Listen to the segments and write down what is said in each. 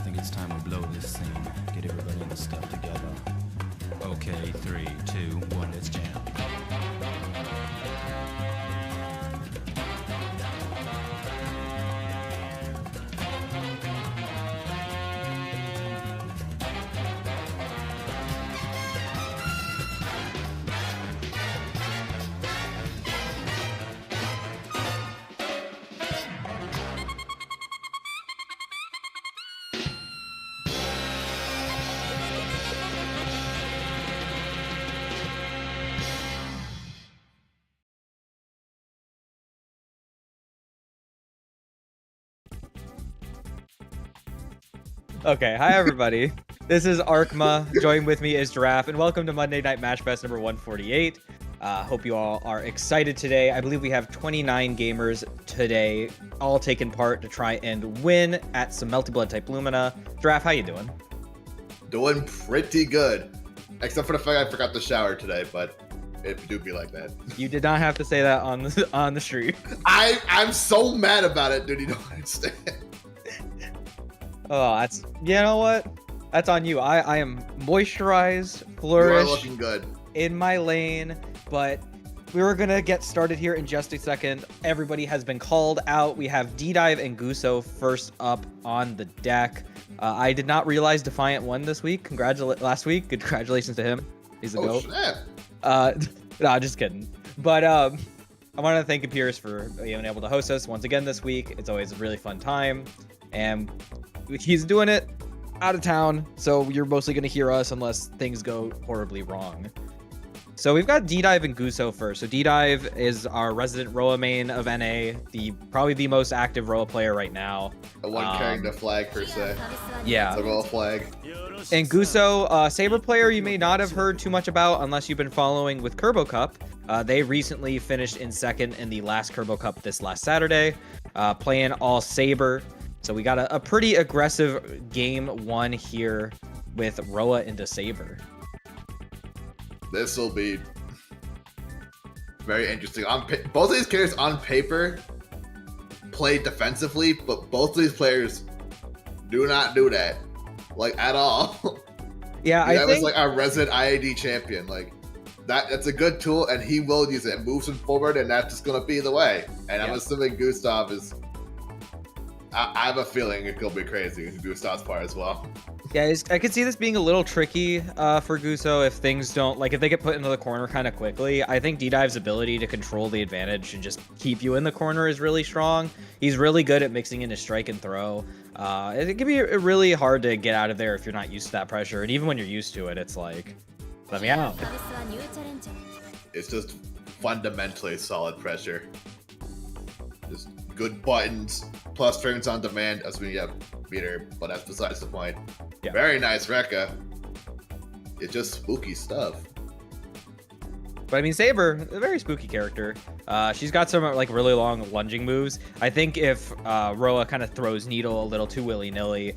think it's time we blow this scene. Get everybody in the stuff together. Okay, 3, 2, 1, let's jam. Okay, hi everybody. This is Arhkma. Joining with me is Jarraffe, and welcome to Monday Night Mashfest number 148. Hope you all are excited today. I believe we have 29 gamers today, all taking part to try and win at some Melty Blood type Lumina. Jarraffe, how you doing? Doing pretty good, except for the fact I forgot to shower today, but it do be like that. You did not have to say that on the stream. I'm so mad about it, dude. You don't understand. Oh, that's, you know what? That's on you. I am moisturized, You are flourished, looking good. in my lane, but we were gonna get started here in just a second. Everybody has been called out. We have DDive and Guso first up on the deck. I did not realize Defiant won this week. Last week. Congratulations to him. He's the GOAT. Snap. No, just kidding. But I want to thank Impurest for being able to host us once again this week. It's always a really fun time, and he's doing it out of town, so you're mostly going to hear us unless things go horribly wrong. So we've got DDive and Guso first. So DDive is our resident Roa main of NA, probably the most active Roa player right now. The one carrying the flag, per se. Yeah. The Roa flag. And Guso, Saber player you may not have heard too much about unless you've been following with Kerbo Cup. They recently finished in second in the last Kerbo Cup this last Saturday, playing all Saber. So we got a pretty aggressive game one here with Roa into Saber. This will be very interesting. Both of these characters on paper play defensively, but both of these players do not do that, like, at all. Yeah, I think was like our resident IAD champion. Like that's a good tool, and he will use it. It moves him forward, and that's just gonna be the way. And I'm assuming Gustav is. I have a feeling it could be crazy in Gustav's part as well. Yeah, I could see this being a little tricky for Guso if things don't, like, if they get put into the corner kind of quickly. I think DDive's ability to control the advantage and just keep you in the corner is really strong. He's really good at mixing in his strike and throw. It can be really hard to get out of there if you're not used to that pressure. And even when you're used to it, it's like, let me out. It's just fundamentally solid pressure. Just good buttons, plus turns on demand as we have meter, but that's besides the point. Yeah. Very nice Rekka. It's just spooky stuff. But I mean, Saber, a very spooky character. She's got some like really long lunging moves. I think if Roa kind of throws Needle a little too willy-nilly,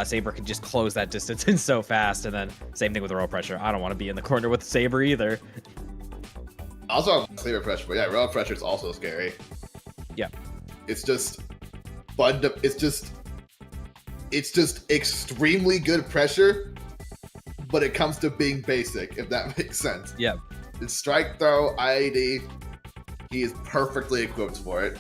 Saber could just close that distance in so fast. And then same thing with Roa pressure. I don't want to be in the corner with Saber either. Also Saber pressure, but yeah, Roa pressure is also scary. Yeah. It's just fun. It's just extremely good pressure, but it comes to being basic, if that makes sense. Yeah. It's strike, throw, IAD. He is perfectly equipped for it.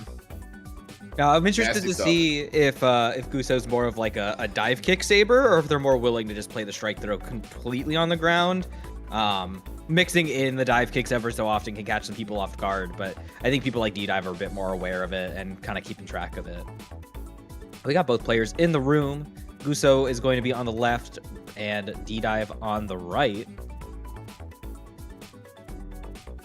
Now, I'm interested to see if Guso's more of like a dive kick Saber, or if they're more willing to just play the strike throw completely on the ground. Mixing in the dive kicks ever so often can catch some people off guard, but I think people like DDive are a bit more aware of it and kind of keeping track of it. We got both players in the room. Guso is going to be on the left and DDive on the right.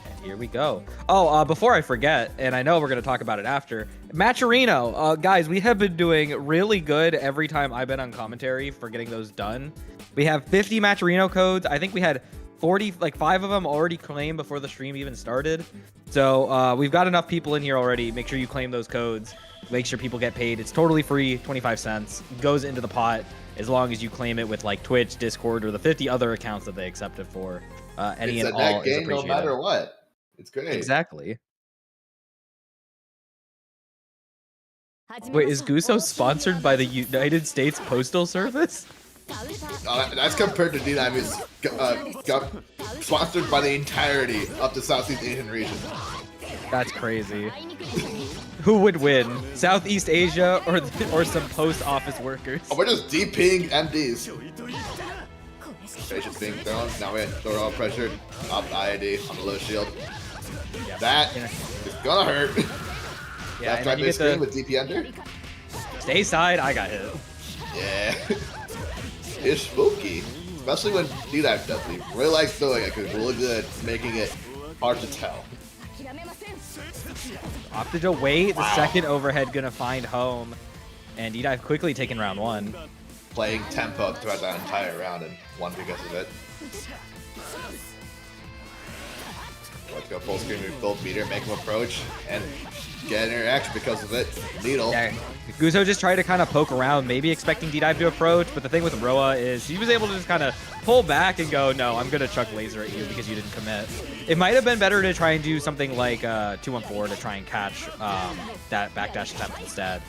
And here we go. Oh, before I forget, and I know we're going to talk about it after, Matcherino. Guys, we have been doing really good every time I've been on commentary for getting those done. We have 50 Matcherino codes. I think we had 40, like 5 of them already claimed before the stream even started. So we've got enough people in here already. Make sure you claim those codes. Make sure people get paid. It's totally free, 25 cents. Goes into the pot as long as you claim it with like Twitch, Discord, or the 50 other accounts that they accept it for. Any it's and a all net is gain no appreciated. matter what. It's great. Exactly. Wait, is Guso sponsored by the United States Postal Service? That's compared to DDive is got sponsored by the entirety of the Southeast Asian region. That's crazy. Who would win, Southeast Asia or some post office workers? Oh, we're just DPing MDs. Patience being thrown. Now we're all pressured. Up IAD on the low shield. Yeah. That is gonna hurt. Yeah, Left right mid screen with DP under. Stay side, I got hit. Yeah. It's spooky. Especially when DDive does it. He really likes doing it because he's really good at making it hard to tell. Opted to wait. The second overhead gonna find home. And DDive quickly taking round 1. Playing tempo throughout that entire round and won because of it. Let's go full screen rebuild meter, make him approach, and get an interaction because of it. Needle. Yeah. Guso just tried to kind of poke around, maybe expecting DDive to approach, but the thing with Roa is he was able to just kind of pull back and go, no, I'm going to chuck laser at you because you didn't commit. It might have been better to try and do something like 2-1-4 to try and catch that backdash attempt instead.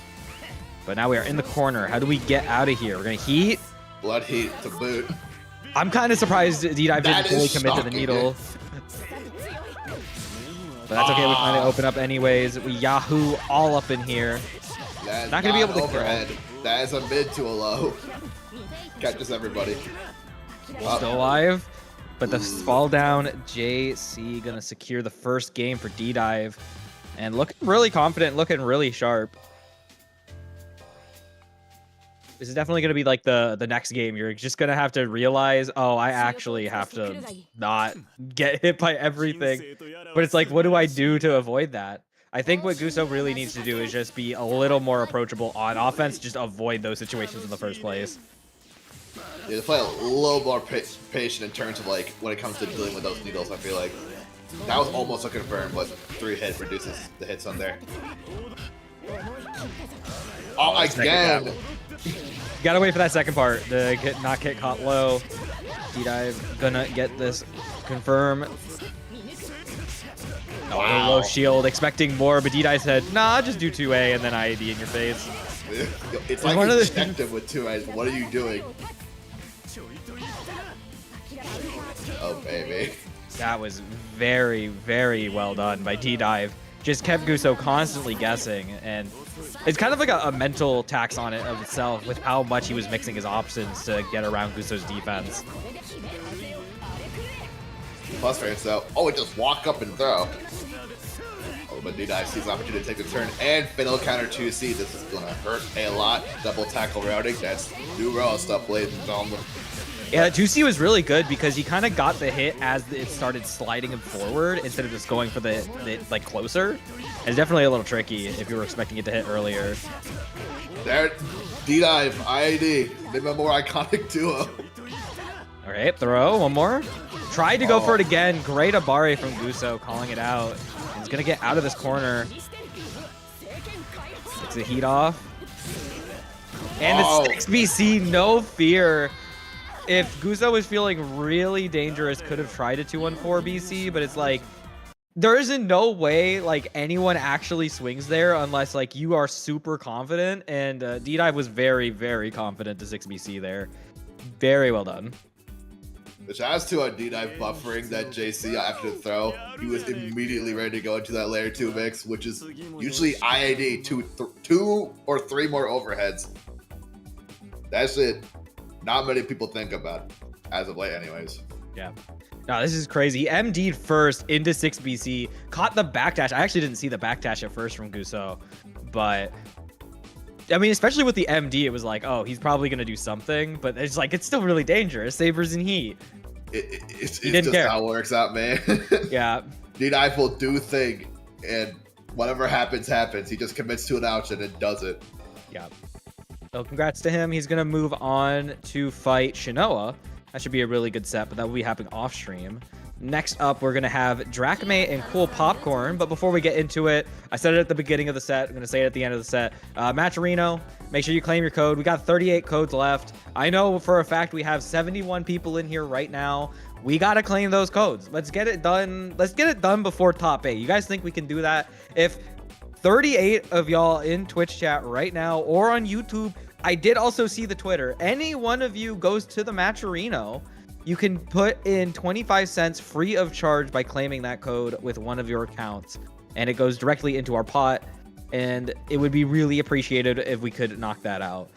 But now we are in the corner. How do we get out of here? We're going to heat. Blood heat to boot. I'm kind of surprised DDive didn't fully commit to the needle. But that's okay, we kind of open up anyways. We Yahoo all up in here. That's not going to be able to overhead. That is a mid to a low. Catches everybody. Still alive. But the fall down, JC going to secure the first game for DDive. And looking really confident, looking really sharp. This is definitely going to be like the next game. You're just going to have to realize, oh, I actually have to not get hit by everything. But it's like, what do I do to avoid that? I think what Guso really needs to do is just be a little more approachable on offense, just avoid those situations in the first place. Yeah, to play a little more patient in terms of like when it comes to dealing with those needles. I feel like that was almost a confirm, but 3 hit reduces the hits on there. Oh, again! Gotta wait for that second part to not get caught low. DDive gonna get this confirm. Wow. Low shield, expecting more, but DDive said, nah, just do 2A and then IAD in your face. It's like a detective with 2A's. What are you doing? Oh, baby. That was very, very well done by DDive. Just kept Guso constantly guessing, and it's kind of like a mental tax on it of itself with how much he was mixing his options to get around Guso's defense. Plus for so, oh, it just walk up and throw. Oh, but DDive sees an opportunity to take a turn and fatal counter 2C. This is gonna hurt a lot. Double tackle routing. That's new raw stuff, ladies and gentlemen. Yeah, 2C was really good because he kind of got the hit as it started sliding him forward instead of just going for the like closer. It's definitely a little tricky if you were expecting it to hit earlier. There, DDive, IAD, maybe a more iconic duo. All right, throw, one more. Tried to go for it again. Great Abare from Guso, calling it out. He's gonna get out of this corner. Takes the heat off. And the 6BC, no fear. If Guso was feeling really dangerous, could have tried a 2-1-4 BC, but it's like, there is in no way like anyone actually swings there unless like you are super confident, and DDive was very, very confident to 6BC there. Very well done. Which adds to DDive buffering that JC after the throw. He was immediately ready to go into that layer 2 mix, which is usually IAD, two or three more overheads. That's it. Not many people think about as of late anyways. Yeah. No, this is crazy. He MD'd first into 6BC, caught the backdash. I actually didn't see the backdash at first from Guso, but I mean, especially with the MD, it was like, oh, he's probably going to do something, but it's like, it's still really dangerous. Sabers in heat. It's just how it works out, man. Yeah. DDive will do thing, and whatever happens, happens. He just commits to an ouch and it does it. Yeah. So congrats to him. He's going to move on to fight Shinoa. That should be a really good set, but that will be happening off stream. Next up, we're going to have DrackMae and Cool Popcorn. But before we get into it, I said it at the beginning of the set. I'm going to say it at the end of the set. Matcherino, make sure you claim your code. We got 38 codes left. I know for a fact we have 71 people in here right now. We got to claim those codes. Let's get it done. Let's get it done before top 8. You guys think we can do that? If 38 of y'all in Twitch chat right now or on YouTube. I did also see the Twitter. Any one of you goes to the Matcherino, you can put in 25 cents free of charge by claiming that code with one of your accounts, and it goes directly into our pot, and it would be really appreciated if we could knock that out.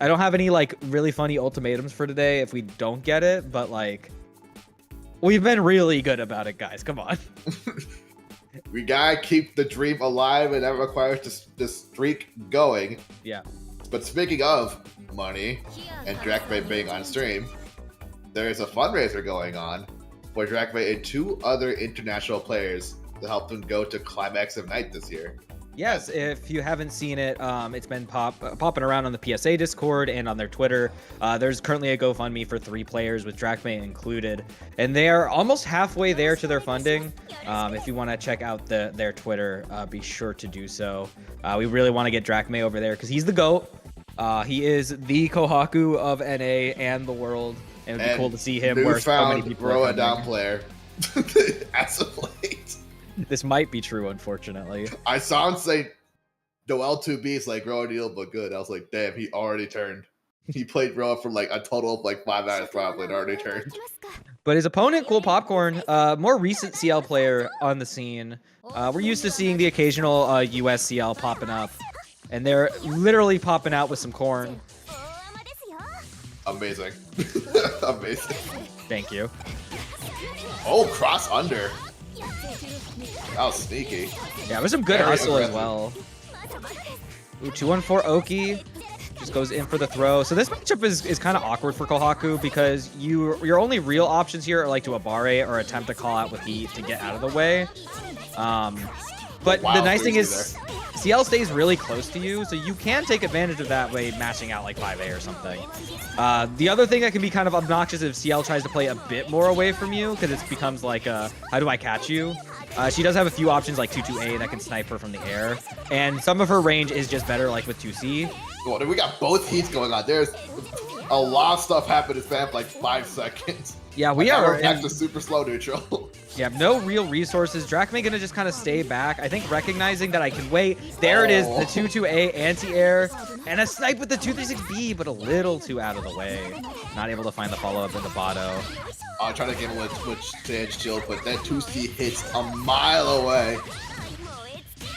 I don't have any like really funny ultimatums for today if we don't get it, but like we've been really good about it, guys. Come on. We gotta keep the dream alive, and that requires the streak going. Yeah. But speaking of money and DrackMae being on stream, there is a fundraiser going on for DrackMae and 2 other international players to help them go to Climax of Night this year. Yes, if you haven't seen it, it's been popping around on the PSA Discord and on their Twitter. There's currently a GoFundMe for 3 players with DrackMae included, and they are almost halfway there to their funding. If you want to check out their Twitter, be sure to do so. We really want to get DrackMae over there because he's the GOAT. He is the Kohaku of NA and the world, and it'd be cool to see him where so many people are down player as of late. This might be true, unfortunately. I saw him say Noel 2B is like Roa deal, but good. I was like, damn, he already turned. He played Roa for like a total of like 5 hours probably and already turned. But his opponent, Cool Popcorn, more recent CL player on the scene. We're used to seeing the occasional US CL popping up, and they're literally popping out with some corn. Amazing. Amazing. Thank you. Oh, cross under. That was sneaky. Yeah, it was some good hustle as well. Ooh, 2-1-4 Oki just goes in for the throw. So this matchup is kind of awkward for Kohaku because your only real options here are like to Abare or attempt to call out with heat to get out of the way. But the nice thing is CL stays really close to you, so you can take advantage of that by mashing out like 5A or something. The other thing that can be kind of obnoxious if CL tries to play a bit more away from you, because it becomes like a, how do I catch you? She does have a few options like 2-2A that can snipe her from the air, and some of her range is just better like with 2C. Well, we got both heats going on. There's a lot of stuff happened in span like 5 seconds. Yeah, we are back to super slow neutral. Yeah, no real resources. DrackMae gonna just kind of stay back. I think recognizing that I can wait. There it is, the 2-2A anti-air, and a snipe with the 2-3-6B, but a little too out of the way. Not able to find the follow-up in the botto. I'll try to get him with Sage Shield, but that 2C hits a mile away.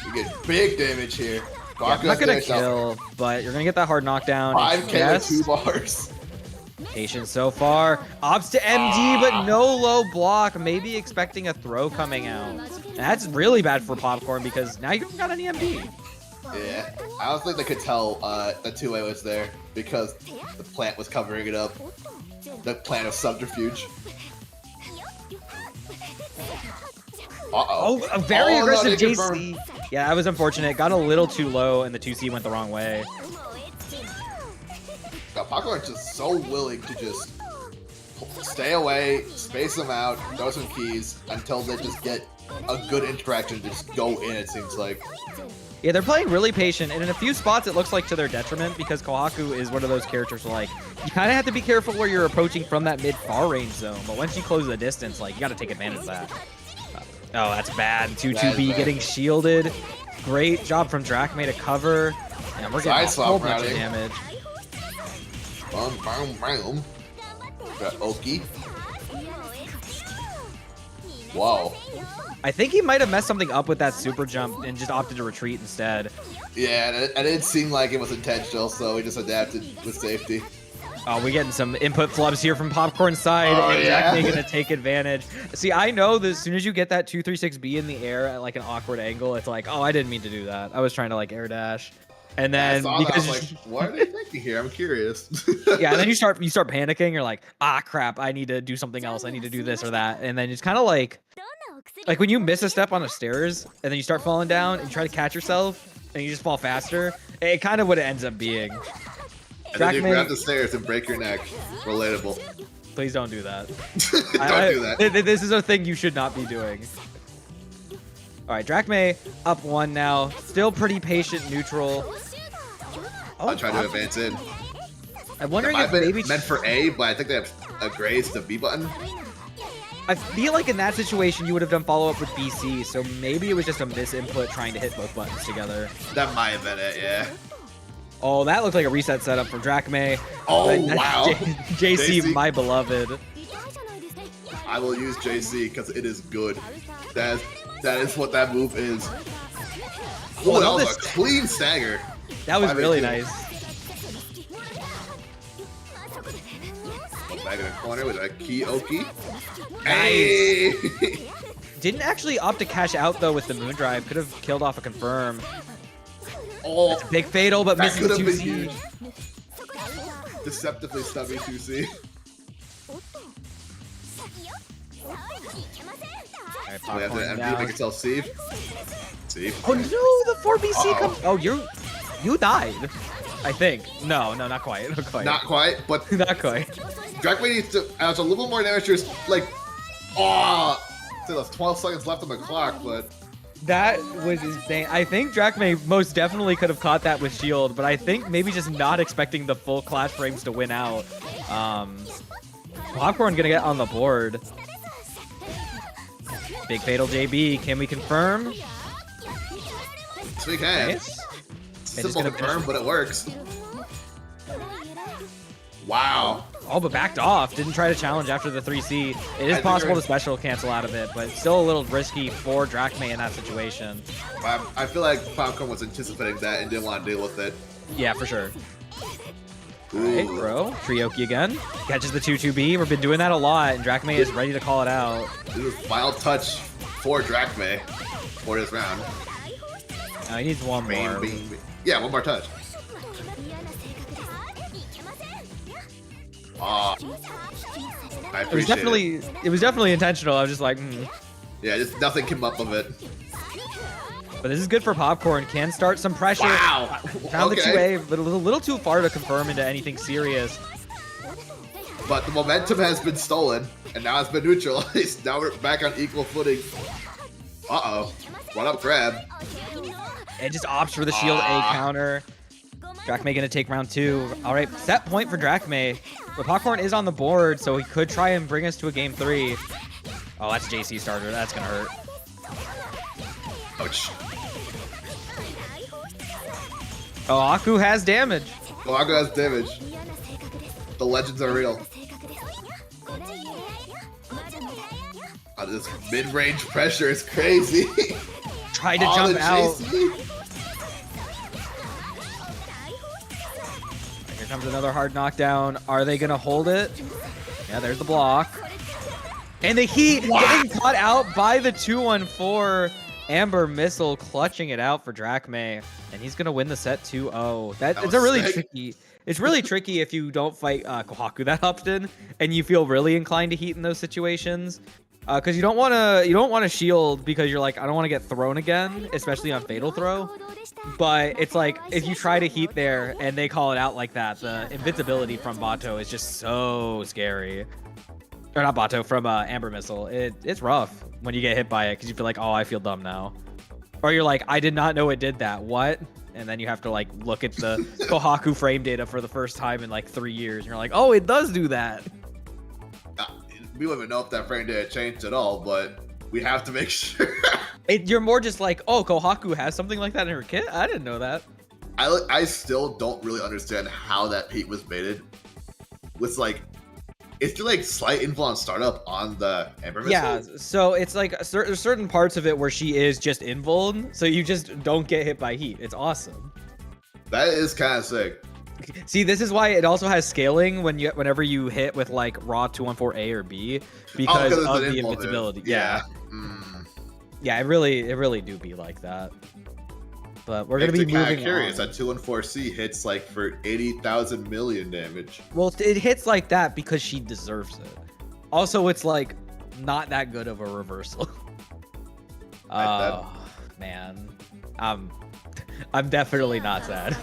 You get big damage here. Yeah, I'm not gonna kill, but you're gonna get that hard knockdown. 5K with 2 bars. Patient so far. Opts to MD, but no low block. Maybe expecting a throw coming out. That's really bad for Popcorn because now you don't got any MD. Yeah, I don't think they could tell the 2A was there because the plant was covering it up. The plant of subterfuge. Oh, a very aggressive JC. Yeah, that was unfortunate. Got a little too low and the 2C went the wrong way. Popcorn's just so willing to just stay away, space them out, throw some keys until they just get a good interaction, just go in, it seems like. Yeah, they're playing really patient, and in a few spots it looks like to their detriment because Kohaku is one of those characters where, like, you kind of have to be careful where you're approaching from that mid-far range zone, but once you close the distance, like, you got to take advantage of that. Oh, that's bad. 2-2B getting shielded. Great job from DrackMae to cover, and we're getting a whole bunch of damage. Boom, boom, boom. Got Oki. Whoa. I think he might have messed something up with that super jump and just opted to retreat instead. Yeah, and it didn't seem like it was intentional, so he just adapted with safety. Oh, we're getting some input flubs here from Popcorn's side, and DrackMae gonna take advantage. See, I know that as soon as you get that 2-3-6B in the air at like an awkward angle, it's like, oh, I didn't mean to do that. I was trying to like air dash. And then because I was like, what are they thinking here? I'm curious. Yeah, and then you start panicking. You're like, ah, crap! I need to do something else. I need to do this or that. And then it's kind of like when you miss a step on the stairs and then you start falling down and you try to catch yourself and you just fall faster. It kind of what it ends up being. And then you grab the stairs and break your neck. Relatable. Please don't do that. Don't do that. This is a thing you should not be doing. All right, DrackMae up 1 now. Still pretty patient, neutral. I'll try to advance in. I'm wondering if maybe meant for A, but I think they have a graze the B button. I feel like in that situation you would have done follow-up with BC, so maybe it was just a misinput trying to hit both buttons together. That might have been it, yeah. Oh, that looked like a reset setup from DrackMae. Oh, wow. JC, my beloved. I will use JC because it is good. That is what that move is. Oh, that was a clean stagger. That was really nice. Back in the corner with a Kyoki. Nice. Hey! Didn't actually opt to cash out though with the moon drive. Could have killed off a confirm. Oh, That's a big fatal, but that misses could have been 2C. huge. Deceptively stubby 2C. Alright, We have to popcorn empty, down. make yourself save. Save. Oh no, the 4BC Uh-oh. comes. Oh, you died. I think. No, not quite. Not quite. Not quite, but Not quite. DrackMae needs to add a little more damage to his, like, oh, so there's 12 seconds left on the clock, but That was insane. I think DrackMae most definitely could have caught that with shield, but I think maybe just not expecting the full clash frames to win out. Popcorn gonna get on the board. Big fatal JB. Can we confirm? so we can. Nice. Simple confirm, but it works. Wow. Oh, but backed off. Didn't try to challenge after the 3C. It is possible to special cancel out of it, but still a little risky for DrackMae in that situation. I feel like Popcorn was anticipating that and didn't want to deal with it. Yeah, for sure. Ooh. Alright, bro. Trioki again. Catches the 2-2B. We've been doing that a lot, and DrackMae is ready to call it out. This is final touch for DrackMae for this round. He needs one more. Yeah, one more touch. I appreciate it. It was definitely intentional. I was just like, Yeah, just nothing came up of it. But this is good for Popcorn. Can start some pressure. Wow. Found the Okay. 2A, but a little too far to confirm into anything serious. But the momentum has been stolen, and now it's been neutralized. Now we're back on equal footing. Uh-oh. Run up grab. It just opts for the shield A counter. DrackMae gonna take round 2. All right, set point for DrackMae. But Popcorn is on the board, so he could try and bring us to a game 3. Oh, that's JC starter. That's gonna hurt. Ouch. Oh, Aku has damage. Kohaku has damage. The legends are real. Oh, this mid-range pressure is crazy. Tried to Oh, jump the out. JC. Here comes another hard knockdown. Are they gonna hold it? Yeah, there's the block. And the heat getting caught out by the 2-1-4 Amber Missile, clutching it out for DrackMae. And he's gonna win the set 2-0. It's a really sick. tricky. It's really tricky if you don't fight Kohaku that often and you feel really inclined to heat in those situations. Because you don't want to shield because you're like, I don't want to get thrown again, especially on fatal throw. But it's like if you try to heat there and they call it out like that, the invincibility from Bato is just so scary. Or not Bato, from Amber Missile. It's rough when you get hit by it because you feel like, oh, I feel dumb now. Or you're like, I did not know it did that. What? And then you have to like look at the Kohaku frame data for the first time in like 3 years. And you're like, oh, it does do that. We don't even know if that frame data changed at all, but we have to make sure. You're more just like, oh, Kohaku has something like that in her kit? I didn't know that. I still don't really understand how that peak was baited. With like, is there like slight influence startup on the Amber Missile? Yeah, so it's like there's certain parts of it where she is just invuln, so you just don't get hit by heat. It's awesome. That is kind of sick. See, this is why it also has scaling whenever you hit with like raw 214A or B because it's of an the invuln invincibility. move. Yeah. Yeah, it really do be like that. But we're gonna be moving curious. on. That 214C hits like for 80,000 million damage. Well, it hits like that because she deserves it. Also, it's like not that good of a reversal. Oh man, I'm definitely not sad.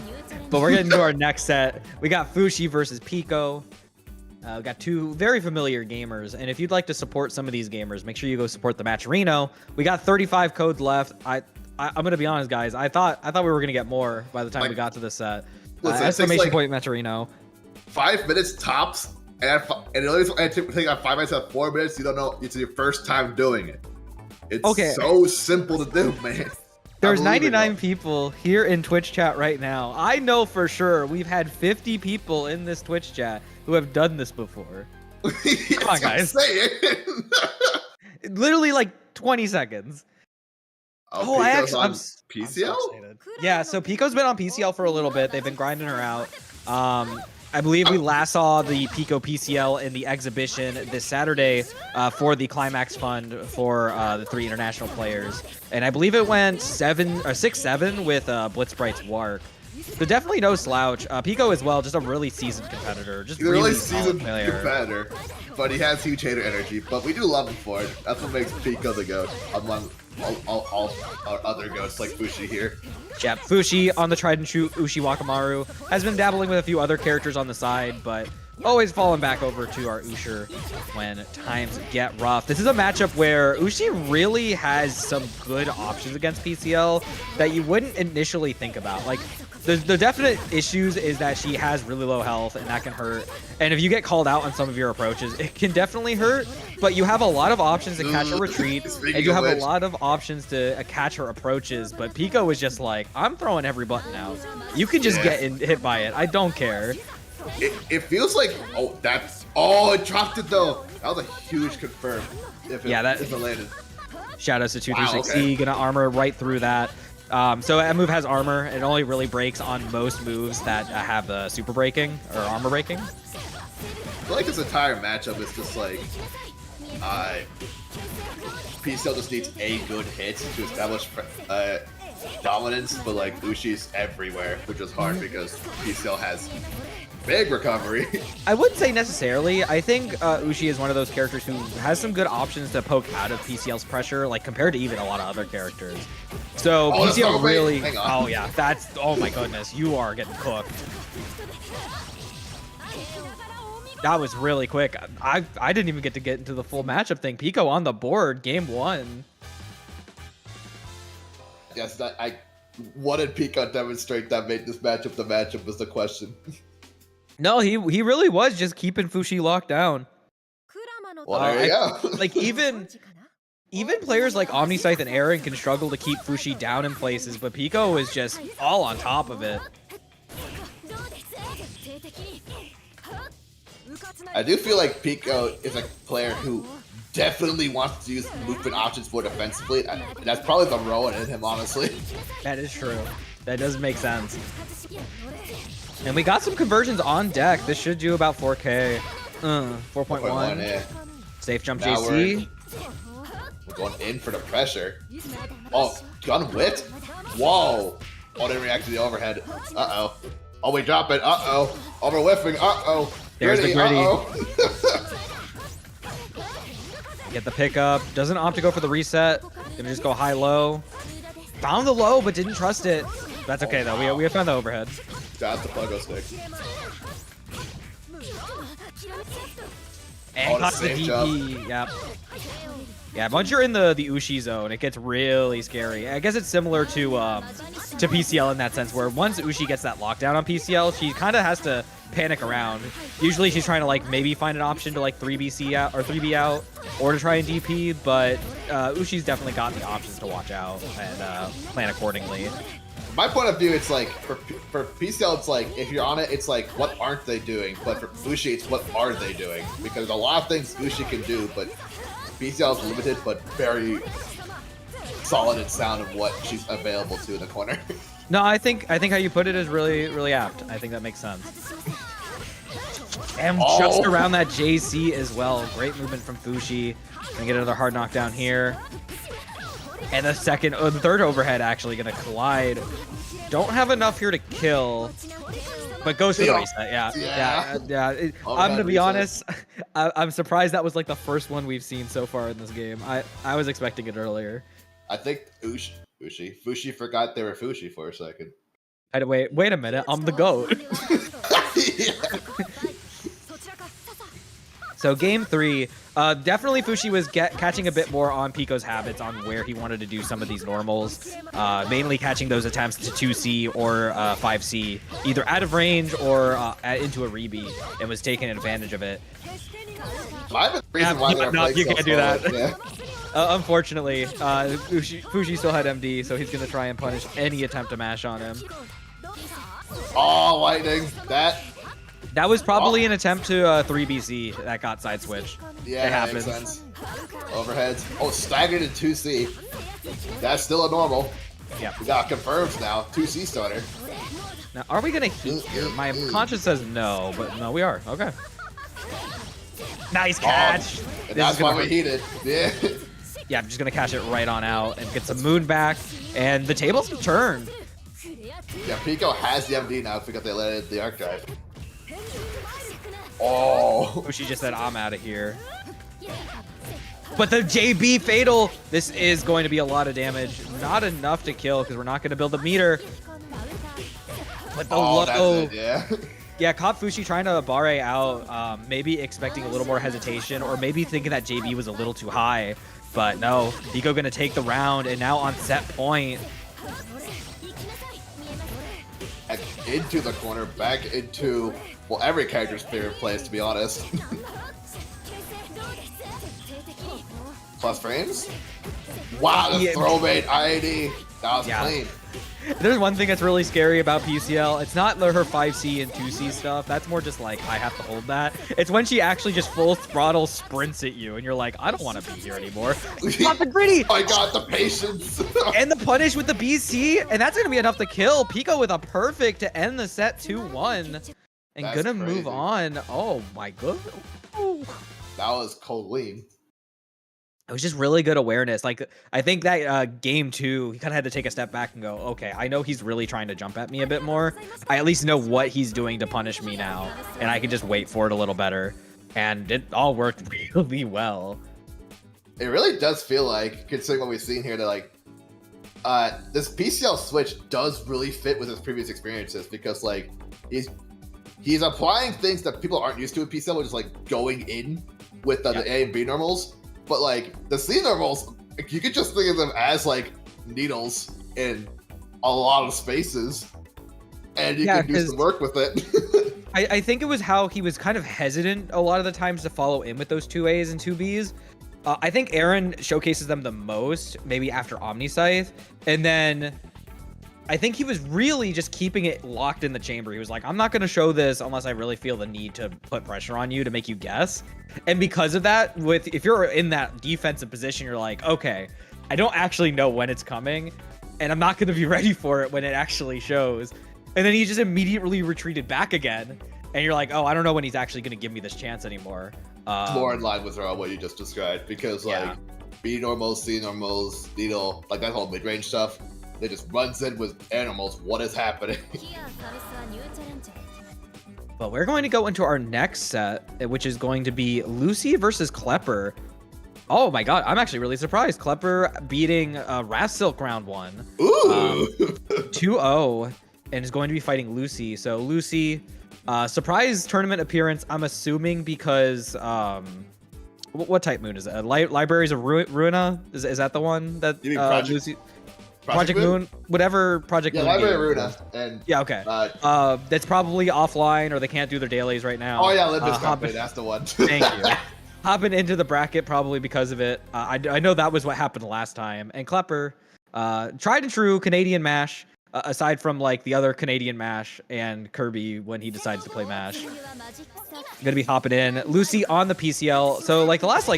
But we're getting to our next set. We got Fusshy versus Piko. We got two very familiar gamers, and if you'd like to support some of these gamers, make sure you go support the Matcherino. We got 35 codes left. I'm gonna be honest, guys. I thought we were gonna get more by the time we got to this set. Listen, Exclamation like point Matcherino. 5 minutes tops And it always take like 5 minutes or 4 minutes. You don't know. It's your first time doing it. It's so simple to do, man. There's 99 people here in Twitch chat right now. I know for sure we've had 50 people in this Twitch chat who have done this before. Come on, guys. Literally like 20 seconds. Oh, I actually, I'm PCL? So yeah, so Pico's been on PCL for a little bit. They've been grinding her out. I believe we last saw the Piko PCL in the exhibition this Saturday for the Climax Fund for the 3 international players. And I believe it went 6-7 with Blitzbright's Warc. So definitely no slouch. Piko as well, just a really seasoned competitor. Just He's a really seasoned competitor, but he has huge hater energy. But we do love him for it. That's what makes Piko the GOAT among all our other GOATs like Fusshy here. Yeah, Fusshy on the tried and true Ushiwakamaru has been dabbling with a few other characters on the side, but always falling back over to our Usher when times get rough. This is a matchup where Ushi really has some good options against PCL that you wouldn't initially think about. Like, the definite issues is that she has really low health, and that can hurt. And if you get called out on some of your approaches, it can definitely hurt. But you have a lot of options to catch her retreat, and you have a lot of options to catch her approaches. But Piko is just like, I'm throwing every button out. You can just get hit by it. I don't care. It feels like, it dropped it though. That was a huge confirm. If it landed. Shoutouts to 236C, gonna armor right through that. So that move has armor. It only really breaks on most moves that have super breaking or armor breaking. I feel like this entire matchup is just like, PCL just needs a good hit to establish dominance, but like Ushi's everywhere, which is hard because PCL has big recovery. I wouldn't say necessarily. I think Ushi is one of those characters who has some good options to poke out of PCL's pressure, like compared to even a lot of other characters. So PCL really, oh my goodness, you are getting cooked. That was really quick. I didn't even get into the full matchup thing. Piko on the board, game 1. Yes, what did Piko demonstrate that made this matchup the matchup was the question. No, he really was just keeping Fusshy locked down. Well, there you go. Like even players like OmniSScythe and Erin can struggle to keep Fusshy down in places, but Piko is just all on top of it. I do feel like Piko is a player who definitely wants to use movement options more defensively. That's probably the Rowan in him, honestly. That is true. That does make sense. And we got some conversions on deck. This should do about 4K. 4.1. Yeah. Safe jump JC. We're going in for the pressure. Oh, gun whipped? Whoa. Oh, didn't react to the overhead. Uh-oh. Oh, we drop it. Uh-oh. Over whiffing. Uh-oh. There's the gritty. Get the pickup. Doesn't opt to go for the reset. Gonna just go high-low. Found the low, but didn't trust it. That's okay, though. We have found the overhead. That's the pluggo stick. And caught the DP. Yep. Yeah, once you're in the Ushi zone, it gets really scary. I guess it's similar to PCL in that sense, where once Ushi gets that lockdown on PCL, she kind of has to panic around. Usually she's trying to like maybe find an option to like 3BC out or 3B out or to try and DP, but Ushi's definitely got the options to watch out and plan accordingly. My point of view, it's like for PCL, it's like if you're on it, it's like what aren't they doing? But for Ushi, it's what are they doing? Because a lot of things Ushi can do, but PCL is limited, but very solid and sound of what she's available to in the corner. No, I think how you put it is really apt. I think that makes sense. And just around that JC as well. Great movement from Fusshy. Gonna get another hard knockdown here. And the third overhead actually gonna collide. Don't have enough here to kill, but goes for the reset. Yeah. I'm gonna be honest. I'm surprised that was like the first one we've seen so far in this game. I was expecting it earlier. I think Fusshy forgot they were Fusshy for a second. Wait a minute. I'm the GOAT. So game 3, definitely Fusshy was catching a bit more on Piko's habits on where he wanted to do some of these normals, mainly catching those attempts to 2C or 5C, either out of range or into a rebeat, and was taking advantage of it. The reason why you can't do that. Yeah. Unfortunately, Fusshy still had MD, so he's going to try and punish any attempt to mash on him. Oh, lightning. That was probably an attempt to 3BC that got side switch. Yeah, that makes sense. Overheads. Oh, staggered in 2C. That's still a normal. Yeah. We got confirmed now. 2C starter. Now, are we going to heat here? My conscience says no, but no, we are. Okay. Nice catch. And that's why we heated. Yeah. Yeah, I'm just going to cash it right on out and get some moon back. And the tables have turned. Yeah, Piko has the MD now if we got the arc drive. Oh. Fusshy just said, I'm out of here. But the JB fatal, this is going to be a lot of damage. Not enough to kill because we're not going to build a meter. But the low. That's it, yeah. Yeah, caught Fusshy trying to barre out, maybe expecting a little more hesitation, or maybe thinking that JB was a little too high. But no, Piko going to take the round, and now on set point. And into the corner, back into, well, every character's favorite place, to be honest. Plus frames? Wow, the throwmate IAD. That was clean. There's one thing that's really scary about PCL. It's not her 5C and 2C stuff. That's more just like, I have to hold that. It's when she actually just full throttle sprints at you, and you're like, I don't want to be here anymore. Got the gritty. I got the patience. And the punish with the BC, and that's going to be enough to kill. Piko with a perfect to end the set 2-1. And That's gonna crazy. move on. Oh my god. Ooh. That was clean. It was just really good awareness. Like, I think that game 2, he kind of had to take a step back and go, okay, I know he's really trying to jump at me a bit more. I at least know what he's doing to punish me now, and I can just wait for it a little better. And it all worked really well. It really does feel like, considering what we've seen here, that like, this PCL switch does really fit with his previous experiences, because like, he's applying things that people aren't used to in PCL, which is like going in with the A and B normals. But like the C normals, you could just think of them as like needles in a lot of spaces, and you can do some work with it. I think it was how he was kind of hesitant a lot of the times to follow in with those 2As and 2Bs. I think Erin showcases them the most, maybe after OmniSScythe, and then I think he was really just keeping it locked in the chamber. He was like, I'm not going to show this unless I really feel the need to put pressure on you to make you guess. And because of that, if you're in that defensive position, you're like, okay, I don't actually know when it's coming, and I'm not going to be ready for it when it actually shows. And then he just immediately retreated back again. And you're like, oh, I don't know when he's actually going to give me this chance anymore. More in line with what you just described, because like B normals, C normals, needle, like that whole mid-range stuff, it just runs in with animals. What is happening? But we're going to go into our next set, which is going to be Lucy versus Klepper. Oh my god, I'm actually really surprised. Klepper beating Silk round 1. Ooh! 2-0, and is going to be fighting Lucy. So Lucy, surprise tournament appearance, I'm assuming because, what type moon is it? Libraries of Ruina? Is that the one that Lucy... Project Moon, whatever Project Moon. Yeah, Library Runa. And, yeah, okay. That's probably offline, or they can't do their dailies right now. Oh yeah, that's the one. Thank you. Hopping into the bracket probably because of it. I know that was what happened last time. And Klepper, tried and true Canadian Mash, aside from like the other Canadian Mash and Kirby when he decides to play Mash. Gonna be hopping in. Lucy on the PCL. So like the last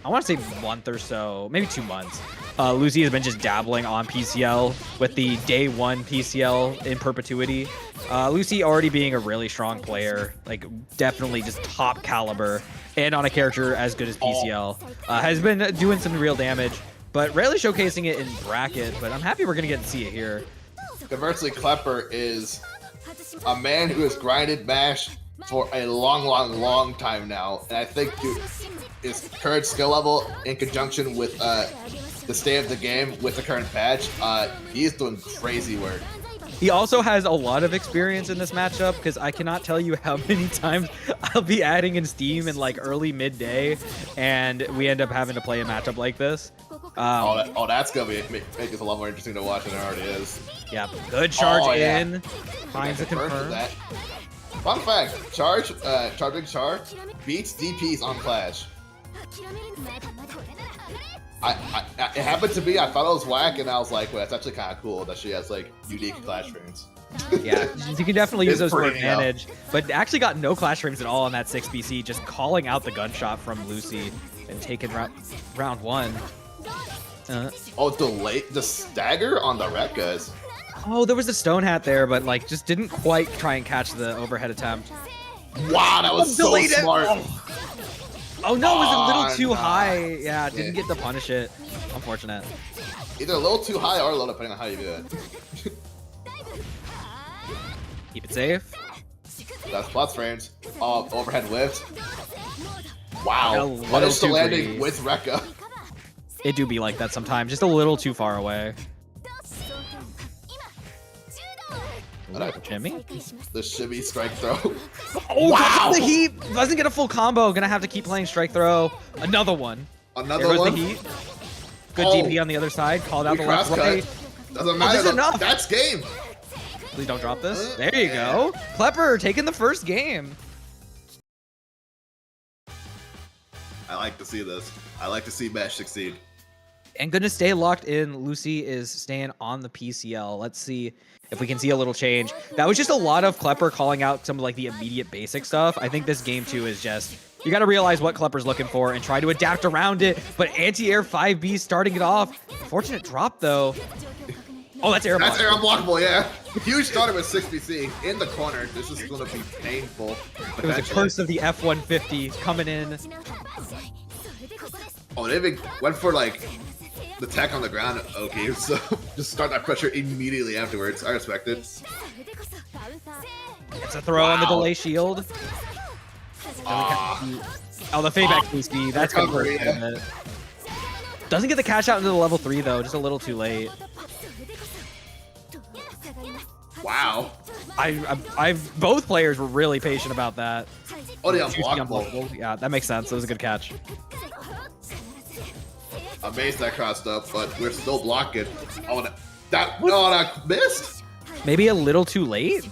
I want to say month or so, maybe 2 months. Lucy has been just dabbling on PCL with the day 1 PCL in perpetuity. Lucy already being a really strong player, like definitely just top caliber, and on a character as good as PCL, has been doing some real damage, but rarely showcasing it in bracket, but I'm happy we're going to get to see it here. Conversely, Klepper is a man who has grinded Mash for a long time now, and I think his current skill level in conjunction with the state of the game with the current patch, he is doing crazy work. He also has a lot of experience in this matchup because I cannot tell you how many times I'll be adding in Steam in like early midday, and we end up having to play a matchup like this. That's gonna make this a lot more interesting to watch than it already is. Yeah, good charge yeah. in. Finds a confirm. That. Fun fact: charging char beats DPs on Clash. It happened to me. I thought it was whack, and I was like, "Well, it's actually kind of cool that she has like unique Clash frames." Yeah, you can definitely use those for pretty advantage. But actually got no Clash frames at all on that 6BC, just calling out the gunshot from Lucy and taking round one. The stagger on the Rekkas. Oh, there was a stone hat there, but like just didn't quite try and catch the overhead attempt. Wow, that was so smart. Oh no, it was a little too high. Yeah, didn't get to punish it. Unfortunate. Either a little too high or low, depending on how you do it. Keep it safe. That's plus frames. Overhead lift. Wow. Punish the too landing free. with Rekka. It do be like that sometimes, just a little too far away. Jimmy? The shimmy strike throw. Oh, wow! The heat doesn't get a full combo. Gonna have to keep playing strike throw. Another one. Another one. The heat. Good DP on the other side. Called out the left right. Doesn't matter. This enough. That's game. Please don't drop this. There you go. Klepper taking the first game. I like to see this. I like to see Mesh succeed. And gonna stay locked in. Lucy is staying on the PCL. Let's see if we can see a little change. That was just a lot of Klepper calling out some of like the immediate basic stuff. I think this game 2 is just, you got to realize what Klepper's looking for and try to adapt around it. But anti-air 5B starting it off. Fortunate drop though. Oh, that's air blockable. That's air unblockable, yeah. Huge starter with 6BC in the corner. This is going to be painful. It was a curse of the F-150 coming in. Oh, they even went for like the tech on the ground. Okay, so just start that pressure immediately afterwards. I respect it. It's a throw on the delay shield. Oh, the fade-back BC. That's going to hurt it. Doesn't get the cash out into the level 3 though. Just a little too late. Wow. Both players were really patient about that. Oh, the unblockable. Yeah, that makes sense. It was a good catch. Amazed that crossed up, but we're still blocking. Oh, that missed. Maybe a little too late.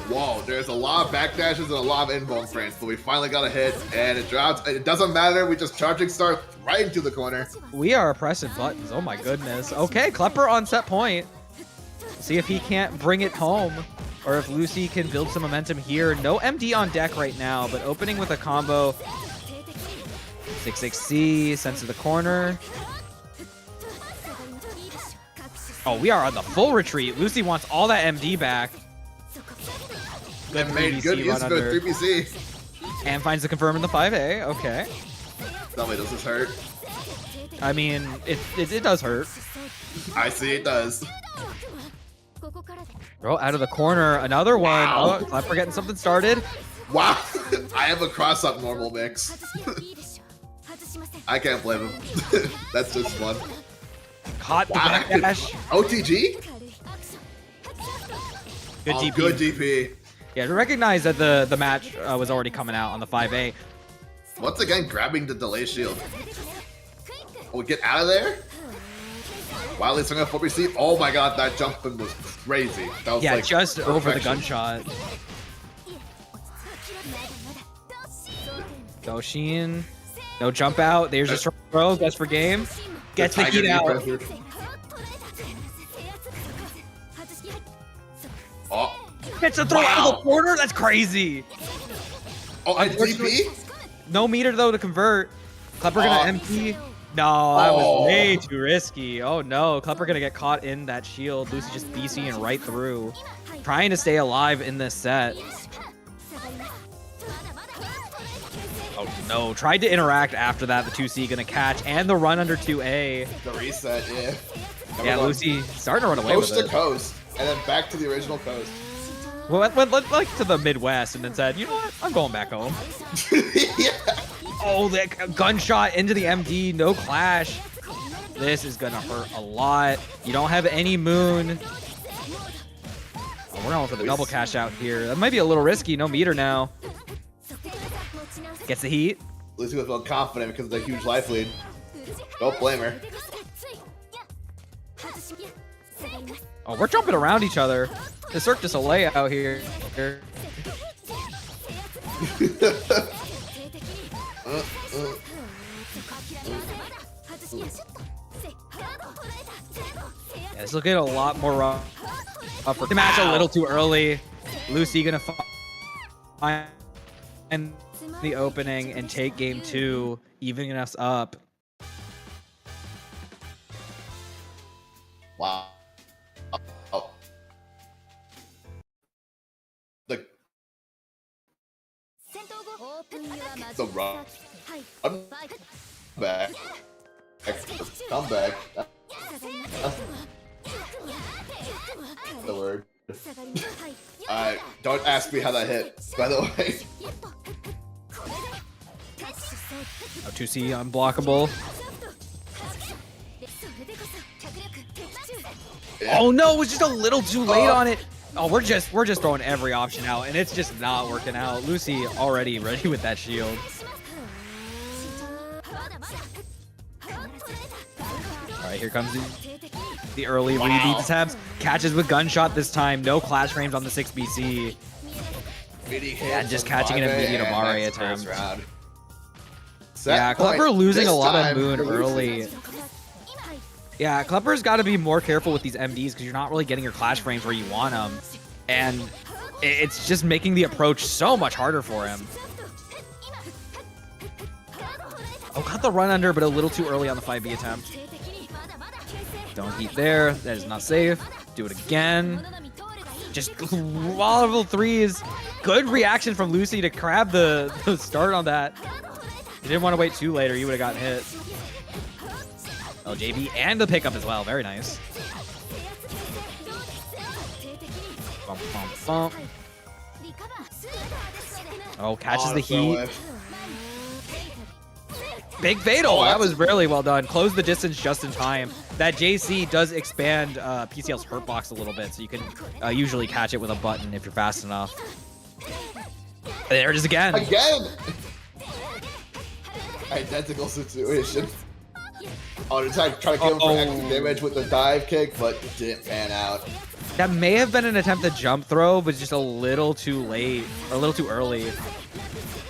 Whoa, there's a lot of backdashes and a lot of inbound frames, but we finally got a hit, and it drops. It doesn't matter. We just charging start right into the corner. We are pressing buttons. Oh my goodness. Okay, Klepper on set point. See if he can't bring it home, or if Lucy can build some momentum here. No MD on deck right now, but opening with a combo. 6-6C, sent to the corner. Oh, we are on the full retreat. Lucy wants all that MD back. Good made good use of it, 3BC. And finds the confirm in the 5A. Okay. Tell me, does this hurt? I mean, it does hurt. I see it does. Throw out of the corner. Another one. Wow. Oh, Klepper getting something started. Wow. I have a cross-up normal mix. I can't blame him. That's just fun. Caught the backdash. OTG? Good DP. Good DP. Yeah, to recognize that the match was already coming out on the 5A. Once again, grabbing the delay shield. Oh, get out of there. Wildly swing up 4BC. Oh my god, that jumping was crazy. That was like just perfection. over the gunshot. Goshin. No jump out. There's just throw. Goes for game. Gets the heat out. Oh. Gets a throw out of the corner. That's crazy. Oh, and DP? No meter though to convert. Klepper gonna MP. No, that was way too risky. Oh no, Klepper gonna get caught in that shield. Lucy just BCing right through. Trying to stay alive in this set. Oh no, tried to interact after that. The 2C gonna catch, and the run under 2A. The reset, yeah. Yeah, Lucy starting to run away with it. Coast to coast, and then back to the original coast. Well, went like to the Midwest, and then said, you know what, I'm going back home. Yeah. Oh, that gunshot into the MD, no clash. This is gonna hurt a lot. You don't have any moon. Oh, we're going for the double cash out here. That might be a little risky. No meter now. Gets the heat. Lucy was well confident because of the huge life lead. Don't blame her. Oh, we're jumping around each other. The Cirque du Soleil out here. Yeah, it's looking a lot more rough. The match a little too early. Lucy gonna find the opening and take game 2, evening us up. Wow. Oh. The run back. Come back. The word. Don't ask me how that hit, by the way. Oh, 2C unblockable. Yeah. Oh no, it was just a little too late on it. Oh, we're just throwing every option out, and it's just not working out. Lucy already ready with that shield. All right, here comes the early read attempts. Catches with gunshot this time. No clash frames on the 6BC. Yeah, just catching an immediate Amare attempt. Yeah, Klepper losing a lot of moon early. Yeah, Klepper's got to be more careful with these MDs because you're not really getting your clash frames where you want them. And it's just making the approach so much harder for him. Oh, got the run under, but a little too early on the 5B attempt. Don't heat there. That is not safe. Do it again. Just level 3s. Good reaction from Lucy to grab the start on that. You didn't want to wait too late or you would have gotten hit. Oh, JB and the pickup as well. Very nice. Bump, bump, bump. Oh, catches the heat. Big fatal. That was really well done. Close the distance just in time. That JC does expand PCL's hurt box a little bit, so you can usually catch it with a button if you're fast enough. There it is again. Again! Identical situation. Oh, they're trying to kill him for extra damage with the dive kick, but it didn't pan out. That may have been an attempt to jump throw, but just a little too late, or a little too early.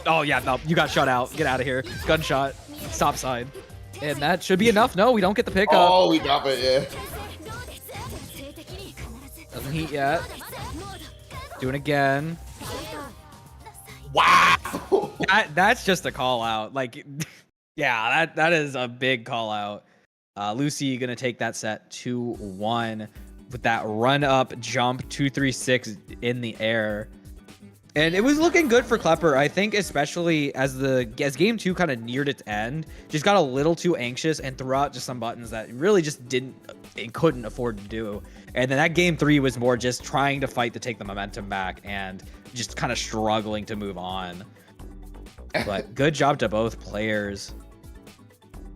Oh yeah, no, you got shut out. Get out of here. Gunshot. Stop side. And that should be enough. No, we don't get the pickup. Oh, we drop it, yeah. Doesn't heat yet. Doing again. Wow! That's just a call out. Like, yeah, that is a big call out. Lucy gonna take that set 2-1 with that run up jump 236 in the air. And it was looking good for Klepper, I think, especially as game 2 kind of neared its end. Just got a little too anxious and threw out just some buttons that really just couldn't afford to do. And then that game 3 was more just trying to fight to take the momentum back and just kind of struggling to move on. But good job to both players.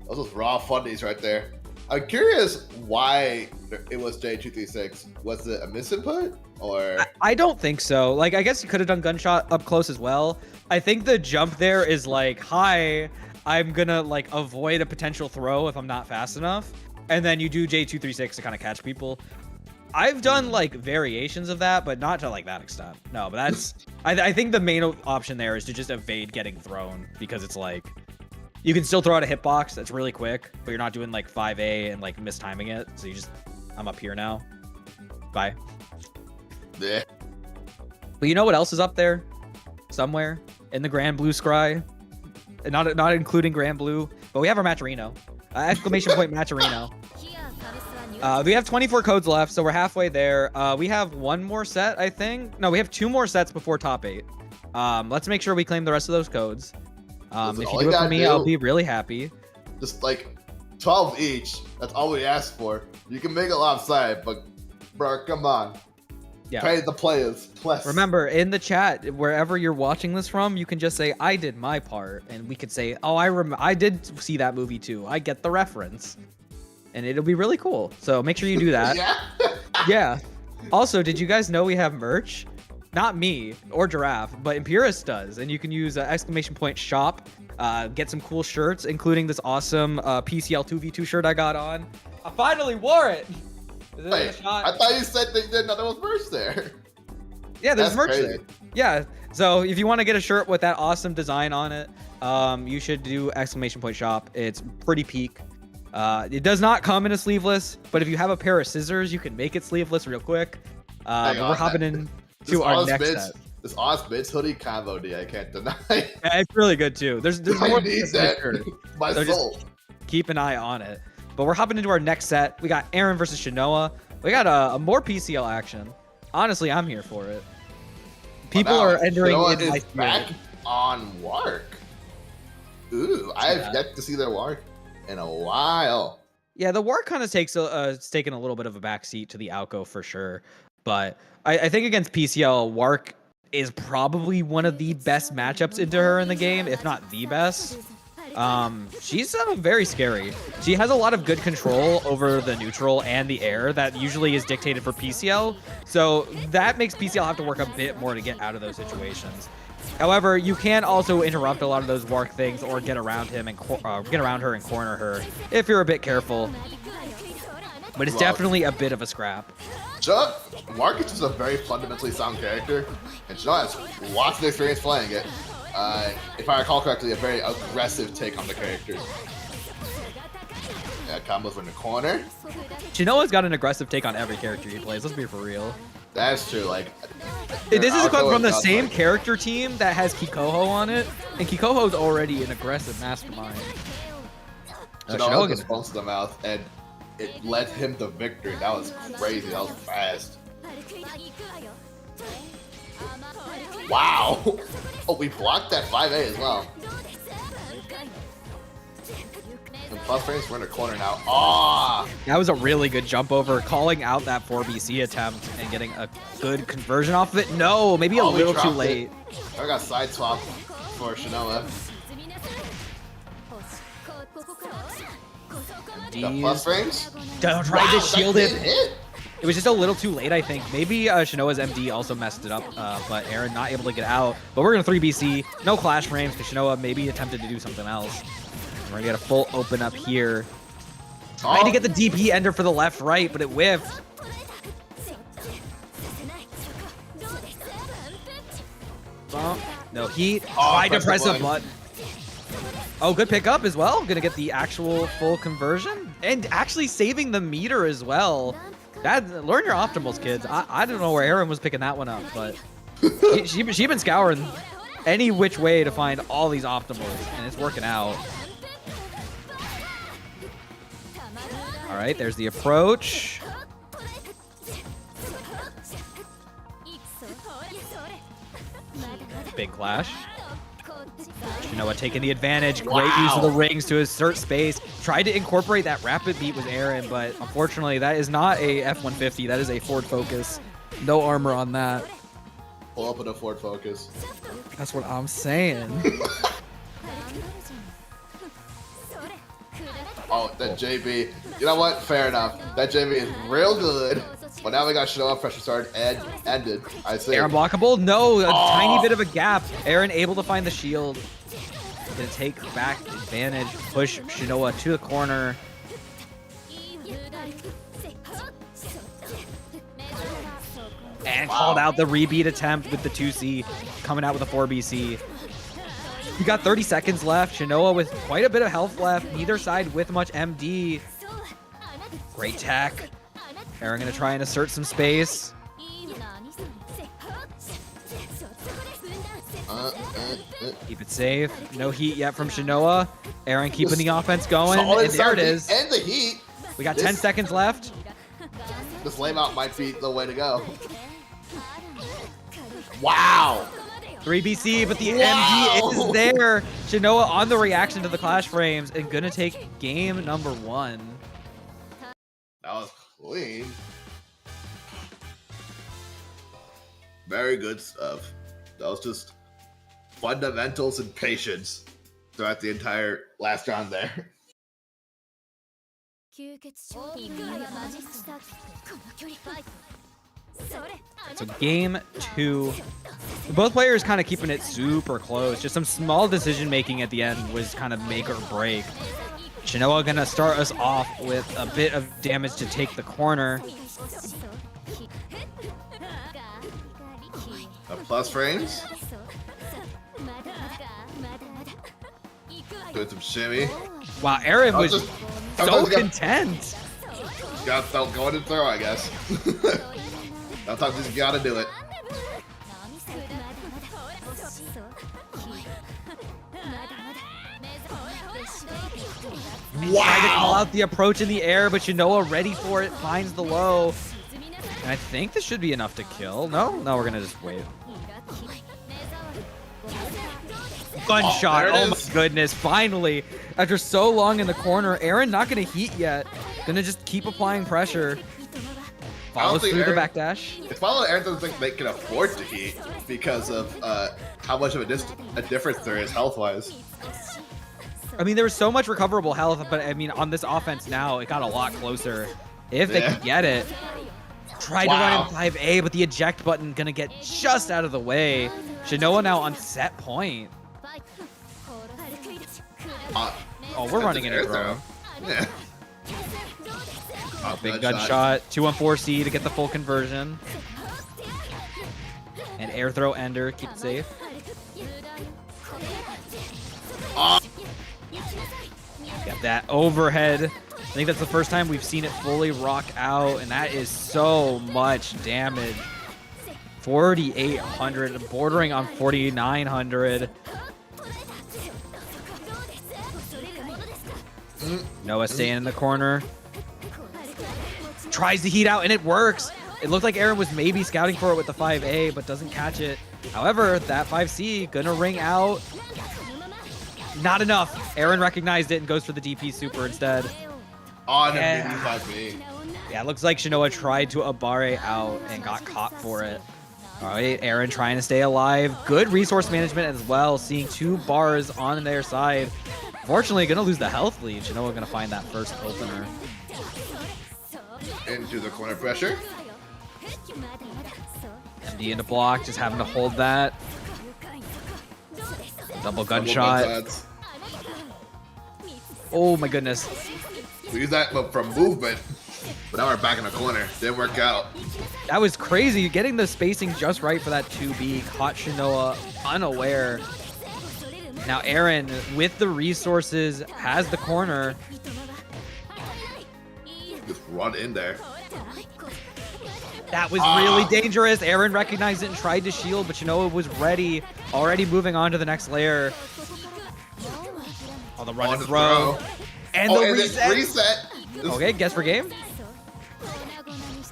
Those was raw fundies right there. I'm curious why it was J236. Was it a misinput? Or I don't think so. Like, I guess you could have done gunshot up close as well. I think the jump there is like, hi, I'm gonna like avoid a potential throw if I'm not fast enough. And then you do J236 to kind of catch people. I've done like variations of that, but not to like that extent. No, but that's, I think the main option there is to just evade getting thrown because it's like, you can still throw out a hitbox that's really quick, but you're not doing like 5A and like mistiming it. So you just, I'm up here now. Bye. Yeah. But you know what else is up there? Somewhere in the Grand Blue Sky. Not including Grand Blue, but we have our Matcherino. Exclamation point Matcherino. We have 24 codes left, so we're halfway there. We have one more set, I think. No, we have 2 more sets before top 8. Let's make sure we claim the rest of those codes. If you do it for me, I'll be really happy. Just like 12 each. That's all we ask for. You can make it lopsided, but bro, come on. Yeah. Pay the players, plus. Remember, in the chat, wherever you're watching this from, you can just say, I did my part. And we could say, oh, I did see that movie too. I get the reference. and it'll be really cool. So make sure you do that. Yeah. Yeah. Also, did you guys know we have merch? Not me or Jarraffe, but Impurest does, and you can use !shop. Get some cool shirts, including this awesome PCL 2v2 shirt I got on. I finally wore it. Is it Wait, a shot? I thought you said that there was merch there. Yeah, there's That's merch crazy. there. Yeah, so if you want to get a shirt with that awesome design on it, you should do !shop. It's pretty peak. It does not come in a sleeveless, but if you have a pair of scissors, you can make it sleeveless real quick. But we're hopping in to our next set. This Oz Bids hoodie combo D, I can't deny. Yeah, it's really good too. There's I more need than that. shirt. My So soul. just keep an eye on it. But we're hopping into our next set. We got Erin versus Shinoa. We got a more PCL action. Honestly, I'm here for it. People Wow, are entering Shinoa in my is back spirit. on Warc. Ooh, I have yet to see their Warc in a while. Yeah, the Warc kind of takes it's taken a little bit of a backseat to the Aoko for sure. But I think against PCL, Warc is probably one of the best matchups into her in the game, if not the best. She's very scary. She has a lot of good control over the neutral and the air that usually is dictated for PCL. So that makes PCL have to work a bit more to get out of those situations. However, you can also interrupt a lot of those Warc things or get around him and get around her and corner her if you're a bit careful. But it's definitely a bit of a scrap. Warc is just a very fundamentally sound character, and Shinoa has lots of experience playing it. If I recall correctly, a very aggressive take on the character. Yeah, combos in the corner. Shinoa's got an aggressive take on every character he plays. Let's be for real. That's true. Like, This is Aoko from the does, same like- character team that has Kikoho on it, and Kikoho's already an aggressive mastermind. Shinoa Shinoa just gets- bumps to the mouth, and it led him to victory. That was crazy. That was fast. Wow! Oh, we blocked that 5A as well. And plus frames, we're in the corner now. Ah! That was a really good jump over, calling out that 4BC attempt and getting a good conversion off of it. No, maybe a Oh, we little too dropped late. I got side swap for Shinoa. Got plus frames. Tried to Wow, shield that it. did hit. It was just a little too late, I think. Maybe Shinoa's MD also messed it up, but Erin not able to get out. But we're going to 3BC. No clash frames because Shinoa maybe attempted to do something else. We're going to get a full open up here. Trying to get the DP ender for the left-right, but it whiffed. No heat. Tried to press a button. Oh, good pickup as well. Gonna get the actual full conversion and actually saving the meter as well. Learn your optimals, kids. I don't know where Erin was picking that one up, but she been scouring any which way to find all these optimals, and it's working out. All right, there's the approach. Big clash. Shinoa taking the advantage. Great use of the rings to assert space. Tried to incorporate that rapid beat with Erin, but unfortunately that is not a F-150. That is a Ford Focus. No armor on that. Pull up with a Ford Focus. That's what I'm saying. Oh, that JB. You know what? Fair enough. That JB is real good. But now we got Shinoa pressure start ended. I see. Erin blockable? No, a tiny bit of a gap. Erin able to find the shield. Gonna take back advantage. Push Shinoa to the corner. And called out the rebeat attempt with the 2C. Coming out with a 4BC. We got 30 seconds left. Shinoa with quite a bit of health left. Neither side with much MD. Great tech. Erin gonna try and assert some space. Keep it safe. No heat yet from Shinoa. Erin keeping the offense going. Solid And there it start is. And the heat. We got 10 seconds left. This lame out might be the way to go. Wow. 3BC, but the Wow. MD is there. Shinoa on the reaction to the clash frames and gonna take game number 1. That was clean. Very good stuff. That was just fundamentals and patience throughout the entire last round there. So game 2. Both players kind of keeping it super close. Just some small decision making at the end was kind of make or break. Shinoa gonna start us off with a bit of damage to take the corner. Plus frames. Doing some shimmy. Wow, Erin was just- so content. Got felt going to throw, I guess. Sometimes you just gotta do it. Tried to call out the approach in the air, but Shinoa ready for it, finds the low. And I think this should be enough to kill. No, we're gonna just wait. Gunshot. Oh my goodness. Finally, after so long in the corner, Erin not gonna heat yet. Gonna just keep applying pressure. Follows through the backdash. It's probably Erin doesn't think they can afford to heat because of how much of a difference there is health-wise. I mean, there was so much recoverable health, but I mean, on this offense now, it got a lot closer. If they could get it. Tried to run in 5A, but the eject button gonna get just out of the way. Shinoa now on set point. Oh, we're running in a throw. Yeah. Big gunshot. 2-on-4C to get the full conversion. And air throw ender, keep it safe. Got that overhead. I think that's the first time we've seen it fully rock out, and that is so much damage. 4,800, bordering on 4,900. Noah staying in the corner. Tries to heat out, and it works. It looked like Erin was maybe scouting for it with the 5A, but doesn't catch it. However, that 5C gonna ring out. Not enough. Erin recognized it and goes for the DP super instead. On a mini 5B. Yeah, it looks like Shinoa tried to Abare out and got caught for it. All right, Erin trying to stay alive. Good resource management as well, seeing 2 bars on their side. Fortunately, gonna lose the health lead. Shinoa gonna find that first opener. Into the corner pressure. MD into block, just having to hold that. Double gunshot. Oh my goodness. We use that from movement, but now we're back in the corner. Didn't work out. That was crazy. Getting the spacing just right for that 2B caught Shinoa unaware. Now Erin, with the resources, has the corner. Just run in there. That was really dangerous. Erin recognized it and tried to shield, but Shinoa was ready, already moving on to the next layer. Oh, the run and throw. And the reset. Okay, guess for game.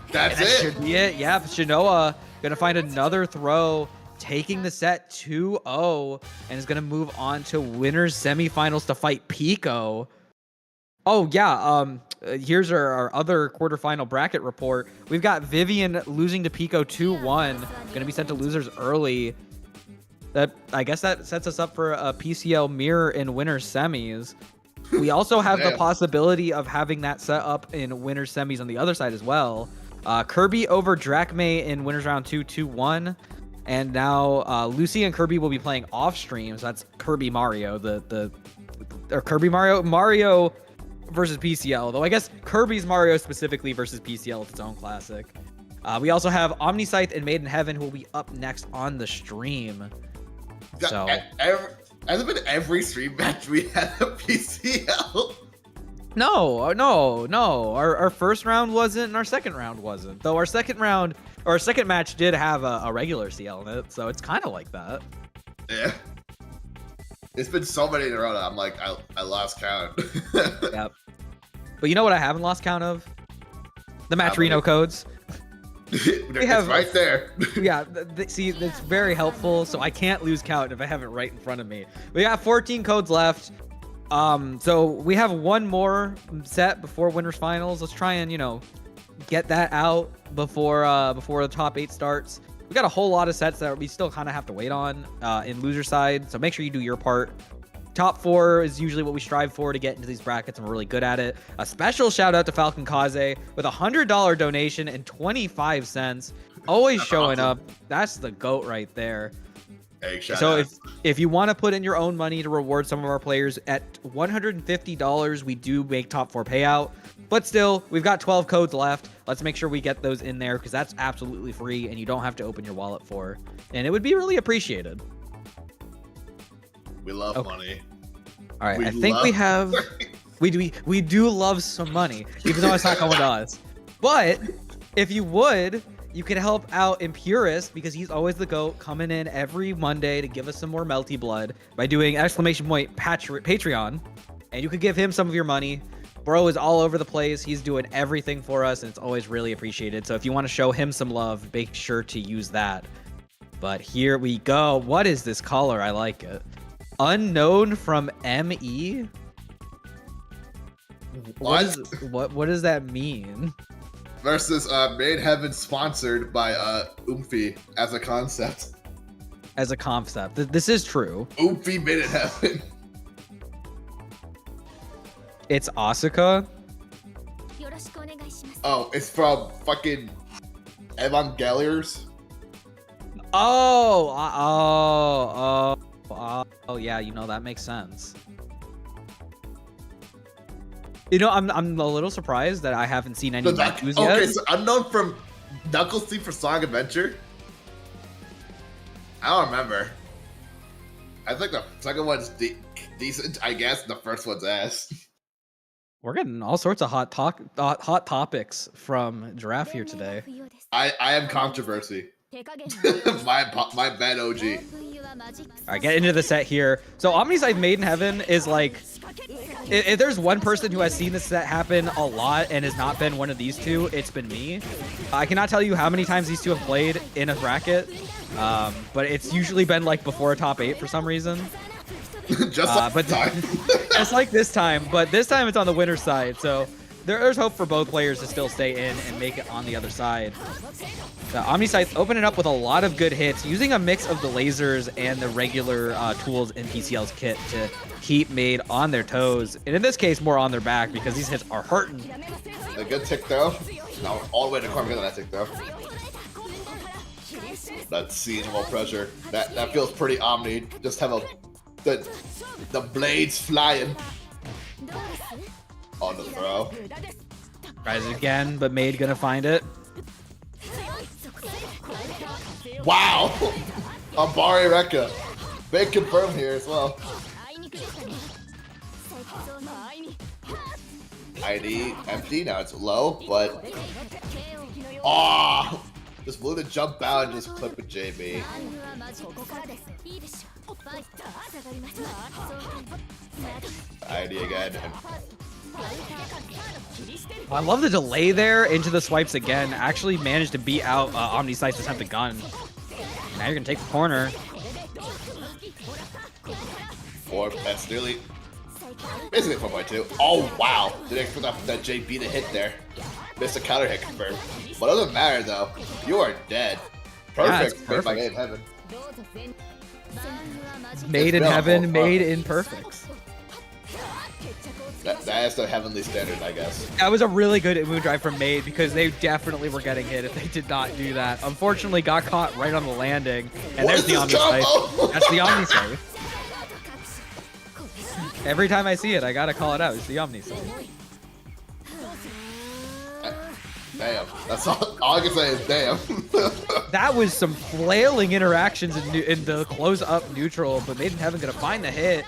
That's that should be it. Yeah, Shinoa gonna find another throw, taking the set 2-0, and is gonna move on to winners semifinals to fight Piko. Oh yeah, here's our other quarterfinal bracket report. We've got Vivian losing to Piko 2-1, gonna be sent to losers early. That, I guess that sets us up for a PCL mirror in winners semis. We also have the possibility of having that set up in winners semis on the other side as well. Kirby over DrackMae in winners round 2, 2-1. And now Lucy and Kirby will be playing off stream. So that's Kirby Mario, or Kirby Mario versus PCL. Though I guess Kirby's Mario specifically versus PCL is its own classic. We also have OmniSScythe and MadeInHeaven who will be up next on the stream. So has it been every stream match we had a PCL? No. Our first round wasn't, and our second round wasn't. Though our second match did have a regular CL in it, so it's kind of like that. Yeah. It's been so many in a row that I'm like, I lost count. Yep. But you know what I haven't lost count of? The Matcherino codes. It's right there. Yeah, see, that's very helpful, so I can't lose count if I have it right in front of me. We got 14 codes left. So we have one more set before winners finals. Let's try and, get that out before the top 8 starts. We got a whole lot of sets that we still kind of have to wait on in loser side, so make sure you do your part Top 4 is usually what we strive for to get into these brackets, and we're really good at it. A special shout out to Falcon Kaze with a $100 donation and 25 cents. Always showing up. That's the GOAT right there. Hey, so if you want to put in your own money to reward some of our players, at $150, we do make top 4 payout. But still, we've got 12 codes left. Let's make sure we get those in there because that's absolutely free and you don't have to open your wallet for. And it would be really appreciated. We love money. All right, I think we have... we do love some money, even though it's not going to us. But if you would... you can help out Impurest because he's always the GOAT, coming in every Monday to give us some more Melty blood by doing Patreon. And you could give him some of your money. Bro is all over the place. He's doing everything for us, and it's always really appreciated. So if you want to show him some love, make sure to use that. But here we go. What is this color? I like it. Unknown from ME? What does that mean? Versus MadeInHeaven sponsored by Oomphy as a concept. As a concept. This is true. Oomphy MadeInHeaven. It's Asuka. Oh, it's from fucking Evangeliers. Oh, yeah, you know, that makes sense. You know, I'm a little surprised that I haven't seen any Nakus yet. Okay, so I'm known from Knuckles Team for Sonic Adventure. I don't remember. I think the second one's decent, I guess. The first one's ass. We're getting all sorts of hot topics from Jarraffe here today. I am controversy. my bad OG. All right, get into the set here. So OmniSScythe MadeInHeaven is like, if there's one person who has seen this set happen a lot and has not been one of these two, it's been me. I cannot tell you how many times these two have played in a bracket, but it's usually been like before a top 8 for some reason. Just like this time, but this time it's on the winner's side, so there's hope for both players to still stay in and make it on the other side. OmniSScythe opening up with a lot of good hits, using a mix of the lasers and the regular tools in PCL's kit to keep Made on their toes, and in this case more on their back because these hits are hurting. A good tick though. No, all the way to Kouma that tick though. That siege pressure. That feels pretty Omni. Just have the blades flying on the throw. Tries it again, but Made gonna find it. Wow! Abari Rekka. Big confirm here as well. ID empty, now it's low, but... Oh! Just willing to jump out and just clip a JB. ID again. I love the delay there into the swipes again. Actually managed to beat out OmniSScythe's attempted gun. Now you're gonna take the corner. Or that's nearly basically 4x2. Oh wow! Didn't expect that JB to hit there. Missed a counter hit confirmed. But doesn't matter though. You are dead. Perfect. Yeah, Made in heaven. Made in heaven, made in perfect. That is the heavenly standard, I guess. That was a really good moon drive from Made because they definitely were getting hit if they did not do that. Unfortunately, got caught right on the landing. And there's the OmniSScythe. That's the OmniSScythe. Every time I see it, I gotta call it out. It's the OmniSScythe. Damn. That's all I can say is damn. That was some flailing interactions in the close-up neutral, but MadeInHeaven gonna find the hit.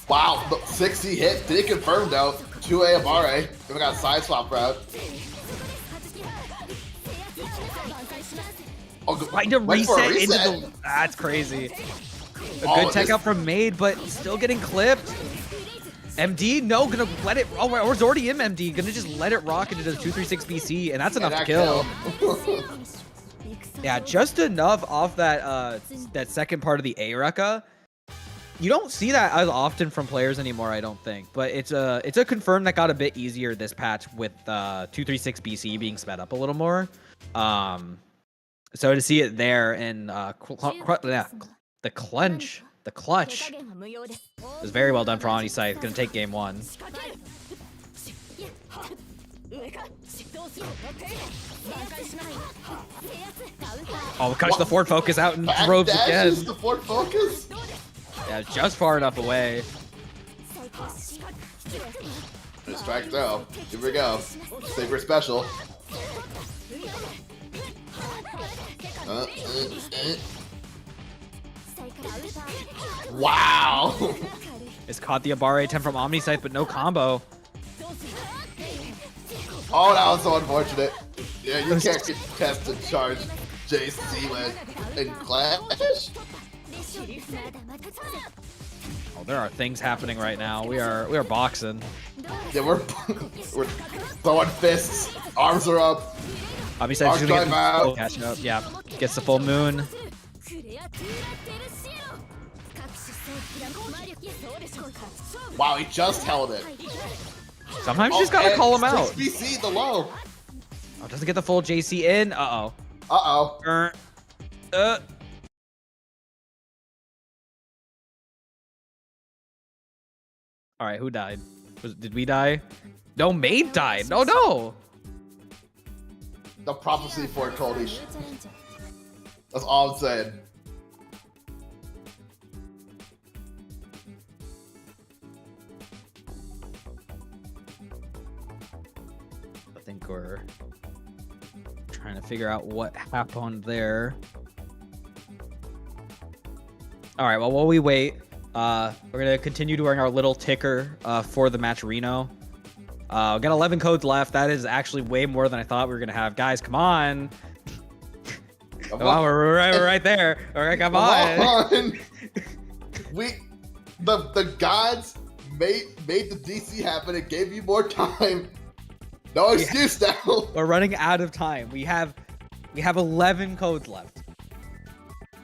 Wow, 60 hit. Did it confirm though? 2A of RA. We got side swap route. Oh, trying to reset into the... That's crazy. A good tech out from Made, but still getting clipped. MD, no, gonna let it... Oh, or it's already in MD. Gonna just let it rock into the 236 BC, and that's enough to kill. Yeah, just enough off that that second part of the A-Rekka. You don't see that as often from players anymore, I don't think. But it's a confirm that got a bit easier this patch with 236 BC being sped up a little more. So to see it there and the clutch was very well done for OmniSScythe. Gonna take game 1. Oh, catch the forward focus out and drove again. The forward focus? Yeah, just far enough away. Strike throw. Here we go. Saber special. Wow! It's caught the Abare attempt from OmniSScythe, but no combo. Oh, that was so unfortunate. Yeah, you can't get test and charge JC in Clash. Oh, there are things happening right now. We are boxing. Yeah, we're throwing fists. Arms are up. OmniSScythe's gonna get the full catch up. Yeah, gets the full moon. Wow, he just held it. Sometimes you just gotta call him out. 6BC the low. Oh, doesn't get the full JC in. Uh-oh. Uh-oh. All right, who died? Did we die? No, Made died. No, no. The prophecy foretold. That's all I'm saying. I think we're trying to figure out what happened there. All right, well, while we wait, we're gonna continue doing our little ticker for the match Reno. We got 11 codes left. That is actually way more than I thought we were gonna have. Guys, come on. Come on, we're right there. All right, come on. The gods made the DC happen. It gave you more time. No excuse now. We're running out of time. We have 11 codes left.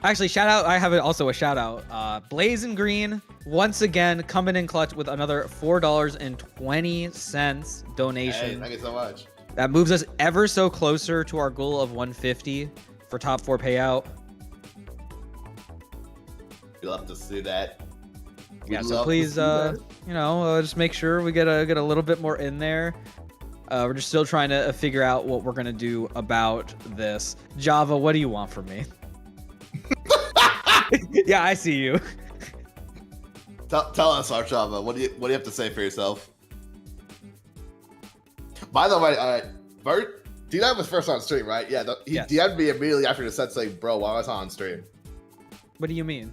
Actually, shout out. I have also a shout out. Blaze and Green once again coming in clutch with another $4.20 donation. Hey, thank you so much. That moves us ever so closer to our goal of 150 for top 4 payout. We love to see that. So please, just make sure we get a little bit more in there. We're just still trying to figure out what we're gonna do about this. Java, what do you want from me? Yeah, I see you. Tell us, Arhkma. What do you have to say for yourself? By the way, Bert, DDive was first on stream, right? Yeah, he DM'd me immediately after the set saying, "Bro, why was I on stream?" What do you mean?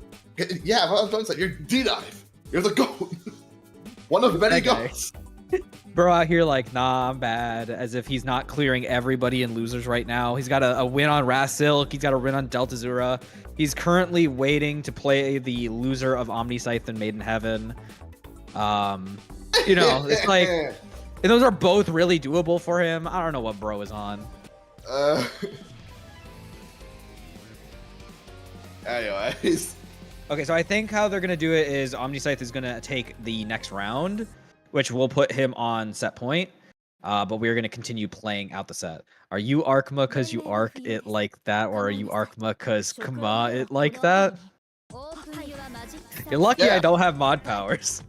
Yeah, I was going to say, you're DDive. You're the GOAT. One of many GOATs. Bro out here like, nah, I'm bad, as if he's not clearing everybody in losers right now. He's got a win on Rasilk. He's got a win on Delta Zura. He's currently waiting to play the loser of OmniSScythe and MadeInHeaven. It's like, and those are both really doable for him. I don't know what bro is on. Anyways. Okay, so I think how they're going to do it is OmniSScythe is going to take the next round, which will put him on set point. But we're going to continue playing out the set. Are you Arhkma because you arc it like that, or are you Arhkma because Kouma it like that? You're lucky I don't have mod powers.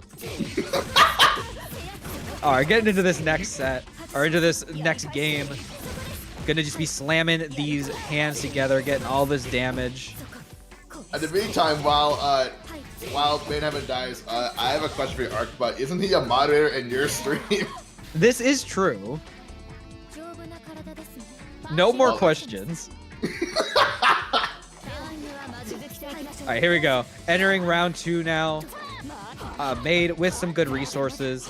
Alright, getting into this next set, or into this next game. Gonna just be slamming these hands together, getting all this damage. In the meantime, while MadeInHeaven dies, I have a question for you, Arhkma. Isn't he a moderator in your stream? This is true. No more questions. Alright, here we go. Entering round 2 now. Made with some good resources,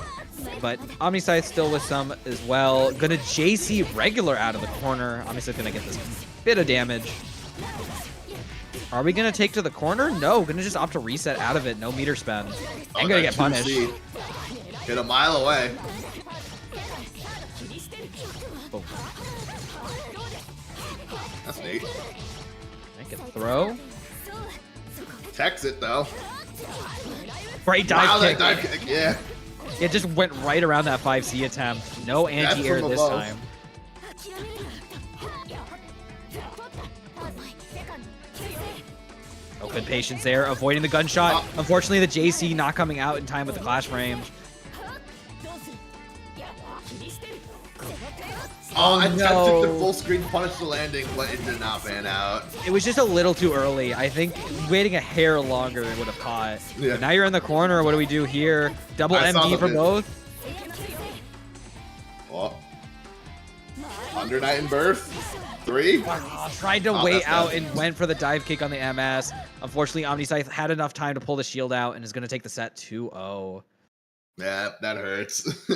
but OmniSScythe still with some as well. Gonna JC regular out of the corner. OmniSScythe gonna get this bit of damage. Are we gonna take to the corner? No, gonna just opt to reset out of it. No meter spend. I'm gonna get punished. Hit a mile away. Oh. That's neat. I can throw. Text it though. Great dive kick. That dive kick, yeah. It just went right around that 5C attempt. No anti-air this time. Oh, good patience there, avoiding the gunshot. Unfortunately, the JC not coming out in time with the clash range. I attempted no. to full screen punish the landing, but it did not pan out. It was just a little too early. I think waiting a hair longer would have caught. Yeah. But now you're in the corner. What do we do here? Double MD for both. Oh. Under Night and Birth. 3. Tried to wait out bad. and went for the dive kick on the MS. Unfortunately, OmniSScythe had enough time to pull the shield out and is going to take the set 2-0. Yeah, that hurts.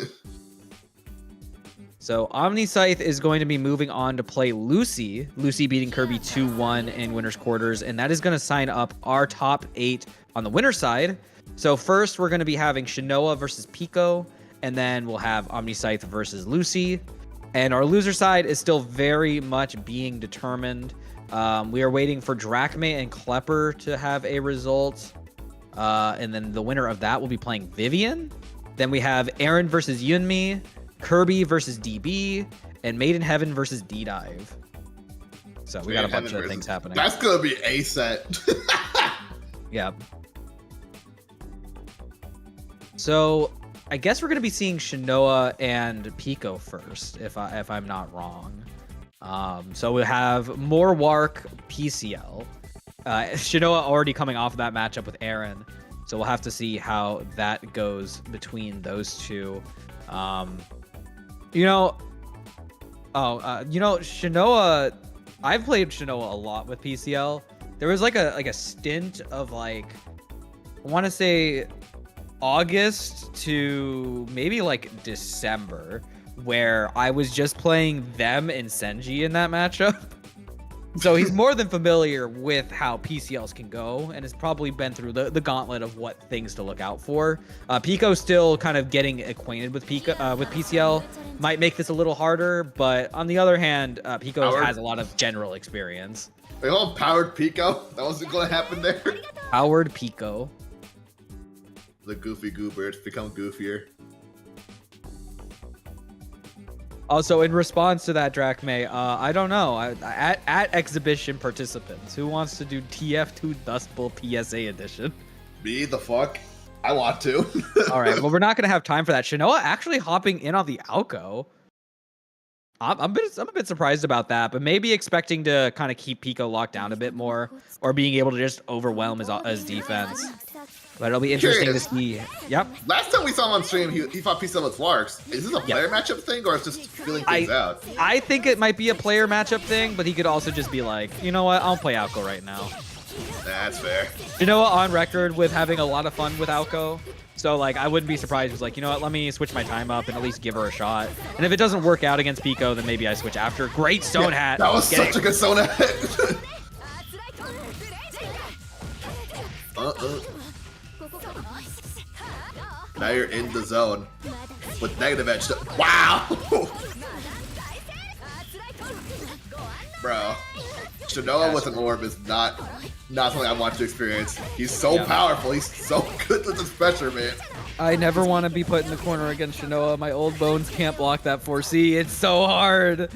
So OmniSScythe is going to be moving on to play Lucy. Lucy beating Kirby 2-1 in winner's quarters, and that is going to sign up our top 8 on the winner's side. So first, we're going to be having Shinoa versus Piko, and then we'll have OmniSScythe versus Lucy. And our loser side is still very much being determined. We are waiting for DrackMae and Klepper to have a result. And then the winner of that will be playing Vivian. Then we have Erin versus Yunxmi, Kirby versus DB, and MadeInHeaven versus DDive. So we got a bunch of things happening. That's going to be a set. Yep. So I guess we're going to be seeing Shinoa and Piko first, if I'm not wrong. So we'll have more Warc PCL. Shinoa already coming off of that matchup with Erin. So we'll have to see how that goes between those two. Shinoa, I've played Shinoa a lot with PCL. There was like a stint of like, I want to say August to maybe like December, where I was just playing them and Senji in that matchup. So he's more than familiar with how PCLs can go and has probably been through the gauntlet of what things to look out for. Piko still kind of getting acquainted with PCL. Might make this a little harder, but on the other hand, Piko has a lot of general experience. They all powered Piko? That wasn't going to happen there? Powered Piko. The goofy goobers become goofier. Also, in response to that, DrackMae, I don't know. At exhibition participants, who wants to do TF2 Dust Bowl PSA edition? Me the fuck? I want to. All right, well, we're not going to have time for that. Shinoa actually hopping in on the Aoko. I'm a bit surprised about that, but maybe expecting to kind of keep Piko locked down a bit more, or being able to just overwhelm his defense. But it'll be interesting to see. Yep. Last time we saw him on stream, he fought PCL with Warc. Is this a player matchup thing, or is just feeling things out? I think it might be a player matchup thing, but he could also just be like, you know what, I'll play Aoko right now. That's fair. Shinoa on record with having a lot of fun with Aoko. So, like, I wouldn't be surprised if it was like, you know what, let me switch my time up and at least give her a shot. And if it doesn't work out against Piko, then maybe I switch after. Great stone hat. That was such a good stone hat. Now you're in the zone with negative edge. Wow! Bro, Shinoa with an orb is not something I want to experience. He's so powerful. He's so good with his pressure, man. I never want to be put in the corner against Shinoa. My old bones can't block that 4C. It's so hard. And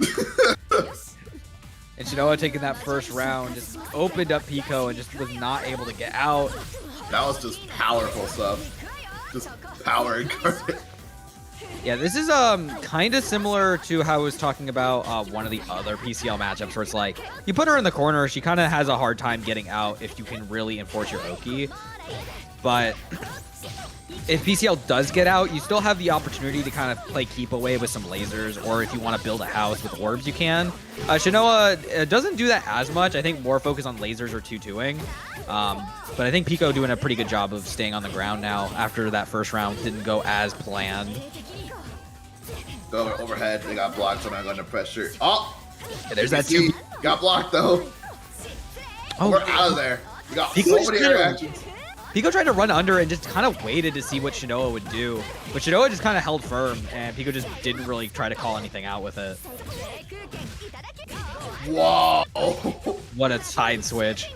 Shinoa taking that first round just opened up Piko and just was not able to get out. That was just powerful stuff. Just power incarnate. Yeah, this is kind of similar to how I was talking about one of the other PCL matchups where it's like, you put her in the corner, she kind of has a hard time getting out if you can really enforce your Oki. But if PCL does get out, you still have the opportunity to kind of play keep away with some lasers, or if you want to build a house with orbs, you can. Shinoa doesn't do that as much. I think more focus on lasers or 2-2ing. But I think Piko doing a pretty good job of staying on the ground now after that first round didn't go as planned. Go overhead, they got blocked, so I'm not under pressure. Oh! Yeah, there's that 2. Got blocked though. Oh, we're out of there. We got Piko so many air actions. Piko tried to run under and just kind of waited to see what Shinoa would do. But Shinoa just kind of held firm, and Piko just didn't really try to call anything out with it. Whoa! What a side switch.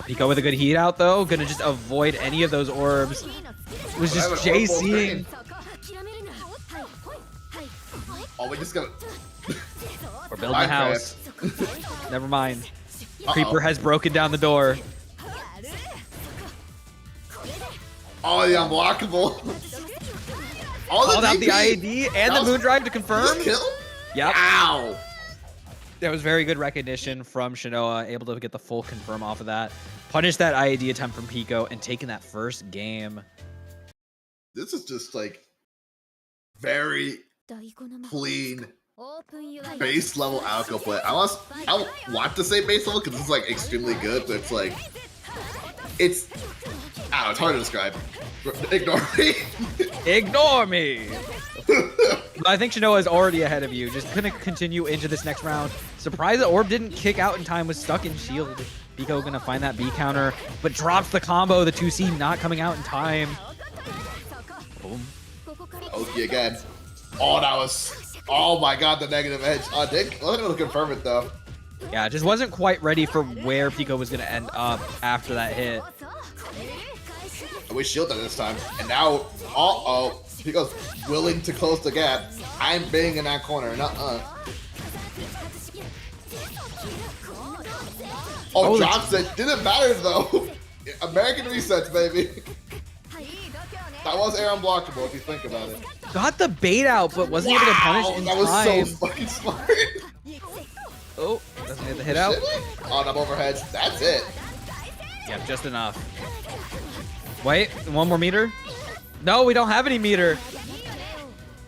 Piko with a good heat out, though. Gonna just avoid any of those orbs. It was just JCing. Oh, we just got... We're building a house. Never mind. Creeper has broken down the door. Oh, the unblockable. Called out the IAD and the moon drive to confirm. Kill? Yep. Ow. That was very good recognition from Shinoa, able to get the full confirm off of that. Punish that IAD attempt from Piko and taking that first game. This is just like very clean base level Aoko play. I want to say base level because this is like extremely good, but it's like it's it's hard to describe. Ignore me. Ignore me. I think Shinoa is already ahead of you. Just gonna continue into this next round. Surprised the orb didn't kick out in time, was stuck in shield. Piko gonna find that B counter, but drops the combo. The 2C not coming out in time. Boom. Oki again. Oh, that was. Oh my god, the negative edge. I wasn't able to confirm it though. Yeah, just wasn't quite ready for where Piko was gonna end up after that hit. We shielded this time, and now, Piko's willing to close the gap. I'm being in that corner. Oh, drops it. Didn't matter though. American resets, baby. That was air unblockable if you think about it. Got the bait out, but wasn't able to punish in that time. was so fucking smart. Oh, doesn't get the hit out. On up overheads. That's it. Yep, just enough. Wait, one more meter? No, we don't have any meter.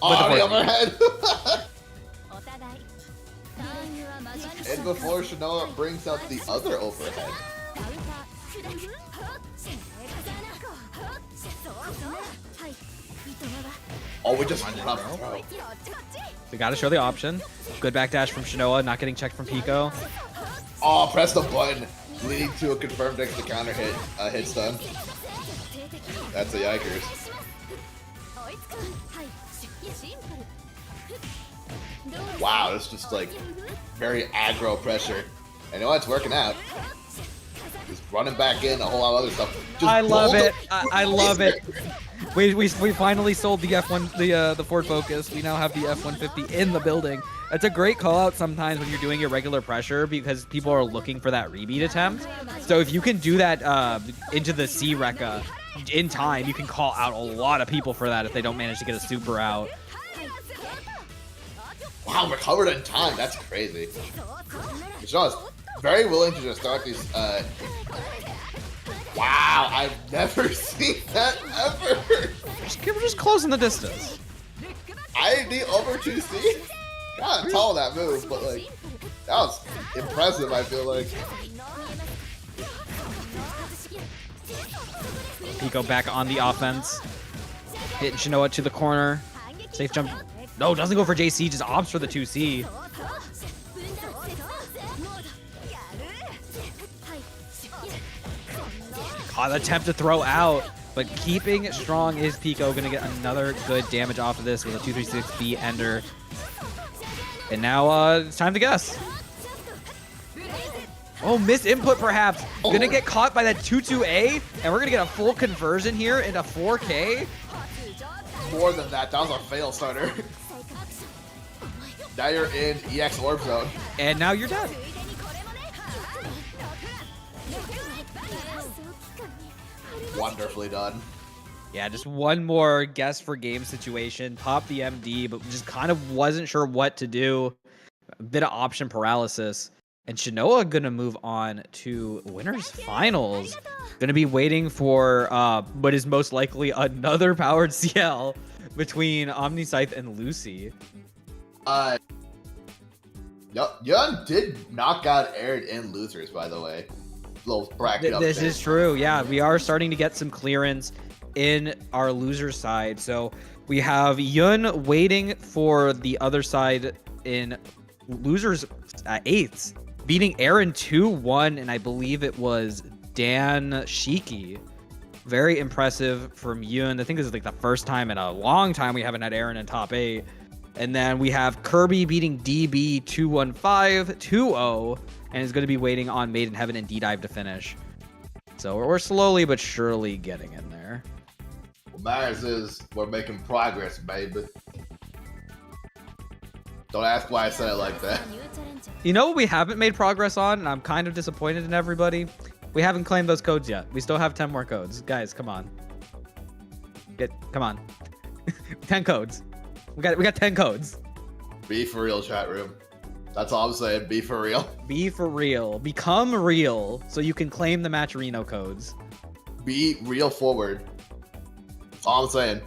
Oh, the overhead. And before Shinoa brings out the other overhead. Oh, we just run through. We gotta show the option. Good backdash from Shinoa, not getting checked from Piko. Oh, press the button, leading to a confirmed extra counter hit stun. That's a yikers. Wow, it's just like very aggro pressure. I know it's working out. Just running back in, a whole lot of other stuff. Just I love it. I love it. We finally sold the F1 the Ford Focus. We now have the F-150 in the building. It's a great call out sometimes when you're doing your regular pressure because people are looking for that rebeat attempt. So if you can do that into the C Rekka in time, you can call out a lot of people for that if they don't manage to get a super out. Wow, recovered in time. That's crazy. Shinoa's very willing to just start these. Wow, I've never seen that ever. We're just closing the distance. IAD over 2C? God, tall that move, but like, that was impressive, I feel like. Piko back on the offense. Hitting Shinoa to the corner. Safe jump. No, doesn't go for JC, just opts for the 2C. Attempt to throw out, but keeping strong is Piko. Gonna get another good damage off of this with a 236B ender. And now it's time to guess. Oh, missed input perhaps. Gonna get caught by that 2-2A, and we're gonna get a full conversion here into 4K. More than that, that was a fail starter. Now you're in EX Orb Zone. And now you're dead. Wonderfully done. Yeah, just one more guess for game situation. Pop the MD, but just kind of wasn't sure what to do. A bit of option paralysis. And Shinoa gonna move on to winners finals. Gonna be waiting for what is most likely another powered Ciel between OmniSScythe and Lucy. Yun did knock out Erin in losers, by the way. Little bracket update. This is true. Yeah, we are starting to get some clearance in our loser side. So we have Yun waiting for the other side in losers 8th, beating Erin 2-1, and I believe it was Dan Shiki. Very impressive from Yun. I think this is like the first time in a long time we haven't had Erin in top 8. And then we have Kirby beating DB 215 2-0, and is going to be waiting on MadeInHeaven and DDive to finish. So we're slowly but surely getting in there. What matters is we're making progress, baby. Don't ask why I said it like that. You know what we haven't made progress on, and I'm kind of disappointed in everybody? We haven't claimed those codes yet. We still have 10 more codes. Guys, come on. Come on. 10 codes. We got 10 codes. Be for real, chat room. That's all I'm saying. Be for real. Be for real. Become real so you can claim the Matcherino codes. Be real forward. That's all I'm saying.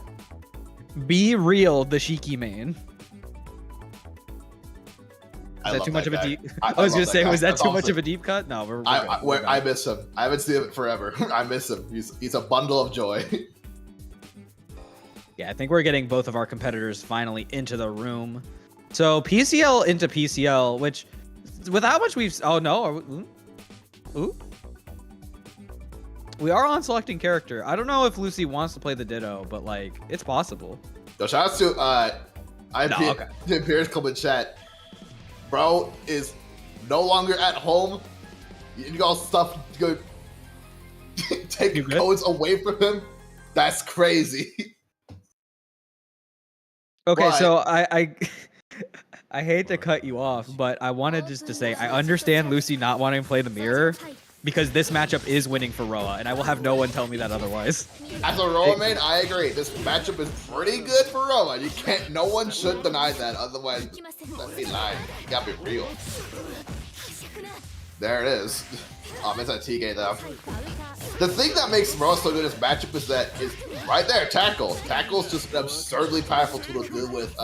Be real, the Shiki main. Is that too much of a deep? I was gonna say, was that too much of a deep cut? No, I miss him. I haven't seen it forever. I miss him. He's a bundle of joy. Yeah, I think we're getting both of our competitors finally into the room. So PCL into PCL, which without much we've. Oh no! Ooh. We are on selecting character. I don't know if Lucy wants to play the Ditto, but like it's possible. So shout out to ImpurestClub in chat. Bro is no longer at home. You got stuff to go take codes away from him. That's crazy. Okay, so I hate to cut you off, but I wanted just to say I understand Lucy not wanting to play the mirror because this matchup is winning for Roa, and I will have no one tell me that otherwise. As a Roa main, I agree. This matchup is pretty good for Roa. You can't. No one should deny that. Otherwise, let's be lying. You gotta be real. There it is. Oh, I missed that T-Gate though. The thing that makes Roa so good in this matchup is that it's right there, tackle. Tackle is just an absurdly powerful tool to deal with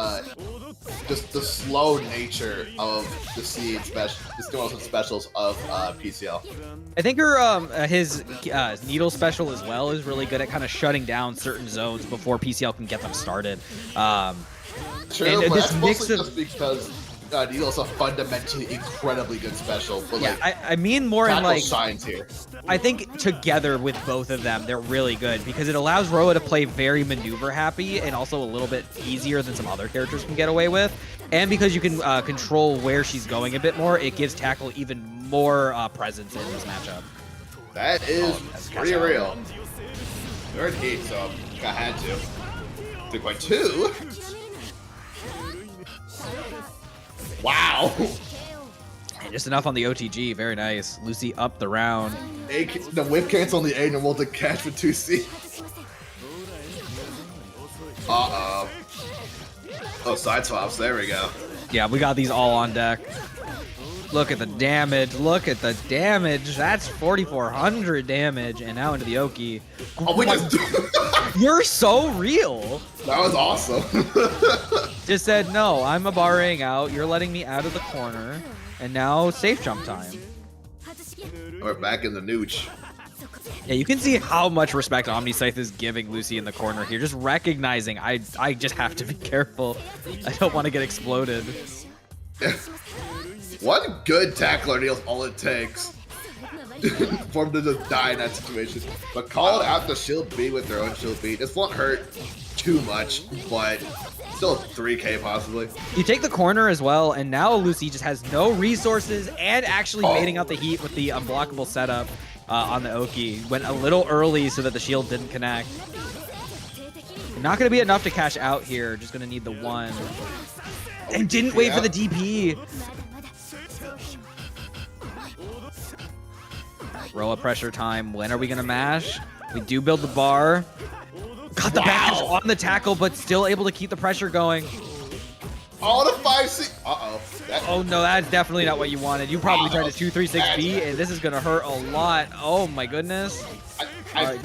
just the slow nature of the seed specials of PCL. I think her his needle special as well is really good at kind of shutting down certain zones before PCL can get them started. True, but that's mostly just because Needle is a fundamentally incredibly good special. But yeah, like, I mean more in like shines here. I think together with both of them, they're really good because it allows Roa to play very maneuver happy and also a little bit easier than some other characters can get away with. And because you can control where she's going a bit more, it gives Tackle even more presence in this matchup. That is pretty real. Third heat, so I had to. 3.2. Wow. And just enough on the OTG. Very nice. Lucy up the round. The whip cancel on the A normal to catch for 2C. Uh-oh. Oh, side swaps. There we go. Yeah, we got these all on deck. Look at the damage. Look at the damage. That's 4,400 damage. And now into the Oki. Oh, we just... You're so real. That was awesome. Just said, no, I'm a barring out. You're letting me out of the corner. And now safe jump time. We're back in the nooch. Yeah, you can see how much respect OmniSScythe is giving Lucy in the corner here. Just recognizing I just have to be careful. I don't want to get exploded. One good tackler deals all it takes for him to just die in that situation. But called out the shield B with their own shield B. This won't hurt too much, but still 3K possibly. You take the corner as well, and now Lucy just has no resources and actually baiting out the heat with the unblockable setup on the Oki. Went a little early so that the shield didn't connect. Not going to be enough to cash out here. Just going to need the one. And didn't wait for the DP. Roa pressure time. When are we going to mash? We do build the bar. Got the backdash on the tackle, but still able to keep the pressure going. All the 5C. Uh-oh. Oh, no, that's definitely not what you wanted. You probably tried to 236B, and this is going to hurt a lot. Oh, my goodness. They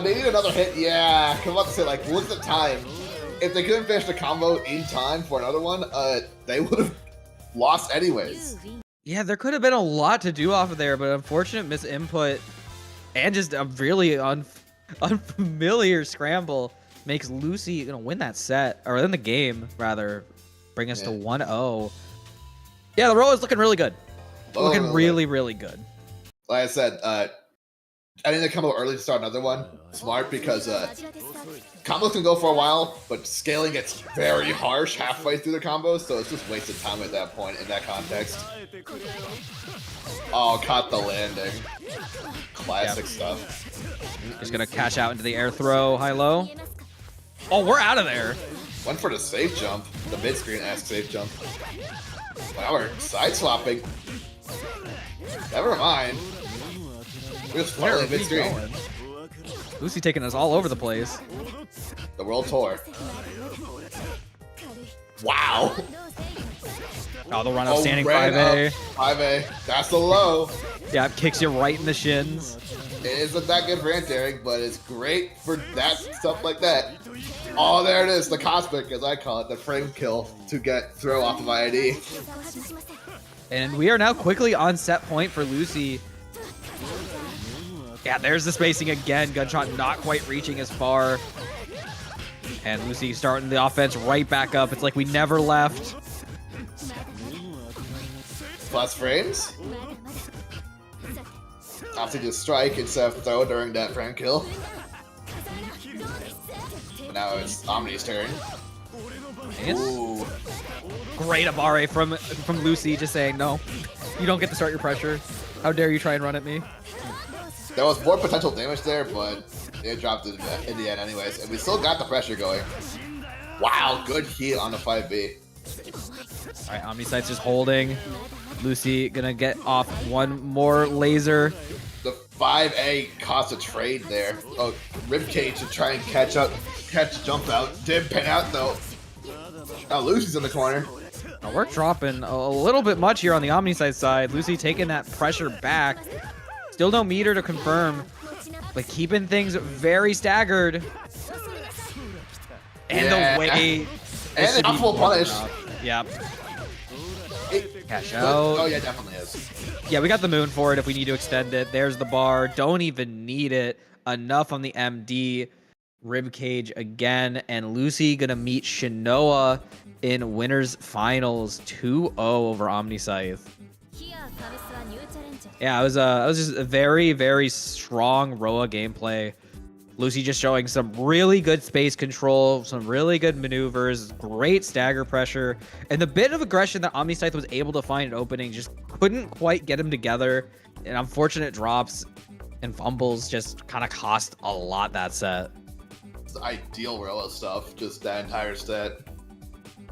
need another hit. Yeah, come up to say, like, what's the time? If they couldn't finish the combo in time for another one, they would have lost anyways. Yeah, there could have been a lot to do off of there, but unfortunate misinput and just a really unfamiliar scramble makes Lucy gonna win that set, or in the game rather, bring us to 1-0. Yeah, the roll is looking really good. Looking really good. Like I said, I think they come out early to start another one. Smart, because combos can go for a while, but scaling gets very harsh halfway through the combos, so it's just wasted time at that point in that context. Oh, caught the landing. Classic stuff. Just gonna cash out into the air throw, high-low. Oh, we're out of there. Went for the safe jump, the mid-screen-esque safe jump. Now we're side-swapping. Never mind. We're just following mid-screen. Lucy taking us all over the place. The world tour. Wow. Oh, the run up standing 5A. 5A. That's the low. Yeah, kicks you right in the shins. It isn't that good for anti-airing, but it's great for that stuff like that. Oh, there it is, the cosmic, as I call it, the frame kill to get throw off of my ID. And we are now quickly on set point for Lucy. Yeah, there's the spacing again. Gunshot not quite reaching as far. And Lucy starting the offense right back up. It's like we never left. Plus frames. Obviously just strike instead of throw during that frame kill. But now it's Omni's turn. Ooh. Great Abare from Lucy, just saying, no, you don't get to start your pressure. How dare you try and run at me? There was more potential damage there, but it dropped it in the end anyways. And we still got the pressure going. Wow, good heat on the 5B. All right, OmniSScythe just holding. Lucy gonna get off one more laser. The 5A cost a trade there. Oh, Ribcage to try and catch jump out. Didn't pan out though. Now Lucy's in the corner. Now we're dropping a little bit much here on the OmniSScythe side. Lucy taking that pressure back. Still no meter to confirm, but keeping things very staggered. And yeah. the way... And an awful punish. Yep. Cash out. Oh yeah, definitely is. Yeah, we got the moon for it if we need to extend it. There's the bar. Don't even need it. Enough on the MD. Ribcage again. And Lucy gonna meet Shinoa in winners finals 2-0 over OmniSScythe. Yeah, it was just a very, very strong Roa gameplay. Lucy just showing some really good space control, some really good maneuvers, great stagger pressure, and the bit of aggression that OmniSScythe was able to find an opening just couldn't quite get them together. And unfortunate drops and fumbles just kind of cost a lot that set. It's the ideal Roa stuff, just that entire set.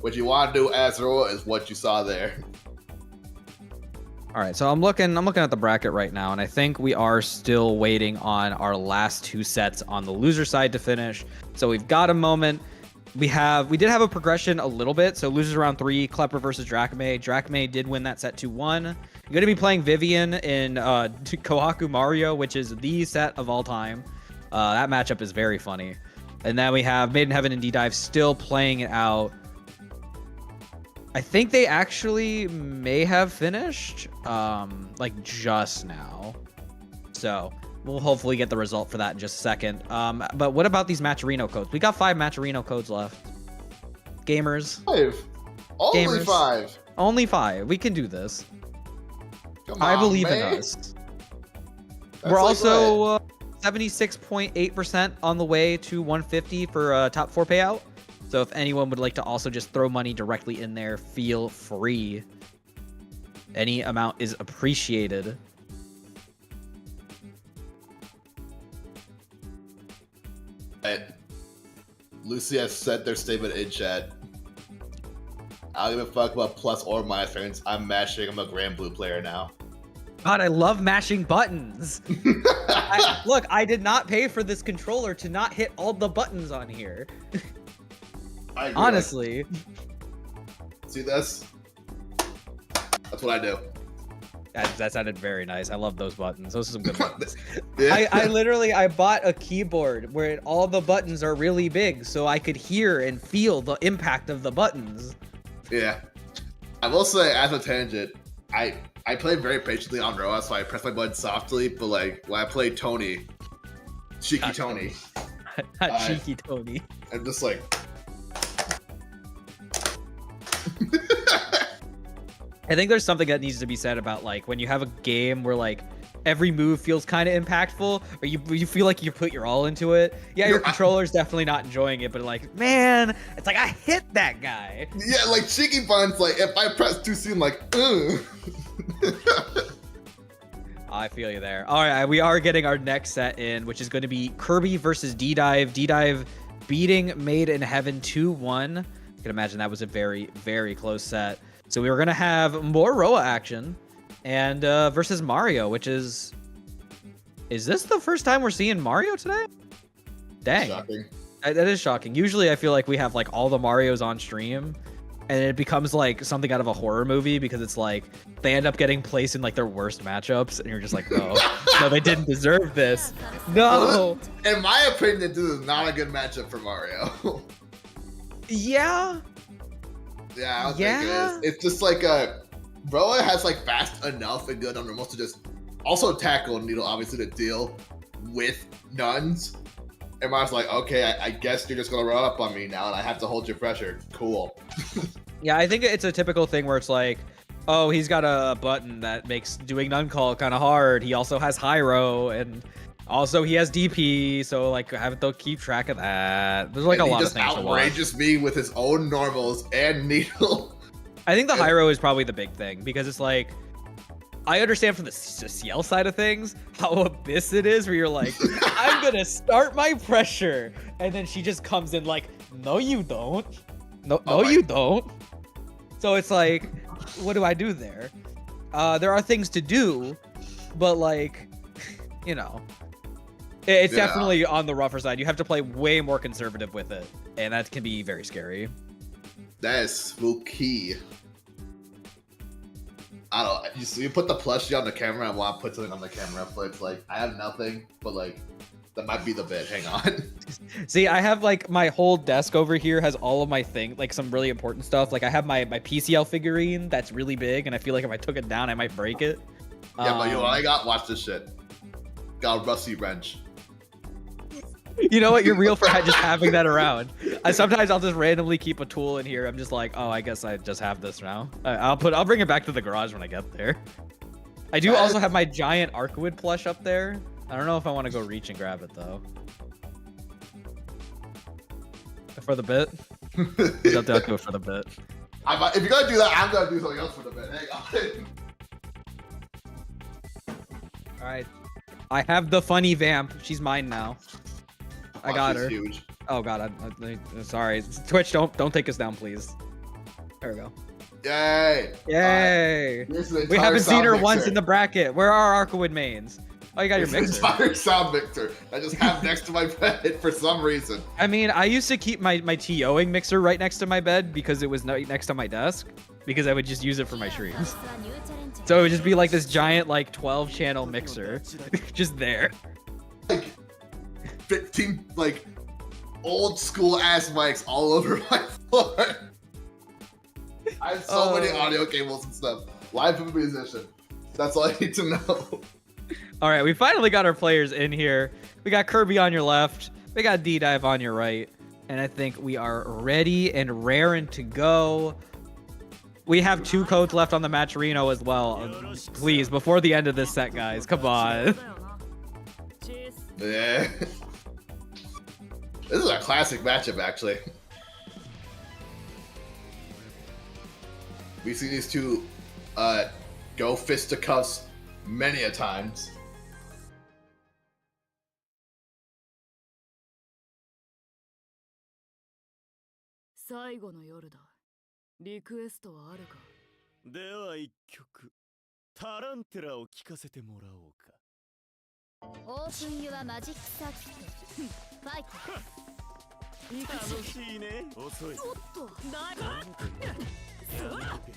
What you want to do as Roa is what you saw there. All right, so I'm looking at the bracket right now, and I think we are still waiting on our last two sets on the loser side to finish. So we've got a moment. We did have a progression a little bit. So losers round 3, Klepper versus DrackMae. DrackMae did win that set 2-1. You're going to be playing Vivian in Kohaku Mario, which is the set of all time. That matchup is very funny. And then we have MadeInHeaven and DDive still playing it out. I think they actually may have finished, like just now. So we'll hopefully get the result for that in just a second. But what about these Matcherino codes? We got 5 Matcherino codes left. Gamers. 5. Only Gamers. 5. Only 5. We can do this. Come I on, believe man. in us. That's We're like also 76.8% on the way to 150 for top 4 payout. So if anyone would like to also just throw money directly in there, feel free. Any amount is appreciated. Lucy has said their statement in chat. I don't give a fuck about plus or minus friends. I'm mashing. I'm a Grand Blue player now. God, I love mashing buttons. Look, I did not pay for this controller to not hit all the buttons on here. I agree, Honestly. See this? That's what I do. That sounded very nice. I love those buttons. Those are some good buttons. Yeah. I bought a keyboard where all the buttons are really big so I could hear and feel the impact of the buttons. Yeah. I will say, as a tangent, I play very patiently on Roa, so I press my button softly, but like when I play Tony, Cheeky Tony. Not Cheeky Tony. I'm just like I think there's something that needs to be said about like when you have a game where like every move feels kind of impactful, or you feel like you put your all into it. Yeah, your controller's definitely not enjoying it, but like, man, it's like I hit that guy. Yeah, like Cheeky buttons, like if I press too soon, like I feel you there. All right, we are getting our next set in, which is going to be Kirby versus DDive. DDive beating MadeInHeaven 2-1. You can imagine that was a very, very close set. So we were going to have more Roa action and versus Mario, which is this the first time we're seeing Mario today? Dang. Shocking. That is shocking. Usually I feel like we have like all the Marios on stream and it becomes like something out of a horror movie because it's like they end up getting placed in like their worst matchups and you're just like, no, no, they didn't deserve this. No. In my opinion, this is not a good matchup for Mario. Yeah. Yeah, I don't think it is. It's just like Roa has like fast enough and good on normals to just also tackle Needle, obviously, to deal with nuns. And Mario's like, okay, I guess you're just gonna run up on me now and I have to hold your pressure. Cool. Yeah, I think it's a typical thing where it's like, oh, he's got a button that makes doing nun call kind of hard. He also has Hyro and also he has DP, so like I have to keep track of that. There's like a lot of things to watch. He just outrageous me with his own normals and Needle. I think the Hyro is probably the big thing because it's like, I understand from the Ciel side of things how abyss it is where you're like, I'm gonna start my pressure, and then she just comes in like, no you don't, no you don't. So it's like, what do I do there? There are things to do, but like, you know, it's definitely on the rougher side. You have to play way more conservative with it, and that can be very scary. That is spooky. I don't know. You put the plushie on the camera and want to put something on the camera, but it's like, I have nothing, but like, that might be the bit. Hang on. See, I have like my whole desk over here has all of my things, like some really important stuff. Like I have my PCL figurine that's really big, and I feel like if I took it down, I might break it. Yeah, but you know what I got? Watch this shit. Got a rusty wrench. You know what? You're real for just having that around. Sometimes I'll just randomly keep a tool in here. I'm just like, oh, I guess I just have this now. I'll bring it back to the garage when I get there. I do also have my giant Arkwood plush up there. I don't know if I want to go reach and grab it though. For the bit? I'll do it for the bit. If you're gonna do that, I'm gonna do something else for the bit. Hang on. All right. I have the funny vamp. She's mine now. I got her. Huge. Oh god, I'm sorry. Twitch, don't take us down, please. There we go. Yay! Yay! We haven't seen her once in the bracket. Where are our Arkwood mains? Oh, you got your mixer. Entire sound mixer. I just have next to my bed for some reason. I mean, I used to keep my TOing mixer right next to my bed because it was next to my desk because I would just use it for my streams. So it would just be like this giant like 12-channel mixer just there. Like 15 like old school ass mics all over my floor. I have so many audio cables and stuff. Live from a musician. That's all I need to know. All right, we finally got our players in here. We got Kirby on your left. We got DDive on your right. And I think we are ready and raring to go. We have 2 codes left on the match Reno as well. Please, before the end of this set, guys. Come on. Yeah. This is a classic matchup, actually. We've seen these two go fisticuffs many a times.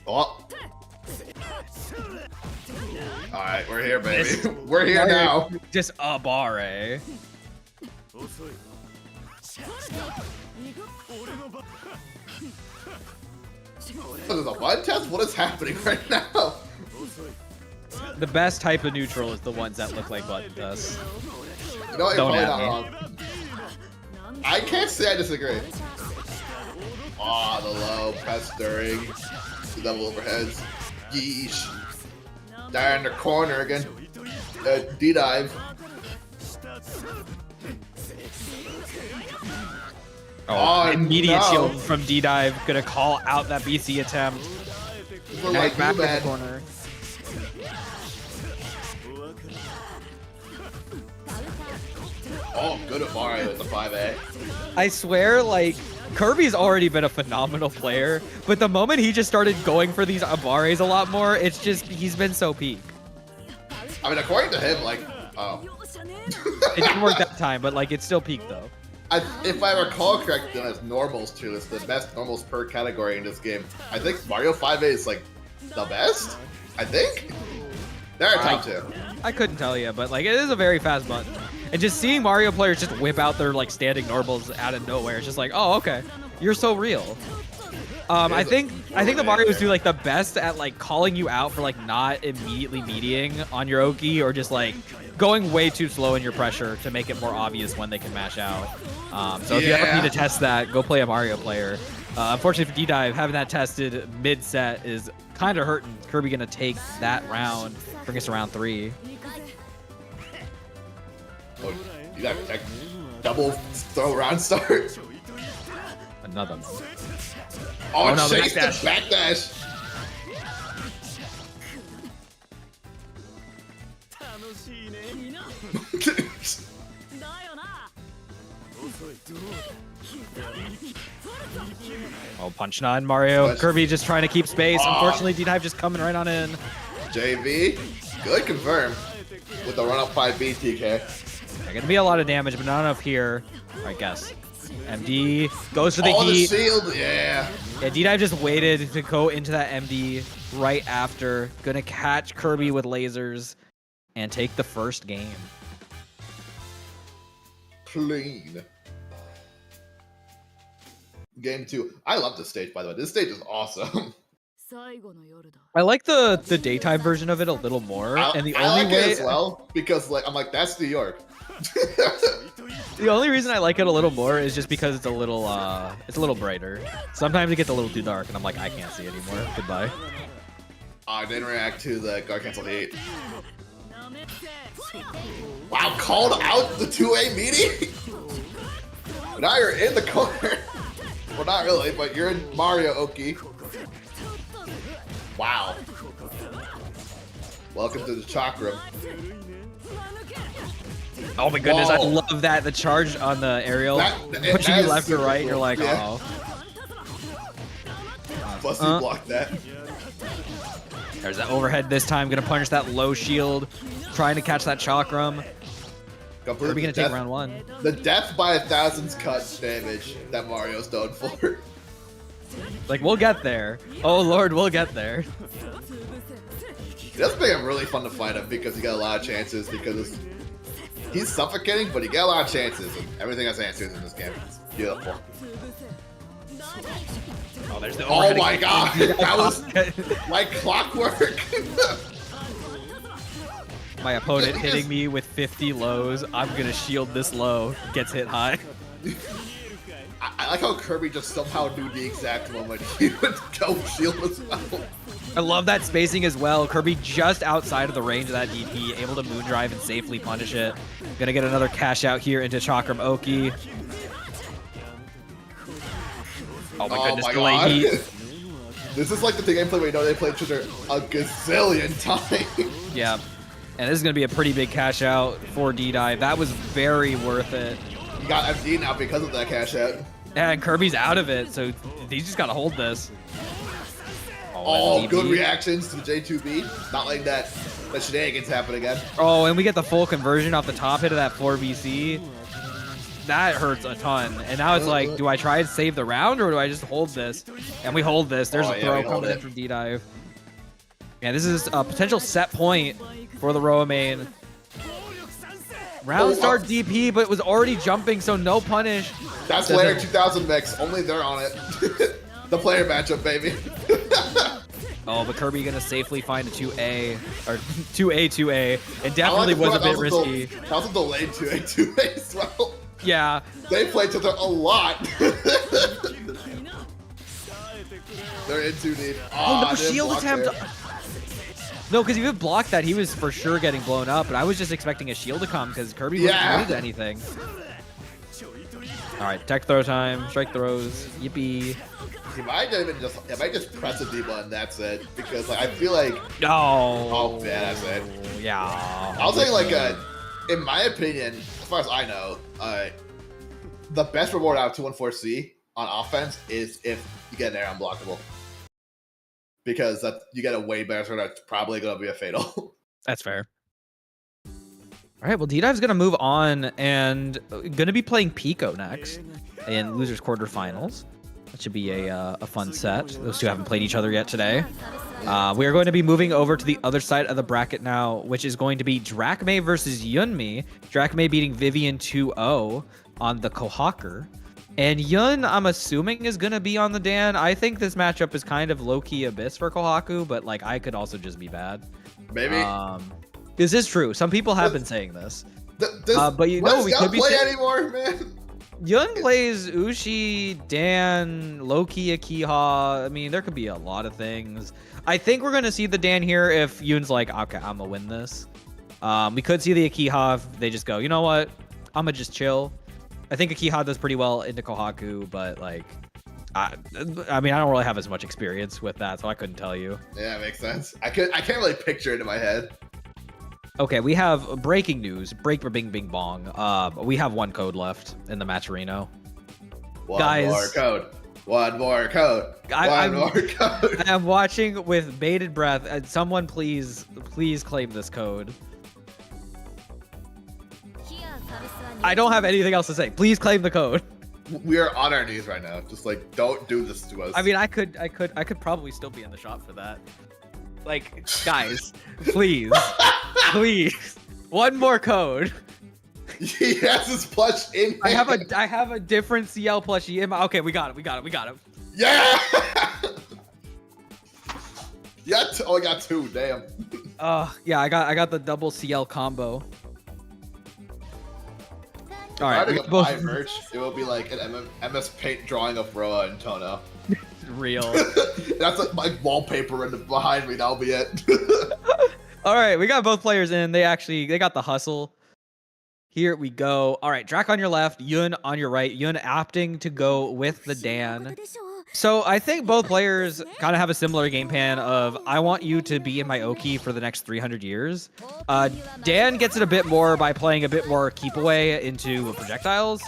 Oh. Alright, we're here, baby. We're here now. Just a bar, eh? There's a one test? What is happening right now? The best type of neutral is the ones that look like button tests. You know what, you're probably not wrong. I can't say I disagree. Aw, the low press during the double overheads. Yeesh. Down in the corner again. DDive. Oh, immediate shield from DDive. Gonna call out that BC attempt. Like back in the corner. Oh, good at Mario with the 5A. I swear, like, Kirby's already been a phenomenal player, but the moment he just started going for these Abares a lot more, it's just, he's been so peak. I mean, according to him, like, It didn't work that time, but, like, it's still peak, though. If I recall correctly, as normals too, it's the best normals per category in this game. I think Mario 5A is, like, the best? I think? They're top 2. I couldn't tell you, but, like, it is a very fast button. And just seeing Mario players just whip out their, like, standing normals out of nowhere, it's just like, oh, okay, you're so real. I think the Marios do, like, the best at, like, calling you out for, like, not immediately meeting on your Oki, or just, like, going way too slow in your pressure to make it more obvious when they can mash out. So if you ever need to test that, go play a Mario player. Unfortunately for DDive, having that tested mid-set is kind of hurting. Kirby gonna take that round, bring us to round 3. Oh, you got like, double throw round start. Another one. Oh, no, chase the backdash. Oh, punch 9, Mario. Punch. Kirby just trying to keep space. Unfortunately, DDive just coming right on in. JV, good confirm with the run up 5B TK. There's gonna be a lot of damage, but not enough here, I guess. MD goes for the heat. The shield, yeah. Yeah, DDive just waited to go into that MD right after. Gonna catch Kirby with lasers and take the first game. Clean. Game 2. I love this stage, by the way. This stage is awesome. I like the daytime version of it a little more, and the I only like way it as well because like I'm like that's New York. the only reason I like it a little more is just because it's a little brighter. Sometimes it gets a little too dark, and I'm like I can't see anymore. Goodbye. I didn't react to the guard cancel heat. Wow, called out the 2A meeting. Now you're in the corner. Well, not really, but you're in Mario Oki. Wow. Welcome to the chakra. Oh my goodness, Whoa. I love that. The charge on the aerial, pushing you left or right, you're like, yeah. Fussy blocked that. There's that overhead this time, gonna punish that low shield, trying to catch that chakram. Kirby gonna take round 1. The death by 1,000's cut damage that Mario's done for. Like, we'll get there. Oh lord, we'll get there. It does make him really fun to fight him because you got a lot of chances because he's suffocating, but you get a lot of chances and everything has answers in this game. It's beautiful. Oh, there's the oh my god! That was like clockwork! My opponent hitting me with 50 lows. I'm gonna shield this low. Gets hit high. I like how Kirby just somehow knew the exact moment he would go shield as well. I love that spacing as well. Kirby just outside of the range of that DP, able to moondrive and safely punish it. Gonna get another cash out here into Chakram Oki. Oh my goodness, delay heat. This is like the gameplay where you know they play each other a gazillion times. Yeah. And this is going to be a pretty big cash out for DDive. That was very worth it. You got MD now because of that cash out. Yeah, and Kirby's out of it, so he's just got to hold this. Oh, good reactions to the J2B. Not letting that shenanigans happen again. Oh, and we get the full conversion off the top hit of that 4BC. That hurts a ton. And now it's like, do I try and save the round, or do I just hold this? And we hold this. There's a throw coming in from DDive. Yeah, this is a potential set point for the Roa main. Round start DP, but was already jumping, so no punish. That's Layer 2000 mix. Only they're on it. The player matchup, baby. Oh, but Kirby gonna safely find a 2A, or 2A, and definitely was a bit risky. That was a delayed 2A as well. Yeah. They played each other a lot. They're in too deep. Oh, no, shield attempt. No, because if you had blocked that, he was for sure getting blown up, but I was just expecting a shield to come because Kirby wasn't committed to anything. All right, tech throw time, strike throws, yippee. He might just press a D button, that's it. Because like, I feel like... No. Oh, yeah, that's it. Yeah. I was saying like in my opinion, as far as I know, the best reward out of 214C on offense is if you get an air unblockable. Because that you get a way better sword that's probably going to be a fatal. That's fair. All right, well, DDive's going to move on and going to be playing Piko next in losers quarterfinals. That should be a fun set. Those two haven't played each other yet today. We are going to be moving over to the other side of the bracket now, which is going to be DrackMae versus Yunxmi. DrackMae beating Vivian 2-0 on the Kohaku. And Yun, I'm assuming, is going to be on the Dan. I think this matchup is kind of low-key abyss for Kohaku, but like I could also just be bad. Maybe. This is true. Some people have been saying this. But you know, we could be play anymore, man. Yun plays Ushi, Dan, Loki, Akiha. I mean, there could be a lot of things. I think we're going to see the Dan here if Yun's like, okay, I'm going to win this. We could see the Akiha if they just go, you know what? I'm going to just chill. I think Akiha does pretty well into Kohaku, but like, I mean, I don't really have as much experience with that, so I couldn't tell you. Yeah, it makes sense. I can't really picture it in my head. Okay, we have breaking news. Break for bing bing bong. We have one code left in the match arena. One more code. One more code. I'm watching with bated breath. Someone please claim this code. I don't have anything else to say. Please claim the code. We are on our knees right now. Just like, don't do this to us. I mean, I could probably still be in the shop for that. Like, guys, please, please, one more code. He has his plush in. I have a different CL plushie in my. Okay, we got it. Yeah. Yeah. Oh, I got two. Damn. Yeah, I got the double CL combo. All right, if I buy merch, it will be like an MS Paint drawing of Roa and Tono. Real. That's like my wallpaper behind me. That'll be it. All right, we got both players in. They got the hustle. Here we go. All right, Drac on your left, Yun on your right. Yun opting to go with the Dan. So I think both players kind of have a similar game plan of, I want you to be in my Oki for the next 300 years. Dan gets it a bit more by playing a bit more keep away into projectiles,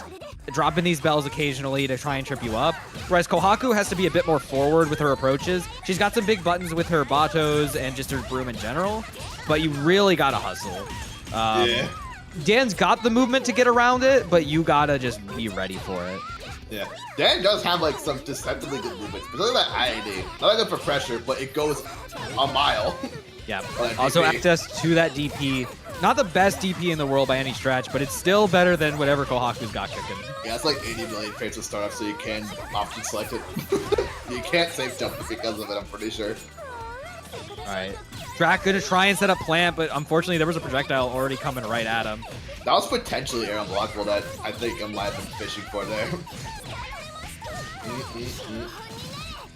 dropping these bells occasionally to try and trip you up. Whereas Kohaku has to be a bit more forward with her approaches. She's got some big buttons with her Batos and just her broom in general, but you really got to hustle. Yeah. Dan's got the movement to get around it, but you got to just be ready for it. Yeah, Dan does have like some deceptively good movements, particularly that IAD. Not good for pressure, but it goes a mile. Yeah. Also access to that DP. Not the best DP in the world by any stretch, but it's still better than whatever Kohaku's got cooking. Yeah, it's like 80 million frames to start off, so you can often select it. You can't safe jump because of it, I'm pretty sure. All right. Drac gonna try and set up plant, but unfortunately there was a projectile already coming right at him. That was potentially air unblockable that I think I might have been fishing for there.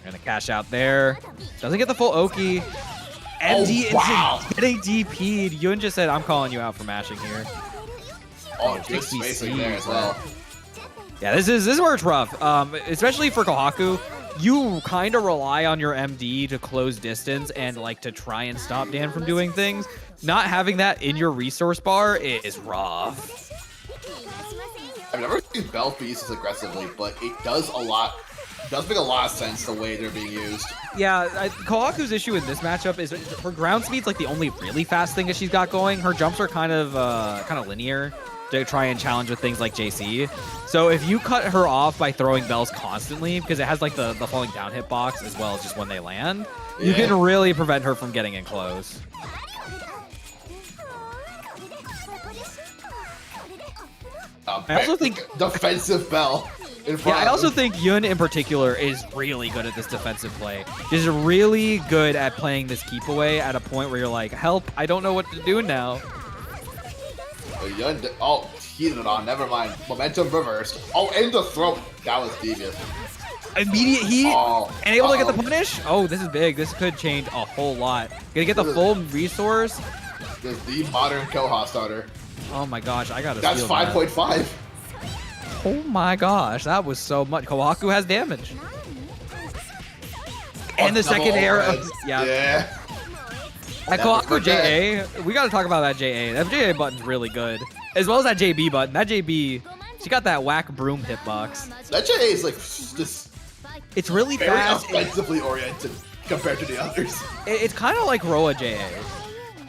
Gonna cash out there. Doesn't get the full Oki. MD is getting DP'd. Yun just said, I'm calling you out for mashing here. Oh, good spacing there as well. Yeah, this is where it's rough. Especially for Kohaku. You kind of rely on your MD to close distance and like to try and stop Dan from doing things. Not having that in your resource bar is rough. I've never seen Bell be used as aggressively, but it does a lot. It does make a lot of sense the way they're being used. Yeah, Kohaku's issue in this matchup is her ground speed's like the only really fast thing that she's got going. Her jumps are kind of linear to try and challenge with things like JC. So if you cut her off by throwing bells constantly, because it has like the falling down hitbox as well as just when they land, you can really prevent her from getting in close. I also think defensive bell. Yeah, I also think Yun in particular is really good at this defensive play. She's really good at playing this keep away at a point where you're like, help, I don't know what to do now. Yun, oh, heated it on, never mind. Momentum reversed. Oh, in the throat. That was devious. Immediate heat and able to get the punish. Oh, this is big. This could change a whole lot. Gonna get the full resource. This is the modern Koha starter. Oh my gosh, I gotta. That's 5.5. Oh my gosh, that was so much. Kohaku has damage. And the second air of, yeah. That Kohaku JA, we gotta talk about that JA. That JA button's really good. As well as that JB button. That JB, she got that whack broom hitbox. That JA is like just It's really very fast. offensively oriented compared to the others. It's kind of like Roa JA.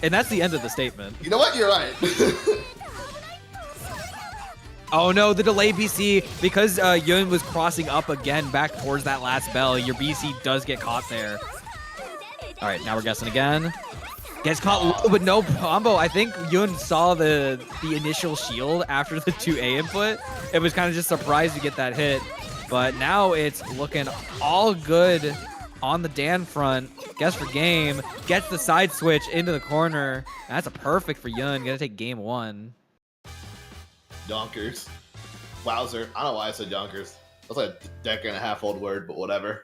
And that's the end of the statement. You know what? You're right. Oh no, the delay BC, because Yun was crossing up again back towards that last bell, your BC does get caught there. All right, now we're guessing again. Gets caught low, but no combo. I think Yun saw the initial shield after the 2A input. It was kind of just surprised to get that hit. But now it's looking all good on the Dan front. Guess for game. Gets the side switch into the corner. That's a perfect for Yun. Gonna take game 1. Yonkers. Wowzer. I don't know why I said yonkers. That's like a decade and a half old word, but whatever.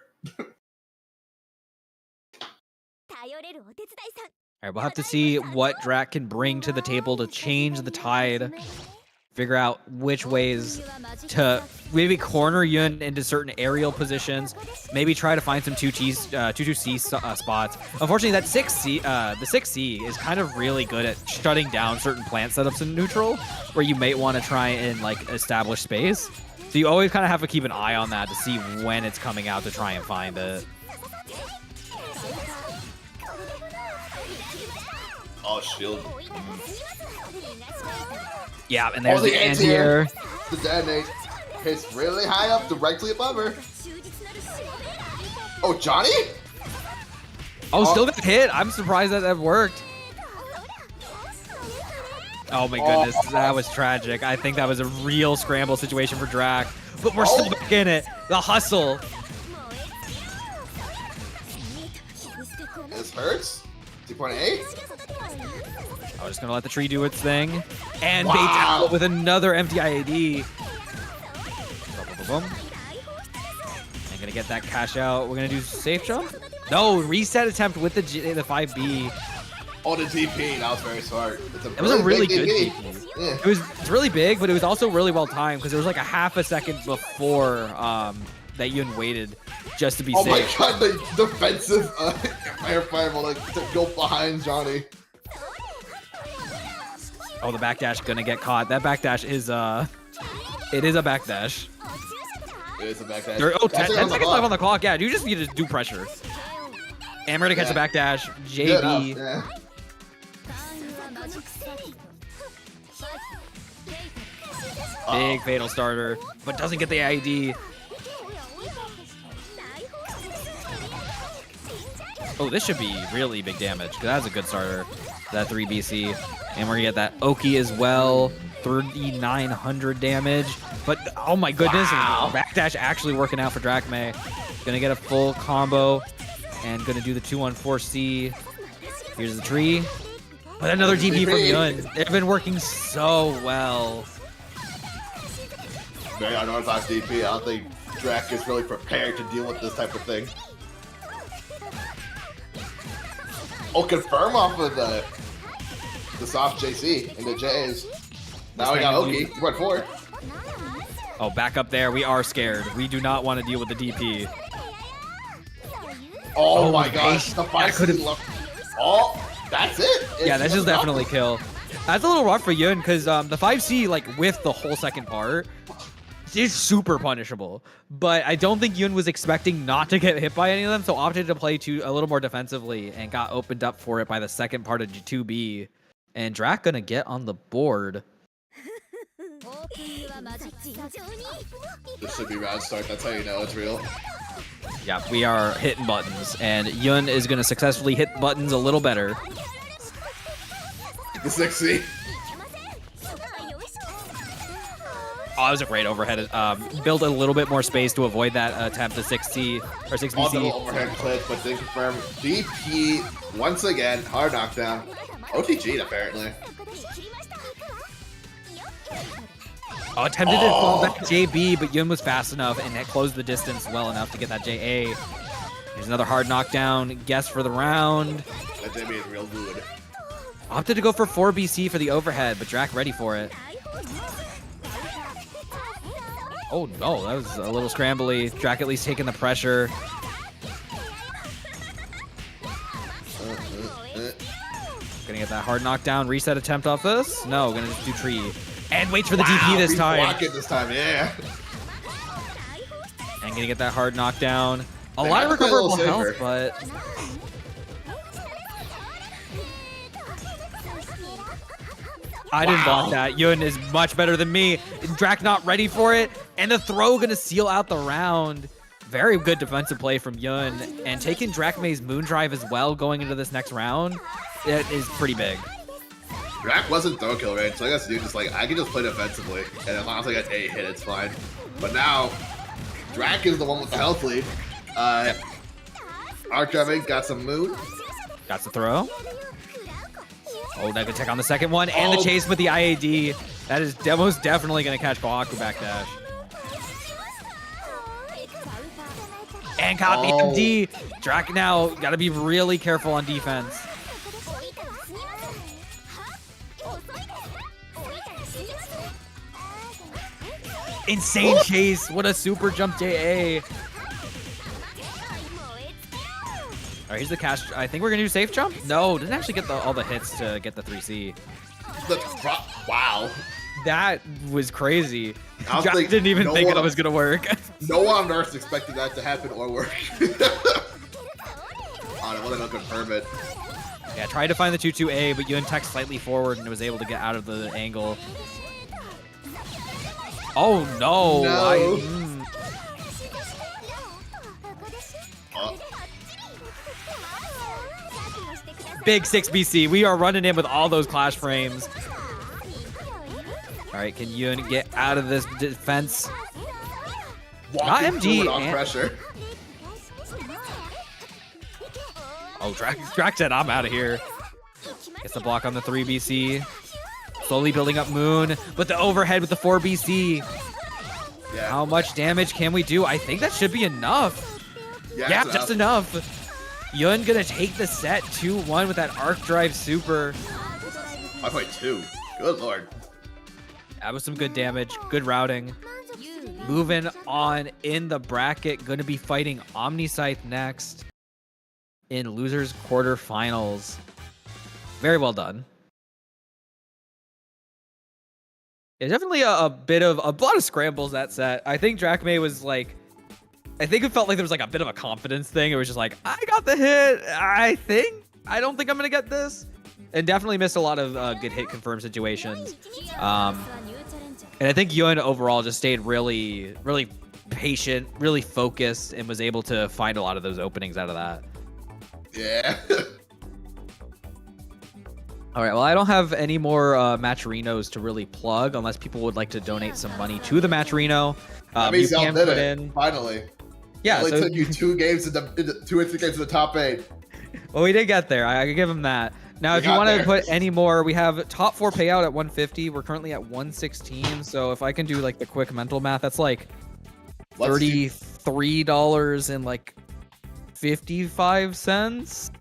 All right, we'll have to see what Drac can bring to the table to change the tide. Figure out which ways to maybe corner Yun into certain aerial positions. Maybe try to find some 2-2C spots. Unfortunately, that 6C, the 6C is kind of really good at shutting down certain plant setups in neutral, where you might want to try and like establish space. So you always kind of have to keep an eye on that to see when it's coming out to try and find it. Oh, shield. Yeah, and there's the anti-air. The detonate hits really high up, directly above her. Oh, Johnny? Oh, still got hit. I'm surprised that worked. Oh my goodness, that was tragic. I think that was a real scramble situation for Drac. But we're still back in it. The hustle. This hurts. 2.8. I'm just gonna let the tree do its thing. And baits out with another empty IAD. Boom. I'm gonna get that cash out. We're gonna do safe jump. No, reset attempt with the 5B. Oh, the DP. That was very smart. It was a really good DP. Yeah. It's really big, but it was also really well timed because there was like a half a second before that Yun waited just to be safe. Oh my god, the defensive air fireball like to go behind Johnny. Oh, the backdash gonna get caught. That backdash is it is a backdash. It is a backdash. 10 seconds left on the clock. Yeah, you just need to do pressure. And we're gonna catch the backdash. JB. Yeah. Big fatal starter, but doesn't get the ID. Oh, this should be really big damage, because that's a good starter. That 3BC. And we're gonna get that Oki as well. 3,900 damage. But, oh my goodness, backdash actually working out for DrackMae. Gonna get a full combo. And gonna do the 2-1-4C. Here's the tree. But another DP from Yun. They've been working so well. Very unorthodox DP. I don't think Drac is really prepared to deal with this type of thing. Oh, confirm off of the soft JC and the J's. Now we got Oki. 2.4. Oh, back up there. We are scared. We do not want to deal with the DP. Oh my gosh. The 5C. Oh, that's it. Yeah, that's just definitely kill. That's a little rough for Yun because the 5C, like with the whole second part, is super punishable. But I don't think Yun was expecting not to get hit by any of them, so opted to play a little more defensively and got opened up for it by the second part of 2B. And Drac gonna get on the board. This should be round start. That's how you know it's real. Yeah, we are hitting buttons, and Yun is gonna successfully hit buttons a little better. The 6C. Oh, that was a great overhead. Build a little bit more space to avoid that attempt to 6C or 6BC. Also overhead clip, but they confirm DP once again. Hard knockdown. OTG apparently. Oh, attempted to fall back JB, but Yun was fast enough and it closed the distance well enough to get that JA. Here's another hard knockdown. Guess for the round. That JB is real good. Opted to go for 4BC for the overhead, but Drac ready for it. Oh no, that was a little scrambly. Drac at least taking the pressure. Gonna get that hard knockdown, reset attempt off this. No, gonna just do tree. And waits for the DP this time. Block it this time, yeah. And gonna get that hard knockdown. A lot of recoverable health, but... I didn't block that. Yun is much better than me. Drac not ready for it. And the throw gonna seal out the round. Very good defensive play from Yun. And taking DrackMae's moon drive as well going into this next round, it is pretty big. Drac wasn't throw kill range, so I guess dude just like, I can just play defensively. And as long as I get a hit, it's fine. But now, Drac is the one with the health lead. Arhkma got some moon. Got the throw. Oh, that could take on the second one, and the chase with the IAD. That is most definitely going to catch Kohaku backdash. And caught the MD. Drac now got to be really careful on defense. Insane chase. What a super jump JA. All right, here's the cash. I think we're gonna do safe jump. No, didn't actually get all the hits to get the 3C. Wow, that was crazy. I didn't even think it was gonna work. No one on Earth expected that to happen or work. I don't confirm it. Yeah, tried to find the 2-2A, but Yun tech slightly forward and was able to get out of the angle. Oh no! Big 6BC. We are running in with all those clash frames. All right, can Yun get out of this defense? Not MD. On pressure. Oh, Drac said, I'm out of here. Gets the block on the 3BC. Slowly building up Moon, but the overhead with the 4BC. Yeah. How much damage can we do? I think that should be enough. Yeah, just enough. Yun gonna take the set 2-1 with that arc drive super. 5.2. Good lord. That was some good damage. Good routing. Moving on in the bracket. Gonna be fighting OmniSScythe next in losers quarterfinals. Very well done. Yeah, definitely a lot of scrambles that set. I think DrackMae was like, I think it felt like there was like a bit of a confidence thing. It was just like, I got the hit. I don't think I'm gonna get this. And definitely missed a lot of good hit confirm situations. And I think Yun overall just stayed really, really patient, really focused, and was able to find a lot of those openings out of that. Yeah. All right, well, I don't have any more Matcherinos to really plug unless people would like to donate some money to the Matcherino. You can put in. Finally. Yeah, it only took you 2 games to the 2 or 3 games to the top 8. Well, we did get there. I could give him that. Now, if you want to put any more, we have top 4 payout at 150. We're currently at 116. So if I can do like the quick mental math, that's like $33 and like 55 cents.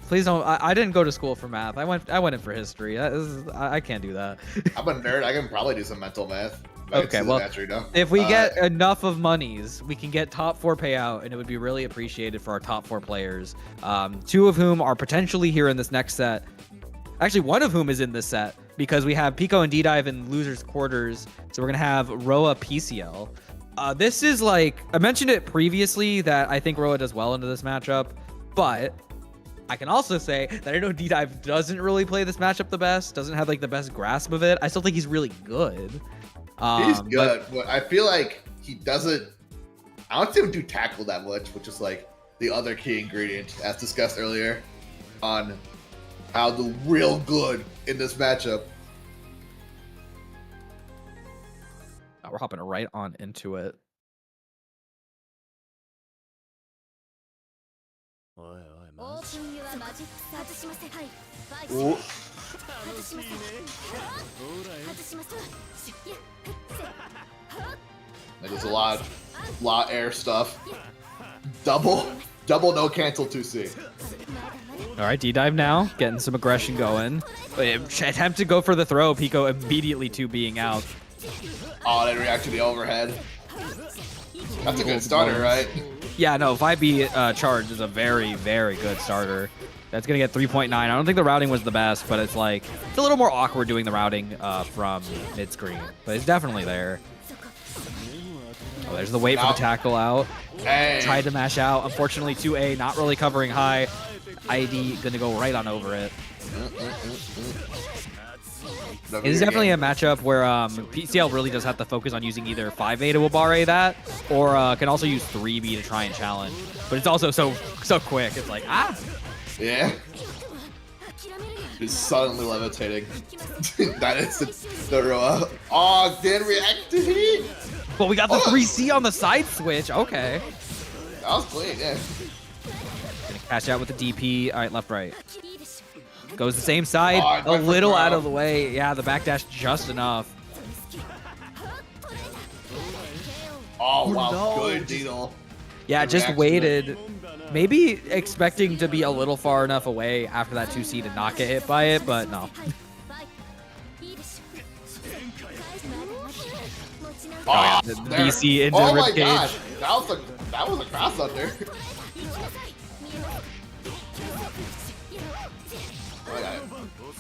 Please don't. I didn't go to school for math. I went in for history. I can't do that. I'm a nerd. I can probably do some mental math. Okay, well, if we get enough of monies, we can get top 4 payout, and it would be really appreciated for our top 4 players. 2 of whom are potentially here in this next set. Actually, 1 of whom is in this set because we have Piko and DDive in losers quarters. So we're gonna have Roa PCL. This is like, I mentioned it previously that I think Roa does well into this matchup, but I can also say that I know DDive doesn't really play this matchup the best, doesn't have like the best grasp of it. I still think he's really good. He's good, but I feel like he doesn't. I don't see him do tackle that much, which is like the other key ingredient, as discussed earlier, on how the real good in this matchup. We're hopping right on into it. Ooh. There's a lot air stuff. Double no cancel 2C. All right, DDive now, getting some aggression going. Attempt to go for the throw, Piko immediately 2 being out. Oh, they react to the overhead. That's a good starter, right? Yeah, no, 5B charge is a very, very good starter. That's going to get 3.9. I don't think the routing was the best, but it's like, it's a little more awkward doing the routing from mid-screen. But it's definitely there. Oh, there's the wait for the tackle out. Hey. Tried to mash out. Unfortunately, 2A not really covering high. ID going to go right on over it. It is definitely a matchup where Ciel really does have to focus on using either 5A to Abare that, or can also use 3B to try and challenge. But it's also so quick. It's like, ah! Yeah. He's suddenly levitating. That is the Roa. Oh, didn't react to heat! But we got the 3C on the side switch. Okay. That was clean, yeah. Gonna cash out with the DP. All right, left, right. Goes the same side. Oh, a little out of the way. Yeah, the backdash just enough. Oh, wow. No. Good needle. Yeah, just waited. Maybe expecting to be a little far enough away after that 2C to not get hit by it, but no. Oh, yeah, the BC into oh the my ribcage. gosh. That was a cross under.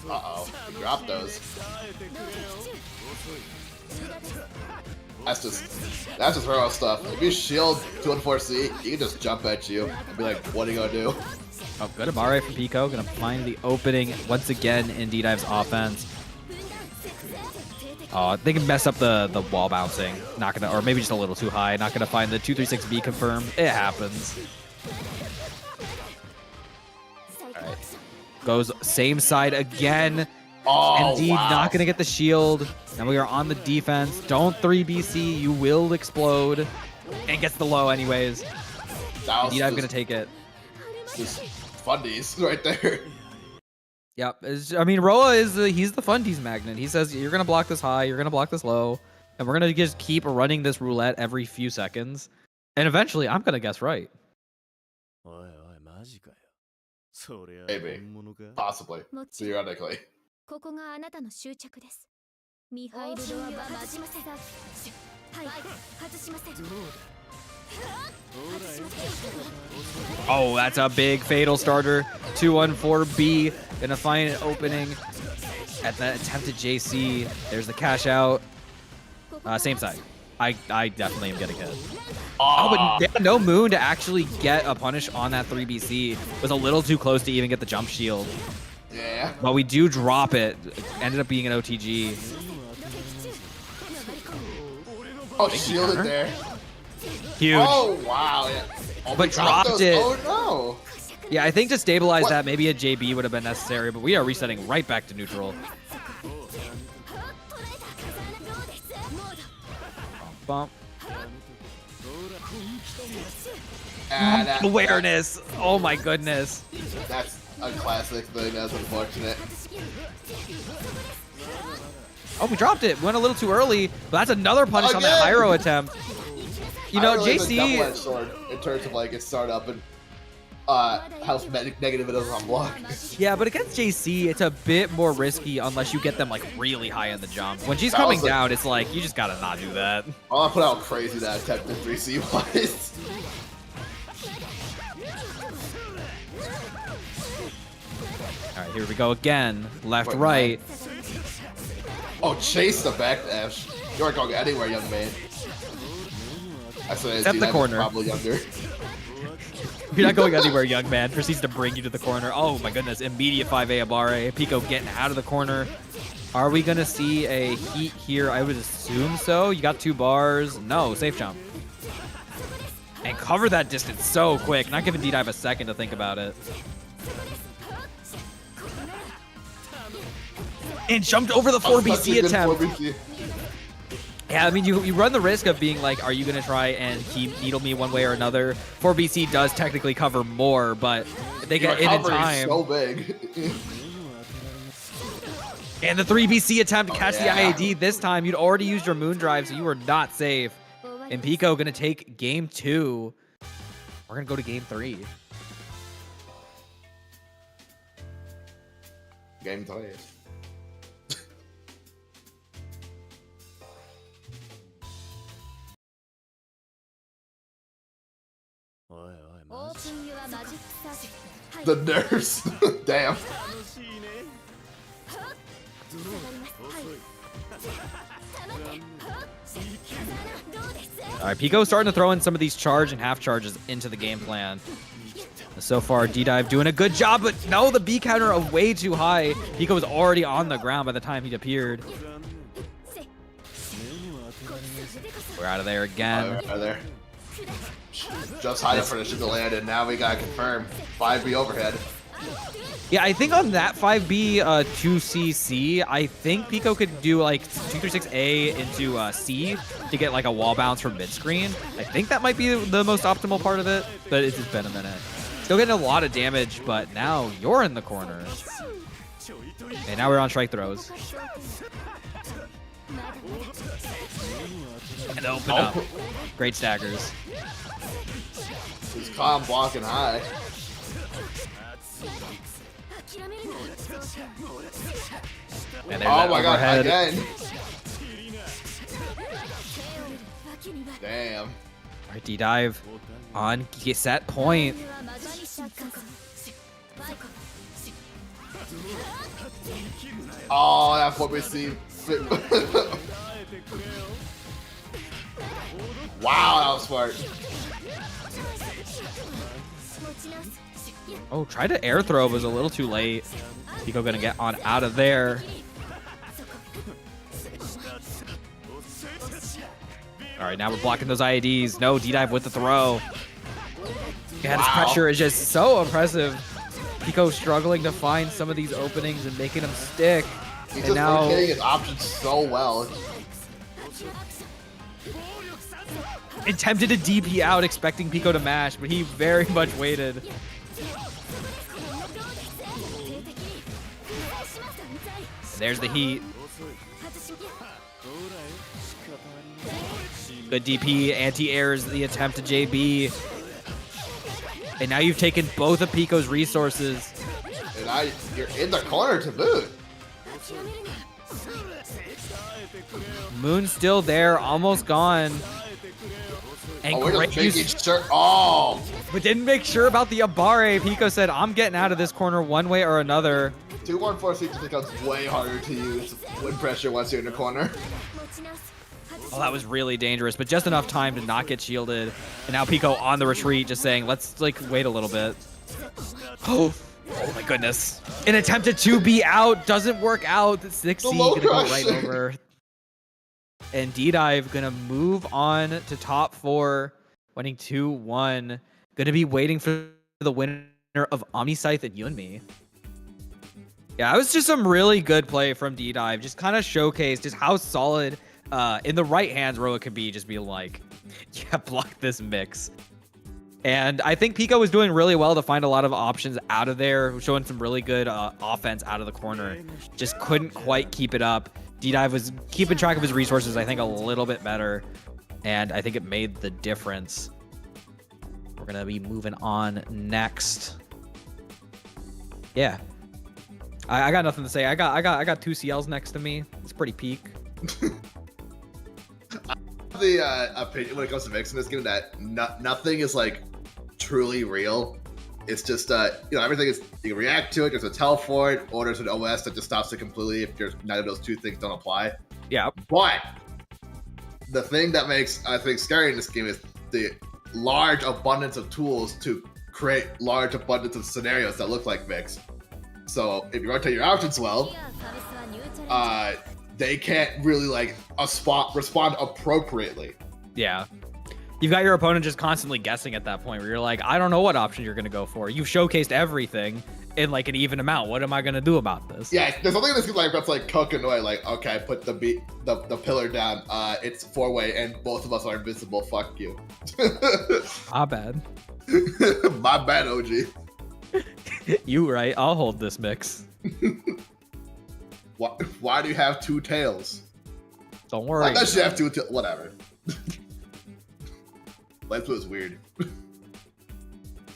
Uh-oh. He dropped those. That's just Roro stuff. If you shield 214C, he can just jump at you and be like, what are you gonna do? Oh, good Abare from Piko. Gonna find the opening once again in DDive's offense. Oh, they can mess up the wall bouncing. Not gonna, or maybe just a little too high. Not gonna find the 236B confirmed. It happens. All right. Goes same side again. Oh, Indeed, wow. not going to get the shield. And we are on the defense. Don't 3BC. You will explode. And gets the low anyways. Indeed, I'm going to take it. Just fundies right there. Yep. I mean, Roa he's the fundies magnet. He says, you're going to block this high. You're going to block this low. And we're going to just keep running this roulette every few seconds. And eventually, I'm going to guess right. Maybe. Possibly. Theoretically. Oh, that's a big fatal starter. 214B. Gonna find an opening at the attempted JC. There's the cash out. Same side. I definitely am getting hit. Oh, but they had no moon to actually get a punish on that 3BC. Was a little too close to even get the jump shield. Yeah. But we do drop it. Ended up being an OTG. Oh, shielded there. Huge. Oh, wow. Yeah. Oh, But dropped it. Oh, no. Yeah, I think to stabilize that, maybe a JB would have been necessary, but we are resetting right back to neutral. Bump. Awareness. Oh my goodness. That's a classic thing. That's unfortunate. Oh, we dropped it. Went a little too early, but that's another punish on that Hyro attempt. You know, JC. Double-edged sword in terms of like its startup and how negative it is on block. Yeah, but against JC, it's a bit more risky unless you get them like really high in the jump. When she's coming down, it's like you just gotta not do that. I want to put out how crazy that attempt in 3C was. All right, here we go again. Left, right. Oh, chase the backdash. You aren't going anywhere, young man. I said except the corner. Probably younger. You're not going anywhere, young man. Proceeds to bring you to the corner. Oh my goodness. Immediate 5A Abare. Piko getting out of the corner. Are we going to see a heat here? I would assume so. You got 2 bars. No, safe jump. And cover that distance so quick. Not giving DDive a second to think about it. And jumped over the 4BC attempt. 4BC. Yeah, I mean, you run the risk of being like, are you going to try and keep needle me one way or another? 4BC does technically cover more, but they get in time. So big. And the 3BC attempt to catch the IAD this time. You'd already used your moon drive, so you were not safe. And Piko going to take game 2. We're going to go to game 3. Game 3. The nerves. Damn. All right, Piko's starting to throw in some of these charge and half charges into the game plan. So far, DDive doing a good job, but no, the B counter are way too high. Piko was already on the ground by the time he appeared. We're out of there again. Out of there. Just high enough for the ship to land, and now we gotta confirm 5B overhead. Yeah, I think on that 5B 2CC, I think Piko could do like 236A into C to get like a wall bounce from mid screen. I think that might be the most optimal part of it, but it's just been a minute. Still getting a lot of damage, but now you're in the corner. And now we're on strike throws. And open up. Great staggers. He's calm blocking high. And Oh my god, overhead. again. Damn. All right, DDive on set point. Oh, that's what we see. Wow, that was smart. Oh, tried to air throw, was a little too late. Piko gonna get on out of there. All right, now we're blocking those IEDs. No, DDive with the throw. Yeah, this pressure is just so impressive. Piko struggling to find some of these openings and making them stick. He's And just now hitting his options so well. attempted to DP out, expecting Piko to mash, but he very much waited. There's the heat. Good DP, anti-airs the attempt to JB. And now you've taken both of Piko's resources. And you're in the corner to boot. Moon's still there, almost gone. And We're great just making use, sure. Oh, but didn't make sure about the Abare. Piko said, I'm getting out of this corner one way or another. 2-1-4 just becomes way harder to use wind pressure once you're in the corner. Oh, that was really dangerous, but just enough time to not get shielded. And now Piko on the retreat, just saying, let's like wait a little bit. Oh my goodness. An attempted 2B out, doesn't work out. 6C gonna go right over. And DDive gonna move on to top 4, winning 2-1. Gonna be waiting for the winner of OmniSScythe and Yunxmi. Yeah, it was just some really good play from DDive. Just kind of showcased just how solid in the right hands Roa could be, just be like, yeah, block this mix. And I think Piko was doing really well to find a lot of options out of there, showing some really good offense out of the corner. Just couldn't quite keep it up. DDive was keeping track of his resources, I think, a little bit better. And I think it made the difference. We're going to be moving on next. Yeah. I got nothing to say. I got 2 CLs next to me. It's pretty peak. The opinion when it comes to mixing is given that nothing is like truly real. It's just everything is, you can react to it. There's a tell for it, or there's an OS that just stops it completely if there's none of those two things don't apply. Yeah. But the thing that makes I think scary in this game is the large abundance of tools to create large abundance of scenarios that look like mix. So if you rotate your options well, they can't really like respond appropriately. Yeah. You've got your opponent just constantly guessing at that point where you're like, I don't know what option you're going to go for. You've showcased everything in like an even amount. What am I going to do about this? Yeah, there's something in this game that's like Cook and Noel, like, okay, put the pillar down. It's 4-way and both of us are invisible. Fuck you. My bad. My bad, OG. You right. I'll hold this mix. Why do you have 2 tails? Don't worry. I thought you have 2 tails. Whatever. Life was weird. All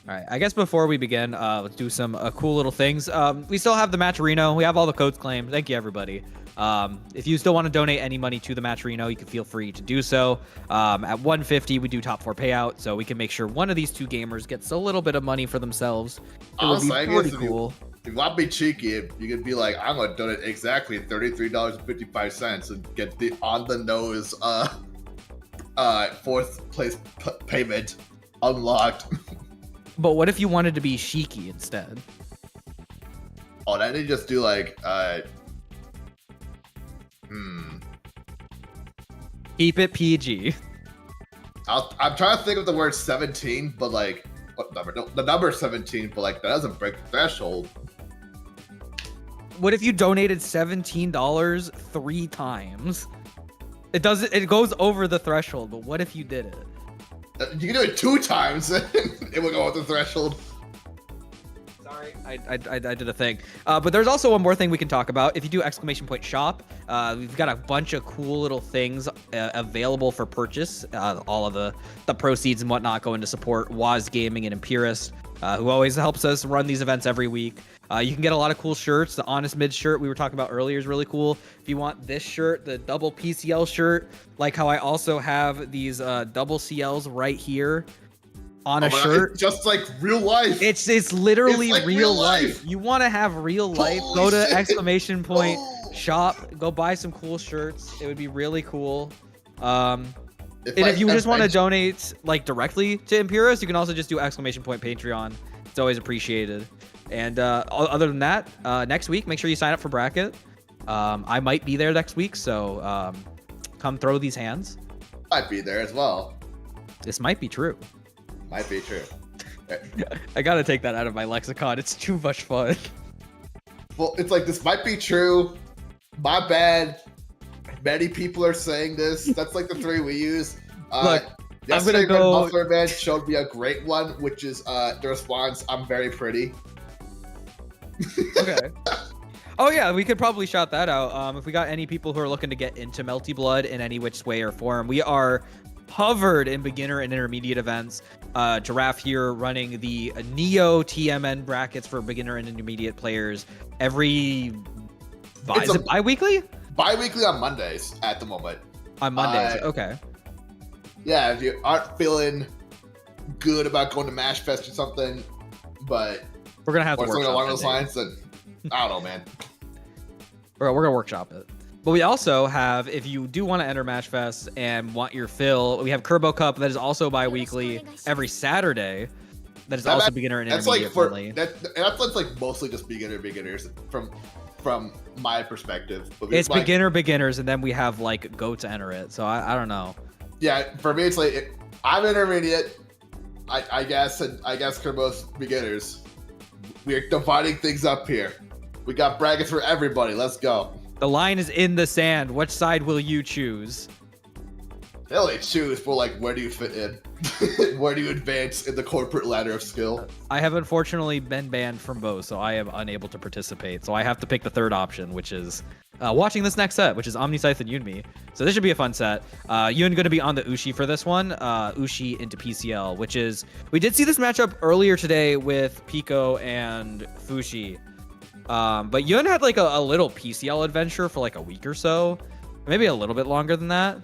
right, I guess before we begin, let's do some cool little things. We still have the match Reno. We have all the codes claimed. Thank you, everybody. If you still want to donate any money to the Matcherino, you can feel free to do so. At 150, we do top 4 payout, so we can make sure one of these two gamers gets a little bit of money for themselves. It would be pretty cool. If you want to be cheeky, you could be like, I'm going to donate exactly $33.55 and get the on-the-nose 4th place payment unlocked. But what if you wanted to be cheeky instead? Oh, then you just do like, Keep it PG. I'm trying to think of the word 17, but like, what number? No, the number 17, but like, that doesn't break the threshold. What if you donated $17 3 times? It doesn't. It goes over the threshold, but what if you did it? You can do it 2 times, and it will go over the threshold. Sorry, I did a thing. But there's also one more thing we can talk about. If you do !shop, we've got a bunch of cool little things available for purchase. All of the proceeds and whatnot go into support Waz Gaming and Impurest, who always helps us run these events every week. You can get a lot of cool shirts. The Honest Mid shirt we were talking about earlier is really cool. If you want this shirt, the double PCL shirt, like how I also have these double CLs right here on a shirt. It's just like real life. It's literally like real life. You want to have real life? Go to !shop. Go buy some cool shirts. It would be really cool. If you just want to donate like directly to Impurest, you can also just do !Patreon. It's always appreciated. And other than that, next week, make sure you sign up for bracket. I might be there next week, so come throw these hands. Might be there as well. This might be true. Might be true. I gotta take that out of my lexicon. It's too much fun. Well, it's like, this might be true. My bad. Many people are saying this. That's like the 3 we use. Look, yesterday, I'm gonna go. Muffler Man showed me a great one, which is the response, "I'm very pretty." Okay. Oh yeah, we could probably shout that out. If we got any people who are looking to get into Melty Blood in any which way or form, we are covered in beginner and intermediate events. Jarraffe here running the Neo TMN brackets for beginner and intermediate players every is it bi-weekly? Bi-weekly on Mondays at the moment. On Mondays, okay. Yeah, if you aren't feeling good about going to Mashfest or something, but we're gonna have to something workshop along those lines, then I don't know, man. We're gonna workshop it. But we also have, if you do want to enter Mashfest and want your fill, we have Kirby Cup that is also bi-weekly every Saturday. That is also beginner and intermediate friendly. That's like mostly just beginners from my perspective. But it's like, beginners, and then we have like go to enter it. So I don't know. Yeah, for me it's like I'm intermediate. I guess Kirby's beginners. We're dividing things up here. We got brackets for everybody. Let's go. The line is in the sand. Which side will you choose? They only choose for like, where do you fit in? Where do you advance in the corporate ladder of skill? I have unfortunately been banned from both, so I am unable to participate. So I have to pick the third option, which is watching this next set, which is OmniSScythe and Yunxmi. So this should be a fun set. Yun going to be on the Ushi for this one. Ushi into PCL, which is... We did see this matchup earlier today with Piko and Fusshy. But Yun had like a little PCL adventure for like a week or so. Maybe a little bit longer than that.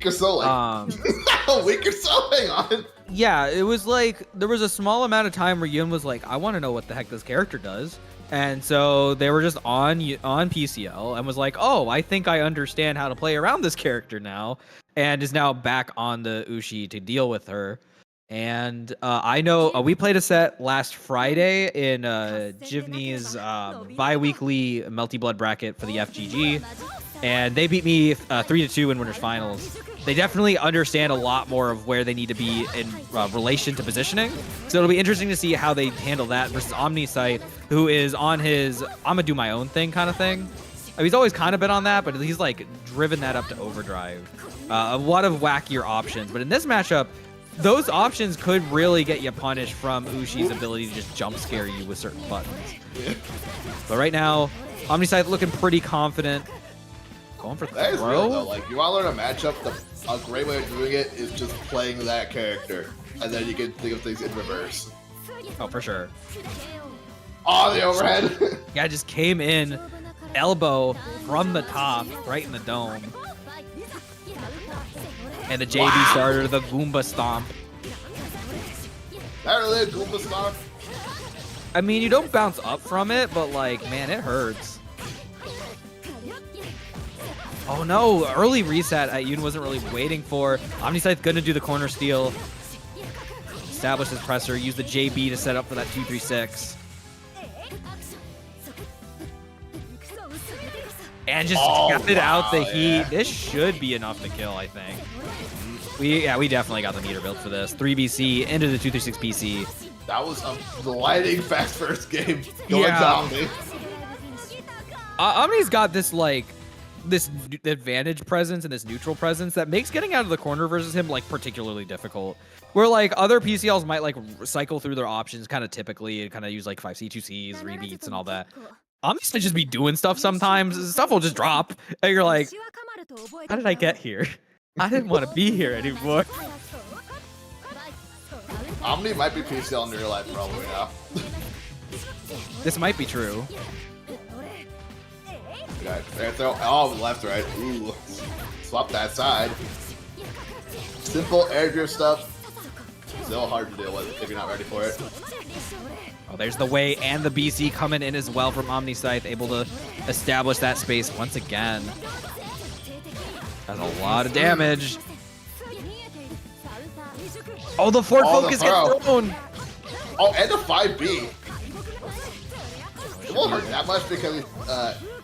A week or so, hang on. Yeah, it was like there was a small amount of time where Yun was like, I want to know what the heck this character does. And so they were just on PCL and was like, oh, I think I understand how to play around this character now, and is now back on the Ushi to deal with her. And I know we played a set last Friday in Yunxmi's bi-weekly Melty Blood bracket for the FGG, and they beat me 3-2 in Winners Finals. They definitely understand a lot more of where they need to be in relation to positioning. So it'll be interesting to see how they handle that versus OmniSScythe, who is on his I'm gonna do my own thing kind of thing. I mean, he's always kind of been on that, but he's like driven that up to overdrive. A lot of wackier options, but in this matchup, those options could really get you punished from Ushi's ability to just jump scare you with certain buttons. But right now, OmniSScythe looking pretty confident. Going for that throw. Is real, though. Like, you want to learn a matchup, a great way of doing it is just playing that character, and then you can think of things in reverse. Oh, for sure. Oh, the overhead. Yeah, just came in elbow from the top, right in the dome. And the JB Wow. starter, the Goomba Stomp. That really a Goomba Stomp? I mean, you don't bounce up from it, but like, man, it hurts. Oh no, early reset Yun wasn't really waiting for. OmniSScythe gonna do the corner steal. Establish his presser, use the JB to set up for that 2-3-6. And just kept it out the heat. This should be enough to kill, I think. We definitely got the meter built for this. 3 BC into the 2-3-6 BC. That was a lightning fast first game. Going down, dude. Omni's got this like this advantage presence and this neutral presence that makes getting out of the corner versus him like particularly difficult. Where like other PCLs might like cycle through their options kind of typically and kind of use like 5C, 2Cs, rebeats and all that. Omni's might just be doing stuff sometimes. Stuff will just drop and you're like, how did I get here? I didn't want to be here anymore. Omni might be PCL in real life probably now. This might be true. Okay, oh, left, right. Ooh, swap that side. Simple air drift stuff. Still hard to deal with if you're not ready for it. Oh, there's the way and the BC coming in as well from OmniSScythe, able to establish that space once again. That's a lot of damage. Oh, the forward focus gets thrown. Oh, and the 5B. It won't hurt that much because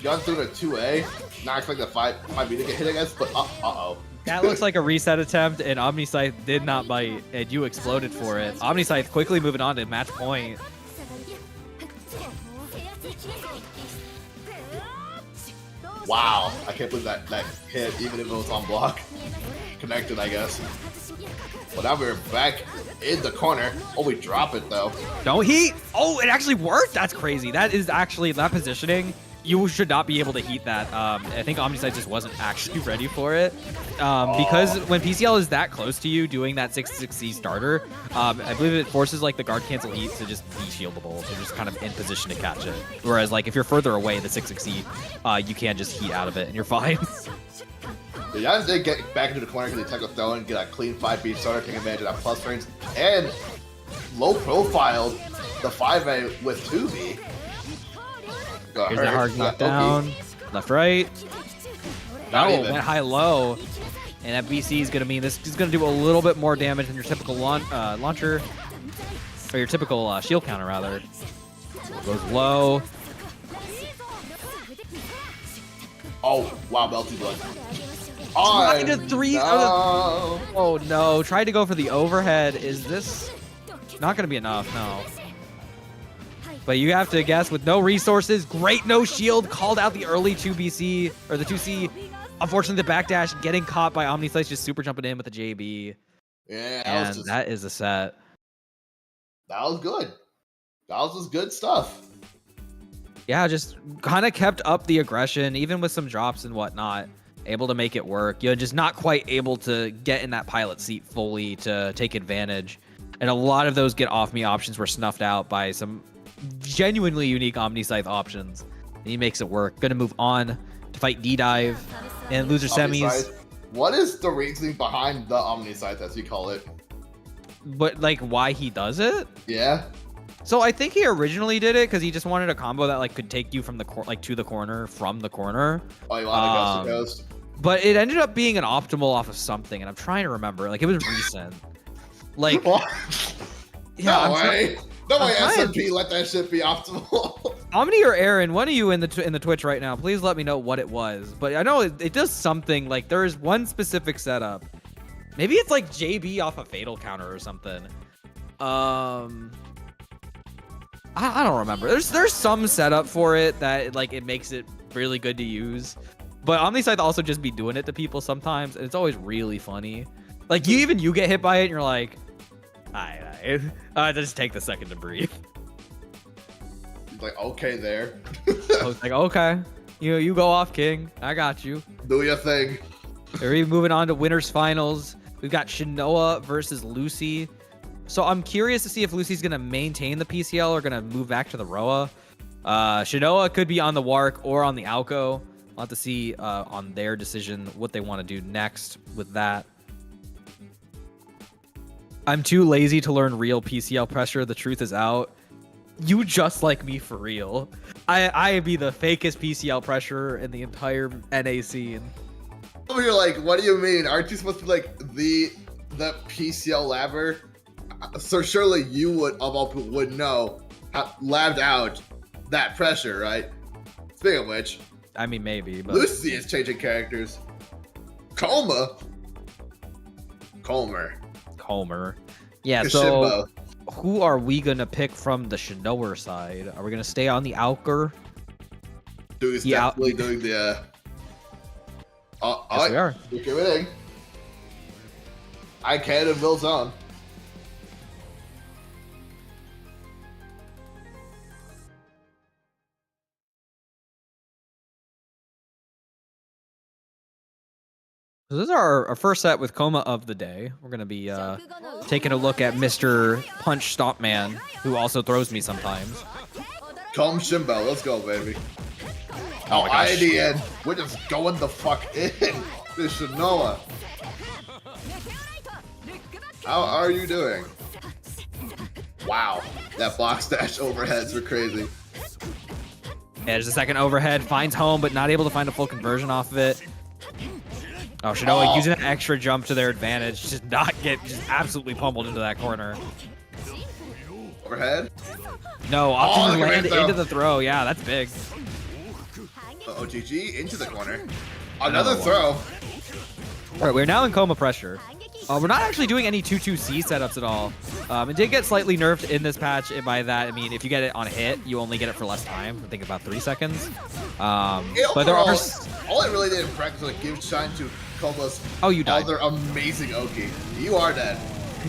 Gun through the 2A. Not expecting the 5B to get hit against, but uh-oh. That looks like a reset attempt, and OmniSScythe did not bite, and you exploded for it. OmniSScythe quickly moving on to match point. Wow, I can't believe that hit, even if it was on block. Connected, I guess. But now we're back in the corner. Oh, we drop it, though. Don't heat! Oh, it actually worked? That's crazy. That is actually, that positioning, you should not be able to heat that. I think OmniSScythe just wasn't actually ready for it. Because when PCL is that close to you doing that 6-6C starter, I believe it forces like the guard cancel heat to just be shieldable. So you're just kind of in position to catch it. Whereas like if you're further away, the 6-6C, you can just heat out of it and you're fine. The Giants did get back into the corner because they took a throw and get a clean 5B starter, taking advantage of that plus range. And low profiled the 5A with 2B. Here's the Arhkma down. Left, right. Oh, went high-low. And that BC is going to mean this is going to do a little bit more damage than your typical launcher. Or your typical shield counter, rather. Goes low. Oh, wow, Melty blood. Tried to 3. No. Oh, no. Tried to go for the overhead. Is this not going to be enough? No. But you have to guess with no resources. Great no shield. Called out the early 2BC or the 2C. Unfortunately, the backdash getting caught by OmniSScythe just super jumping in with the JB. Yeah, that is a set. That was good. That was just good stuff. Yeah, just kind of kept up the aggression, even with some drops and whatnot. Able to make it work. You're just not quite able to get in that pilot seat fully to take advantage. And a lot of those get off me options were snuffed out by some genuinely unique OmniSScythe options. And he makes it work. Gonna move on to fight DDive and loser semis. What is the reasoning behind the OmniSScythe, as you call it? But like why he does it? Yeah. So I think he originally did it because he just wanted a combo that like could take you from the to the corner from the corner. Oh, you wanted to ghost to ghost? But it ended up being an optimal off of something, and I'm trying to remember. Like it was recent. Like yeah, no way. No way, SMP let that shit be optimal. Omni or Erin, one of you in the Twitch right now, please let me know what it was. But I know it does something. Like there is one specific setup. Maybe it's like JB off a fatal counter or something. I don't remember. There's some setup for it that like it makes it really good to use. But OmniSScythe also just be doing it to people sometimes, and it's always really funny. Like you get hit by it, and you're like, just take the second to breathe. He's like, okay, there. I was like, okay, you go off, King. I got you. Do your thing. We're moving on to winners finals. We've got Shinoa versus Lucy. So I'm curious to see if Lucy's gonna maintain the PCL or gonna move back to the Roa. Shinoa could be on the Warc or on the Aoko. We'll have to see on their decision what they want to do next with that. I'm too lazy to learn real PCL pressure. The truth is out. You just like me for real. I be the fakest PCL pressure in the entire NA scene. You're like, what do you mean? Aren't you supposed to be like the PCL labber? So surely you would, of all people, would know how labbed out that pressure, right? Speaking of which, I mean, maybe, but Lucy is changing characters. Kouma. Yeah, Kashimbo. so who are we going to pick from the Shinoa side? Are we going to stay on the Aoko? Dude is definitely doing the... Yes, we are. You're winning. I can and will zone. So this is our first set with Kouma of the day. We're going to be taking a look at Mr. Punch Stomp Man, who also throws me sometimes. Come Shimbo, let's go, baby. Oh my gosh. IDN, we're just going the fuck in. This Shinoa. How are you doing? Wow, that box dash overheads were crazy. Yeah, there's a second overhead, finds home, but not able to find a full conversion off of it. Oh, Shinoa using an extra jump to their advantage, just absolutely pummeled into that corner. Overhead? No, option land into the throw. Yeah, that's big. OGG into the corner. Another throw. All right, we're now in Kouma pressure. We're not actually doing any 2-2C setups at all. It did get slightly nerfed in this patch. And by that, I mean, if you get it on hit, you only get it for less time. I think about 3 seconds. But there are... All I really did in practice was like, give shine to Kouma's other amazing Oki. You are dead.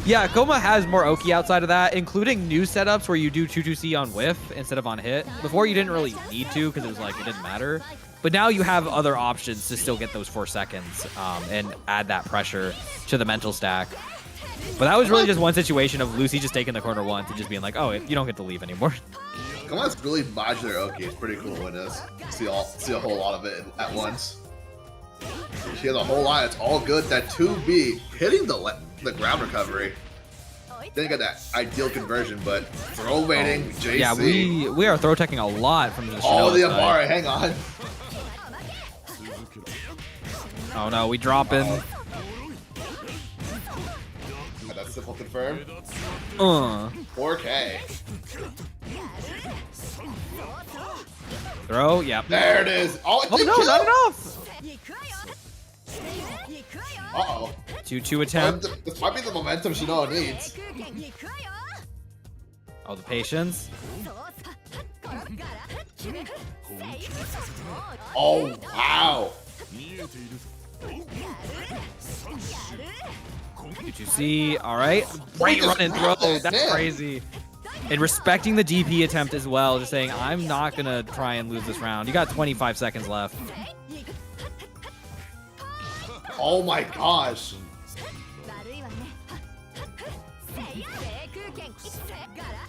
Yeah, Kouma has more Oki outside of that, including new setups where you do 2-2C on whiff instead of on hit. Before, you didn't really need to because it was like, it didn't matter. But now you have other options to still get those 4 seconds and add that pressure to the mental stack. But that was really just one situation of Lucy just taking the corner once and just being like, oh, you don't get to leave anymore. Kouma's really modular Oki. It's pretty cool when it see a whole lot of it at once. She has a whole lot. It's all good. That 2B hitting the ground recovery. Didn't get that ideal conversion, but throw waiting, JC. Yeah, we are throw teching a lot from the Shinoa Oh, the side. Amara, hang on. Oh no, we drop in. Got that simple confirm. 4K. Throw, yep. There it is. Oh no, not enough. Uh-oh. 2-2 attempt. This might be the momentum Shinoa needs. Oh, the patience. Oh, wow. 2-2C, all right. Great run and throw. That's crazy. And respecting the DP attempt as well, just saying, I'm not going to try and lose this round. You got 25 seconds left. Oh my gosh.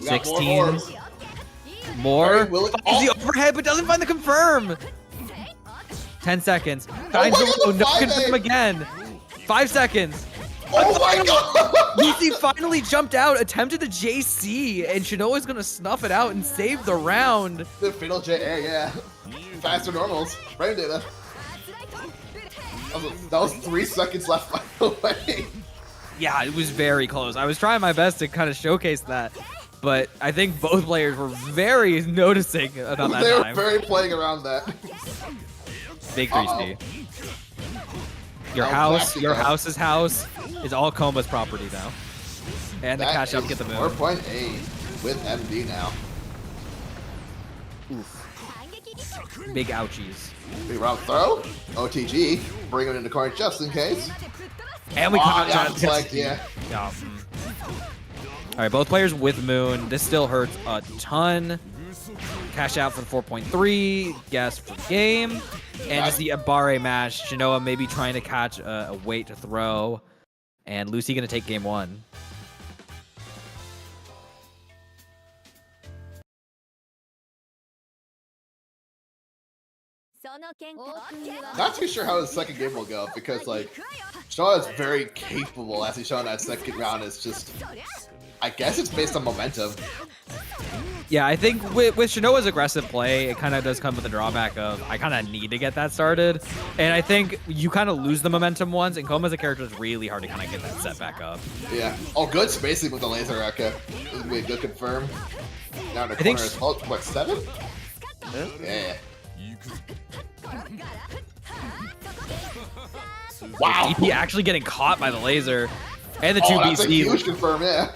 We got 16. More. Finds the overhead, but doesn't find the confirm. 10 seconds. Finds the no confirm again. 5 seconds. Oh my god! Lucy finally jumped out, attempted the JC, and Shinoa's gonna snuff it out and save the round. The fatal JA, yeah. Faster normals. Frame data. That was 3 seconds left, by the way. Yeah, it was very close. I was trying my best to kind of showcase that, but I think both players were very noticing about that They time. were very playing around that. Big 3C. Your house's house is all Kouma's property now. And the cash up, get the move. 4.8 with MD now. Oof. Big ouchies. Big round throw. OTG. Bring him into corner just in case. And we caught yeah. Yeah. All right, both players with Moon. This still hurts a ton. Cash out for 4.3. Guess for game. And just the Abare match. Shinoa maybe trying to catch a weight to throw. And Lucy going to take game 1. Not too sure how his second game will go because like Shinoa is very capable as he's shown that second round. It's just, I guess it's based on momentum. Yeah, I think with Shinoa's aggressive play, it kind of does come with the drawback of I kind of need to get that started. And I think you kind of lose the momentum once, and Kouma's a character is really hard to kind of get that set back up. Yeah. Oh, good spacing with the laser Arhkma. This is going to be a good confirm. Now in the corner is, oh, what, 7? Yeah. Wow. DP actually getting caught by the laser. And the 2BC. Oh, that's a huge confirm, yeah.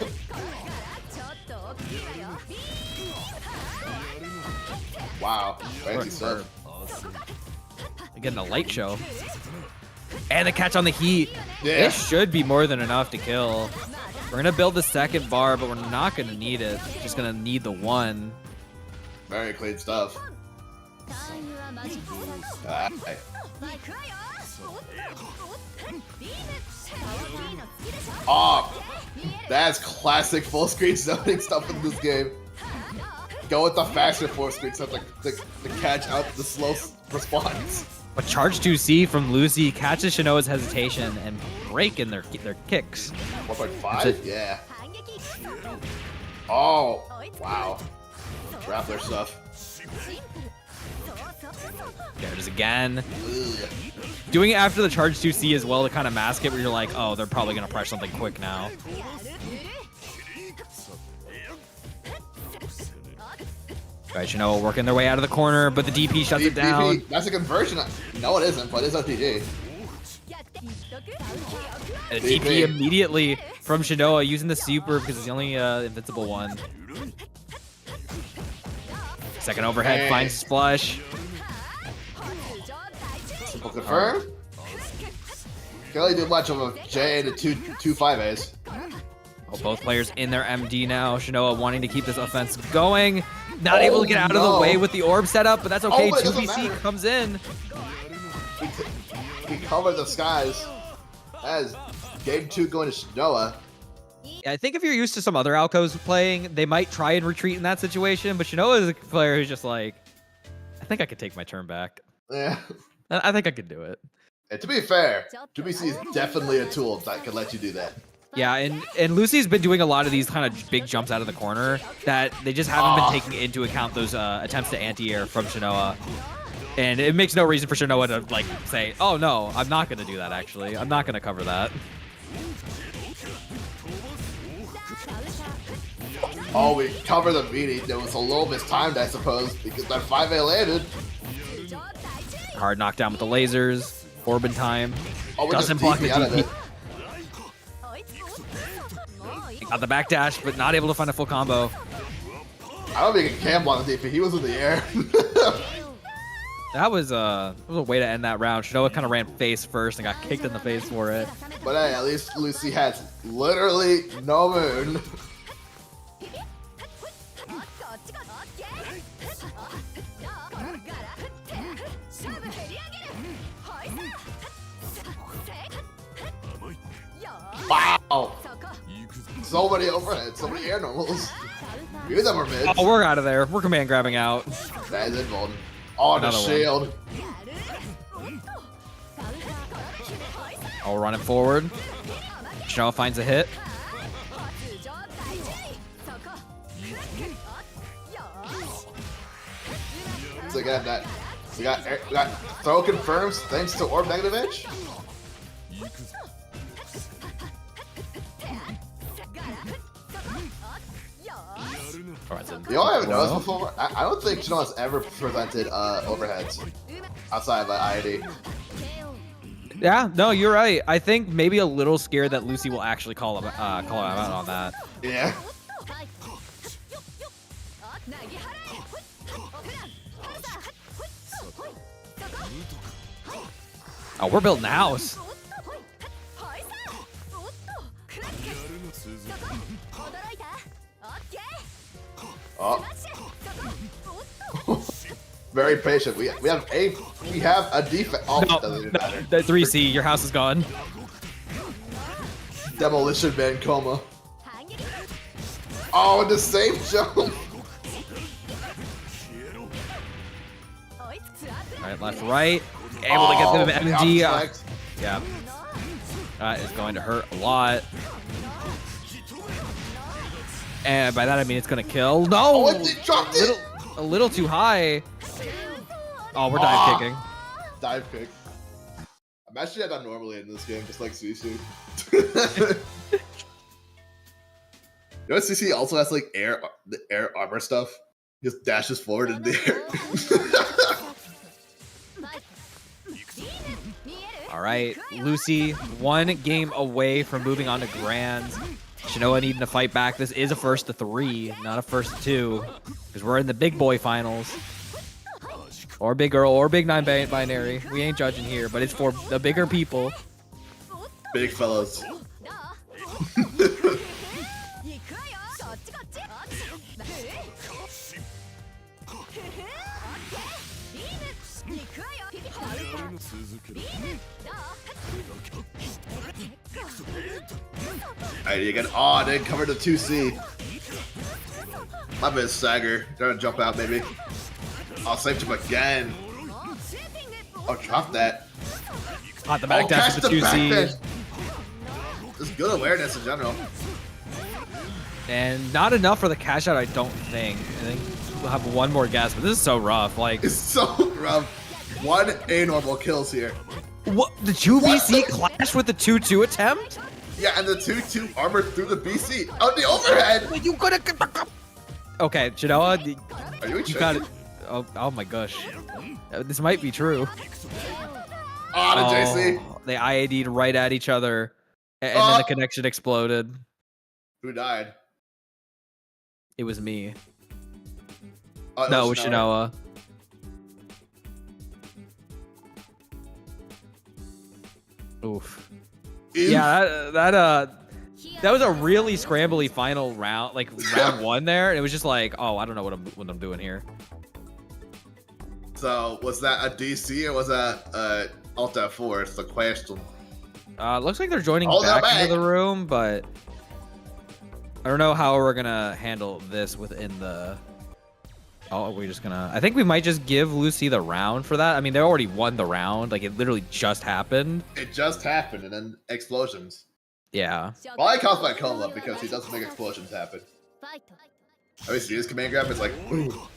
Wow, fancy stuff. Getting a light show. And the catch on the heat. Yeah. This should be more than enough to kill. We're going to build the second bar, but we're not going to need it. Just going to need the one. Very clean stuff. Oh, that's classic full screen zoning stuff in this game. Go with the faster full screen stuff to catch out the slow response. But charge 2C from Lucy catches Shinoa's hesitation and break in their kicks. 1.5? Yeah. Oh, wow. Grappler stuff. There it is again. Ugh. Doing it after the charge 2C as well to kind of mask it where you're like, oh, they're probably going to press something quick now. Alright, Shinoa working their way out of the corner, but the DP shuts it down. That's a conversion. No, it isn't, but it's RPG. And a DP immediately from Shinoa using the super because it's the only invincible one. Second overhead finds Flush. Simple confirm. Can't really do much of a J and a 2-5As. Oh, both players in their MD now. Shinoa wanting to keep this offense going. Not able to get out of the way with the orb setup, but that's okay. 2BC comes in. He covered the skies. As game 2 going to Shinoa. Yeah, I think if you're used to some other Aokos playing, they might try and retreat in that situation, but Shinoa is a player who's just like, I think I could take my turn back. Yeah. I think I could do it. And to be fair, 2BC is definitely a tool that can let you do that. Yeah, and Lucy's been doing a lot of these kind of big jumps out of the corner that they just haven't been taking into account those attempts to anti-air from Shinoa. And it makes no reason for Shinoa to like say, oh no, I'm not going to do that actually. I'm not going to cover that. Oh, we cover the meeting. It was a little mistimed, I suppose, because that 5A landed. Hard knockdown with the lasers. Orb in time. Oh, doesn't block the DP. Got the backdash, but not able to find a full combo. I don't think he can block the DP. He was in the air. That was a way to end that round. Shinoa kind of ran face first and got kicked in the face for it. But hey, at least Lucy has literally no moon. Wow! So many overheads, so many air normals. Few of them are mids. Oh, we're out of there. We're command grabbing out. That is involved. Oh, the shield. Oh, we're running forward. Shinoa finds a hit. So we got throw confirms thanks to orb negative edge. You all haven't noticed before? I don't think Shinoa's ever prevented overheads outside of IID. Yeah, no, you're right. I think maybe a little scared that Lucy will actually call him out on that. Yeah. Oh, we're building a house. Oh. Very patient. We have a defense. Oh, no, doesn't even matter. The 3C, your house is gone. Demolition Man Kouma. Oh, the same jump. Right, left, right. Able to get the MD. Outflex. Yeah. That is going to hurt a lot. And by that I mean it's gonna kill. No! Oh, it dropped it! A little too high. Oh, we're dive kicking. Dive kick. I'm actually not normally in this game, just like Susu. You know what CC also has like the air armor stuff? Just dashes forward in the air. All right, Lucy, 1 game away from moving on to Grands. Shinoa needing to fight back. This is a first to 3, not a first to 2, because we're in the big boy finals. Or big girl, or big non-binary. We ain't judging here, but it's for the bigger people. Big fellas. Alright, you get they cover the 2C. My bad, Sager. They're gonna jump out, maybe. I'll save him again. Oh, drop that. Hot the back dash with the 2C. Just good awareness in general. And not enough for the cash out, I don't think. I think we'll have one more guess, but this is so rough. Like, it's so rough. 1 A-normal kills here. What? The 2BC clash with the 2-2 attempt? Yeah, and the 2-2 armored through the BC. Oh, the overhead! You could have. Okay, Shinoa, Are you got it. Oh my gosh. This might be true. Oh, the JC. They IAD'd right at each other, and then the connection exploded. Who died? It was me. Oh, No, it was Shinoa. Oof. Yeah, that was a really scrambly final round, like round 1 there. And it was just like, oh, I don't know what I'm doing here. So was that a DC or was that Alt F4? It's the question. Looks like they're joining Hold back back into the room, but I don't know how we're gonna handle this within the. Oh, are we just gonna? I think we might just give Lucy the round for that. I mean, they already won the round. Like, it literally just happened. It just happened, and then explosions. Yeah. Well, I call my Kouma because he doesn't make explosions happen. I mean, see his command grab is like, ooh.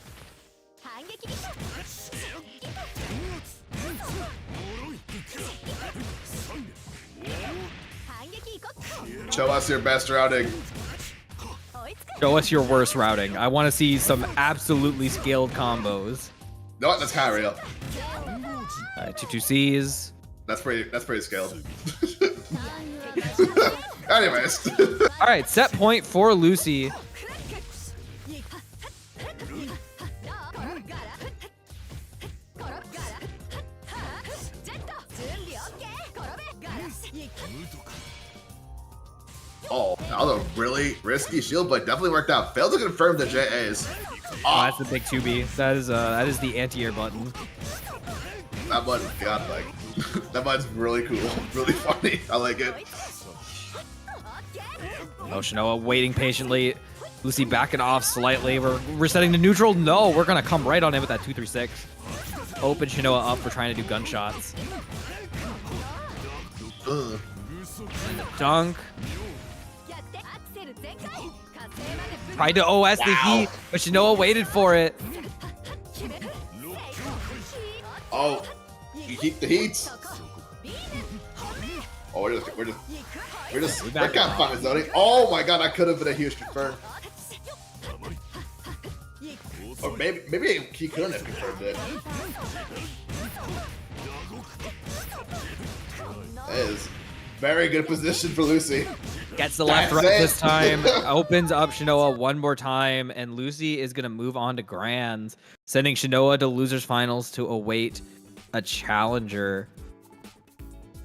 Show us your best routing. Show us your worst routing. I want to see some absolutely scaled combos. No, that's kind of real. 2-2Cs. That's pretty scaled. Anyways. All right, set point for Lucy. Oh, that was a really risky shield, but definitely worked out. Failed to confirm the JAs. Oh, that's the big 2B. That is the anti-air button. That button's godlike. That button's really cool, really funny. I like it. Oh, Shinoa waiting patiently. Lucy backing off slightly. We're setting to neutral. No, we're gonna come right on in with that 2-3-6. Open Shinoa up for trying to do gunshots. Dunk. Tried to OS the heat, but Shinoa waited for it. Oh, you keep the heats. Oh, we're kind of fucking zoning. Oh my god, that could have been a huge confirm. Or maybe he couldn't have confirmed it. That is very good position for Lucy. Gets the left right this time. Opens up Shinoa one more time, and Lucy is gonna move on to Grands, sending Shinoa to losers finals to await a challenger.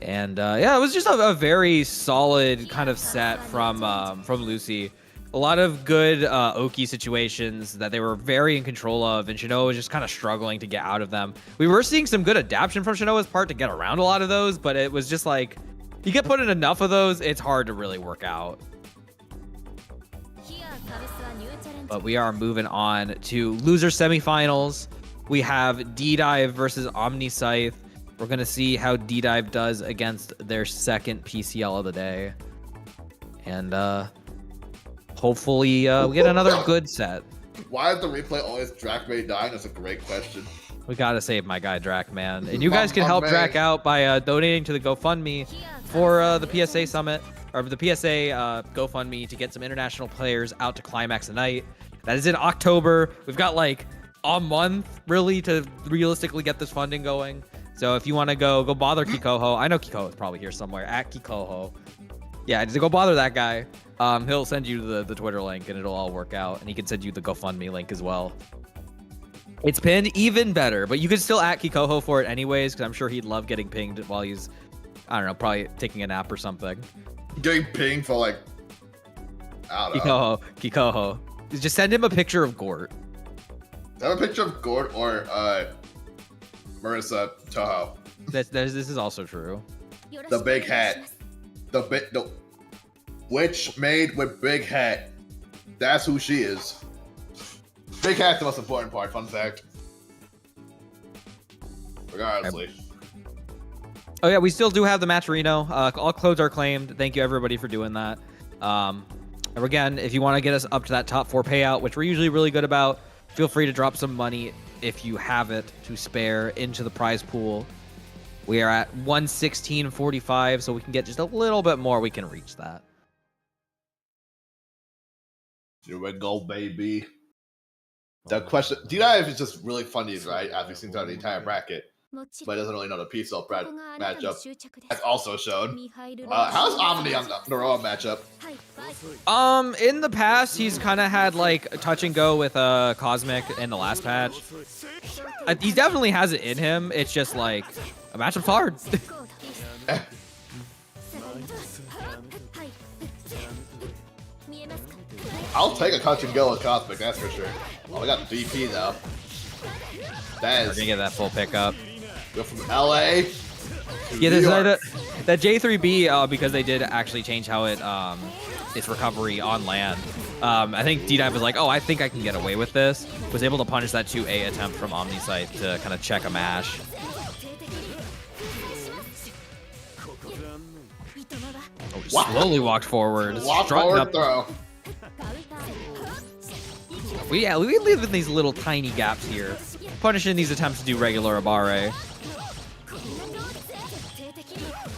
And yeah, it was just a very solid kind of set from Lucy. A lot of good Oki situations that they were very in control of, and Shinoa was just kind of struggling to get out of them. We were seeing some good adaptation from Shinoa's part to get around a lot of those, but it was just like, you get put in enough of those, it's hard to really work out. But we are moving on to loser semifinals. we have DDive versus OmniSScythe. We're going to see how DDive does against their second PCL of the day. And hopefully we get another good set. Why is the replay always DrackMae dying? That's a great question. We got to save my guy DrackMae. And you guys can help Drac out by donating to the GoFundMe for the PSA Summit, or the PSA GoFundMe to get some international players out to Climax tonight. That is in October. We've got like a month really to realistically get this funding going. So if you want to go bother Kikoho. I know Kikoho is probably here somewhere at Kikoho. Yeah, just go bother that guy. He'll send you the Twitter link and it'll all work out. And he can send you the GoFundMe link as well. It's pinned, even better, but you could still at Kikoho for it anyways, because I'm sure he'd love getting pinged while he's, I don't know, probably taking a nap or something. Getting pinged for like, I don't know. Kikoho. Just send him a picture of Gort. Have a picture of Gort or Marissa Toho. This is also true. The big hat. The witch made with big hat. That's who she is. Big hat's the most important part, fun fact. Regardlessly. Oh yeah, we still do have the Matcherino. All codes are claimed. Thank you everybody for doing that. And again, if you want to get us up to that top 4 payout, which we're usually really good about, feel free to drop some money if you have it to spare into the prize pool. We are at 116.45, so we can get just a little bit more. We can reach that. Here we go, baby. The question, DDive is just really funny, right? As we seen throughout the entire bracket, but doesn't really know the PCL matchup. That's also shown. How's Omni on the Raw matchup? In the past, he's kind of had like a touch and go with Cosmic in the last patch. He definitely has it in him. It's just like a matchup's hard. I'll take a touch and go with Cosmic, that's for sure. Oh, we got DP though. That is. We're gonna get that full pickup. Go from LA. Yeah, that J3B because they did actually change how its recovery on land. I think DDive was like, oh, I think I can get away with this. Was able to punish that 2A attempt from OmniSScythe to kind of check a mash. Oh, slowly walked forward. Walk forward throw. We live in these little tiny gaps here, punishing these attempts to do regular Abare.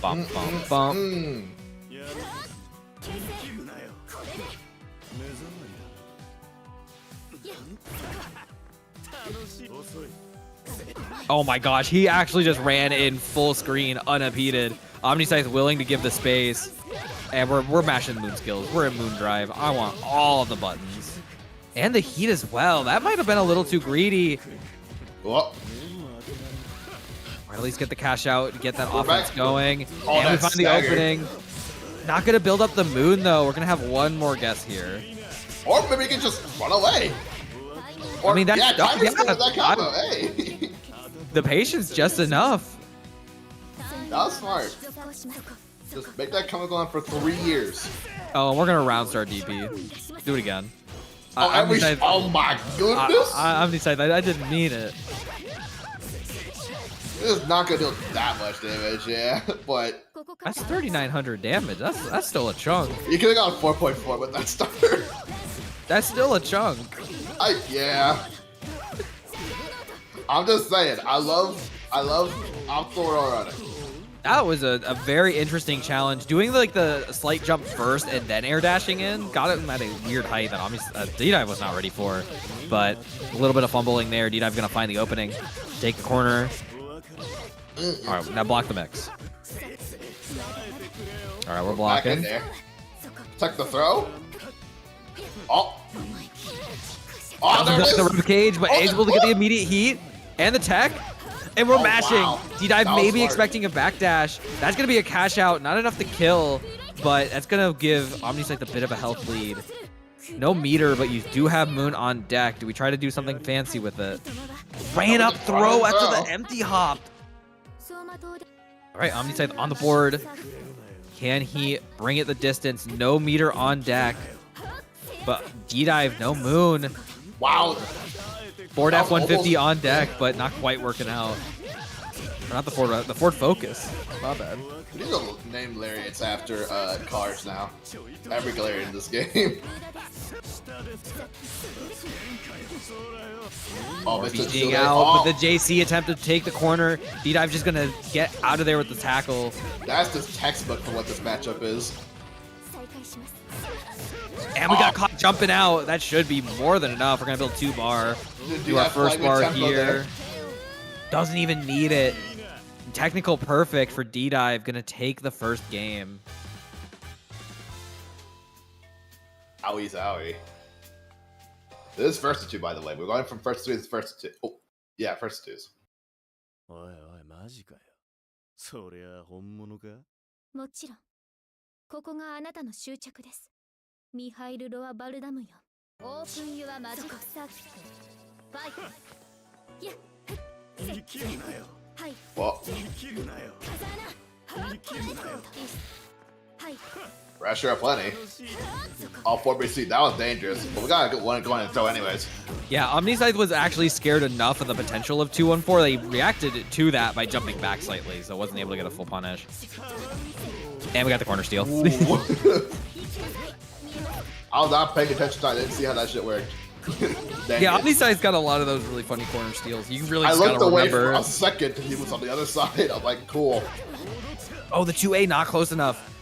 Bump, bump, bump. Oh my gosh, he actually just ran in full screen, unimpeded. OmniSScythe willing to give the space. And we're mashing moon skills. We're in moon drive. I want all of the buttons. And the heat as well. That might have been a little too greedy. Whoa. Or at least get the cash out, get that offense going. Oh, and we find the opening. Not going to build up the moon, though. We're going to have one more guess here. Or maybe we can just run away. Or, I mean, that's that combo. Hey. The patience just enough. That was smart. Just make that combo go on for 3 years. Oh, and we're going to round start DP. Do it again. Oh, oh my goodness! OmniSScythe, I didn't mean it. This is not gonna do that much damage, yeah. But that's 3,900 damage. That's still a chunk. You could have gone 4.4 with that starter. That's still a chunk. Yeah. I'm just saying. I love Opthor on it. That was a very interesting challenge. Doing like the slight jump first and then air dashing in got him at a weird height that DDive was not ready for. But a little bit of fumbling there. DDive gonna find the opening, take the corner. All right, now block the mix. All right, we're blocking. Back in there. Protect the throw. Oh. Oh, there it is. The rib cage, but able to get the immediate heat and the tech. And we're mashing. Wow. DDive maybe expecting a backdash. That's going to be a cash out. Not enough to kill, but that's going to give OmniSScythe a bit of a health lead. No meter, but you do have Moon on deck. Do we try to do something fancy with it? Ran up throw after the empty hop. All right, OmniSScythe on the board. Can he bring it the distance? No meter on deck. But DDive, no Moon. Wow. Ford F-150 on deck, but not quite working out. Or not the Ford Focus. My bad. We need to name lariats after cars now. Every lariat in this game. Oh, Being out, but the JC attempt to take the corner. DDive just gonna get out of there with the tackle. That's just textbook for what this matchup is. And we got caught jumping out. That should be more than enough. We're gonna build 2 bar. Do our first bar here. There. Doesn't even need it. Technical perfect for DDive. Gonna take the first game. Owie zowie. This is first to 2, by the way. We're going from first to 2 to first to 2. Oh, yeah, first to 2s. おいおいマジかよ。そりゃ本物か？もちろん。ここがあなたの終着です。ミハイル・ロア・バルダムよ。オープン・ユア・マジック・サーキット。ファイト。いや、生きるなよ。はい。Well, 生きるなよ。風穴。生きるなよ。はい。 pressure up plenty. All 4BC, that was dangerous. But we got a good one going to throw anyways. Yeah, OmniSScythe was actually scared enough of the potential of 2-1-4 that he reacted to that by jumping back slightly, so wasn't able to get a full punish. And we got the corner steal. I was not paying attention. I didn't see how that shit worked. Yeah, OmniSScythe's got a lot of those really funny corner steals. You really just I looked gotta away remember. for a second and he was on the other side. I'm like, cool. Oh, the 2A not close enough.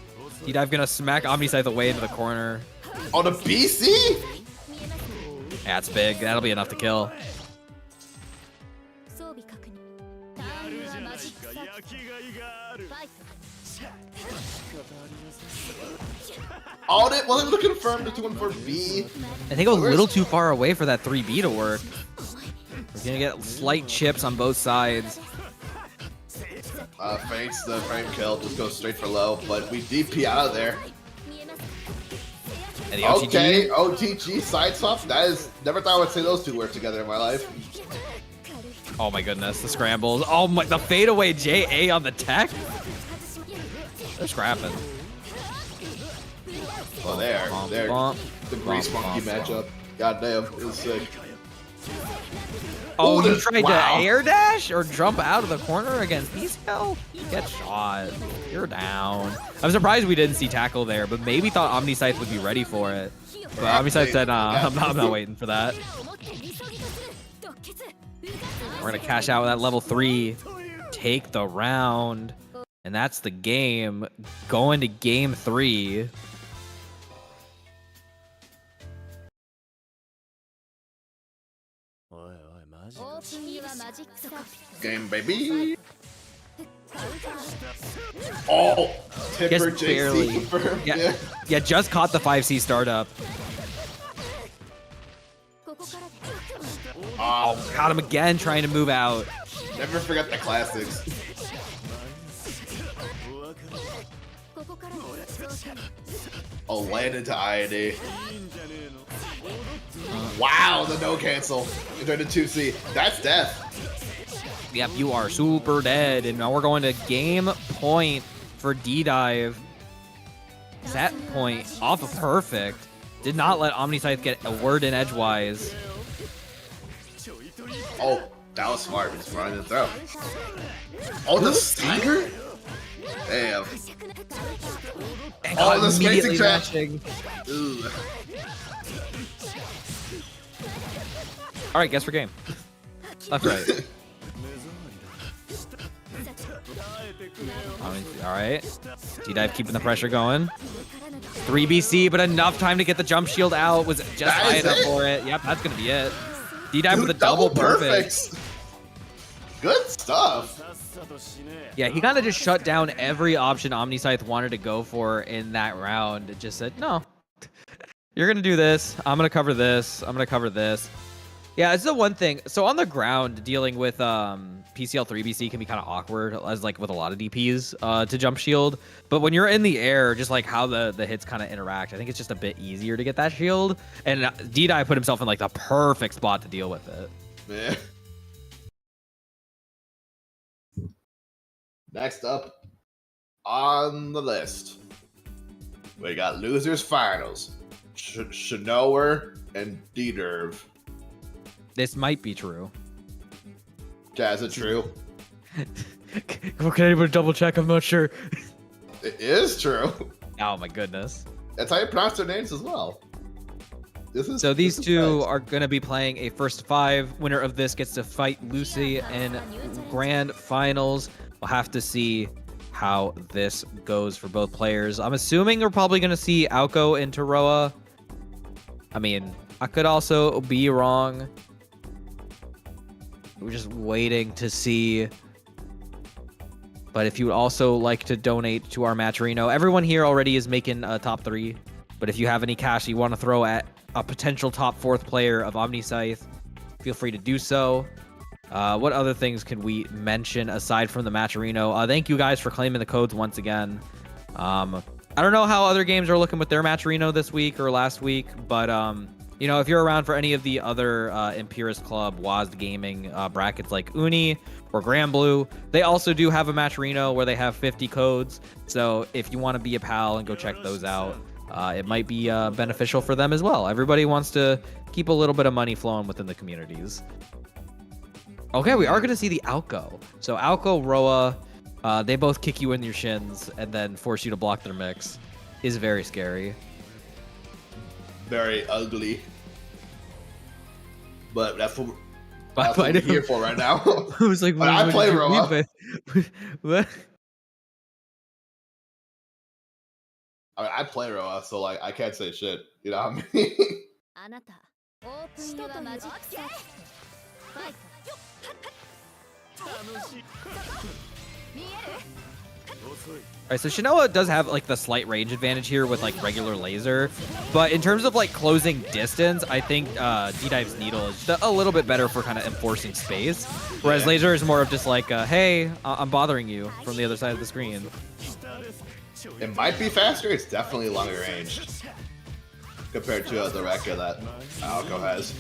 DDive gonna smack OmniSScythe away into the corner. On the BC? That's big. That'll be enough to kill. Oh, wasn't it confirmed the 2-1-4B? I think it was a little too far away for that 3B to work. We're gonna get slight chips on both sides. Feints the frame kill, just goes straight for low, but we DP out of there. And the OTG? Okay, OTG side swap. That is, never thought I would say those two words together in my life. Oh my goodness, the scrambles. Oh my, the fadeaway JA on the tech? They're scrapping. Oh, there. The Grease Monkey matchup. Goddamn, it was sick. Oh, Ooh, you tried to air dash or jump out of the corner against Ciel? Get shot. You're down. I'm surprised we didn't see tackle there, but maybe thought OmniSScythe would be ready for it. But OmniSScythe said, I'm not waiting for that. We're going to cash out with that level 3. Take the round. And that's the game. Going to game 3. Game, baby. Oh, Tipper Just JC barely. confirmed. Yeah, just caught the 5C startup. Oh, caught him again trying to move out. Never forget the classics. Oh, landed to IAD. Wow, the no cancel. Into the 2C. That's death. Yep, you are super dead. And now we're going to game point for DDive. Set point off of perfect. Did not let OmniSScythe get a word in edgewise. Oh, that was smart. Just running the throw. Oh, the stinger? Damn. And Oh, the immediately spacing trap. matching. Ooh. All right, guess for game. Left, right. All right. DDive keeping the pressure going. 3BC, but enough time to get the jump shield out. Was just high enough for it. Yep, that's going to be it. DDive with a double perfect. Good stuff. Yeah, he kind of just shut down every option OmniSScythe wanted to go for in that round. It just said, no, you're going to do this. I'm going to cover this. I'm going to cover this. Yeah, it's the one thing. So on the ground, dealing with PCL 3BC can be kind of awkward, as like with a lot of DPs to jump shield. But when you're in the air, just like how the hits kind of interact, I think it's just a bit easier to get that shield. And DDive put himself in like the perfect spot to deal with it. Yeah. Next up on the list, we got losers finals. Shinoa and DDive. This might be true. Yeah, is it true? Can anybody double check? I'm not sure. It is true. Oh my goodness. That's how you pronounce their names as well. So these two are going to be playing a first 5. Winner of this gets to fight Lucy in grand finals. We'll have to see how this goes for both players. I'm assuming we're probably going to see Aoko and Taroa. I mean, I could also be wrong. We're just waiting to see. But if you would also like to donate to our Matcherino, everyone here already is making a top 3. But if you have any cash you want to throw at a potential top 4th player of OmniSScythe, feel free to do so. What other things can we mention aside from the Matcherino? Thank you guys for claiming the codes once again. I don't know how other games are looking with their Matcherino this week or last week, but you know, if you're around for any of the other ImpurestClub, WASD Gaming brackets like Uni or Granblue, they also do have a Matcherino where they have 50 codes. So if you want to be a pal and go check those out, it might be beneficial for them as well. Everybody wants to keep a little bit of money flowing within the communities. Okay, we are going to see the Aoko. So Aoko, Roa, they both kick you in your shins and then force you to block their mix. Is very scary. Very ugly. But that's what we're here for right now. I was like, I play Roa. What? I play Roa, so like I can't say shit. You know what I mean? Alright, so Shinoa does have like the slight range advantage here with like regular laser, but in terms of like closing distance, I think DDive's needle is just a little bit better for kind of enforcing space, whereas laser is more of just like, hey, I'm bothering you from the other side of the screen. It might be faster. It's definitely longer range compared to the Rekka that Aoko has.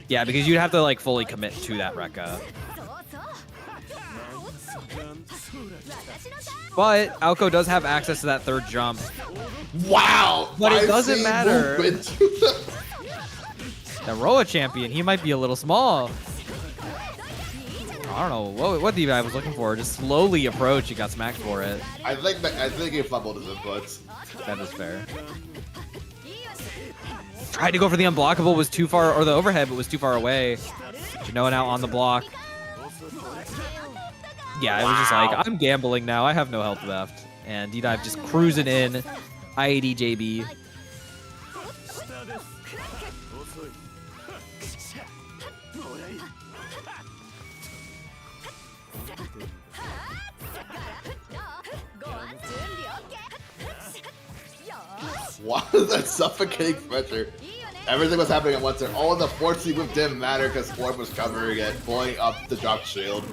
Yeah, because you'd have to like fully commit to that Rekka. But Aoko does have access to that third jump. Wow! But it doesn't matter. The Roa champion, he might be a little small. I don't know what DDive was looking for. Just slowly approach. He got smacked for it. I think he fumbled his inputs. That is fair. Tried to go for the unblockable, was too far, or the overhead, but was too far away. Shinoa now on the block. Yeah, it was just like, I'm gambling now. I have no health left. And DDive just cruising in. IAD JB. Why is that suffocating pressure? Everything was happening at once there. All the force move didn't matter because Orb was covering it, blowing up the drop shield.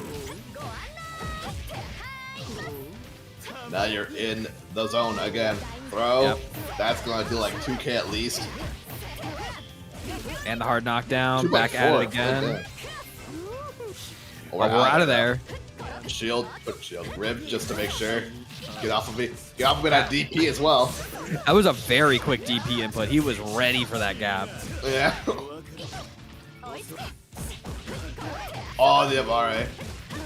Now you're in the zone again. Throw. Yep. That's going to do like 2k at least. And the hard knockdown. Back at it again. Oh, we're out of there. Shield. Put shield. Rib just to make sure. Get off of me. Get off of me that DP as well. That was a very quick DP input. He was ready for that gap. Yeah. Oh, the MRA.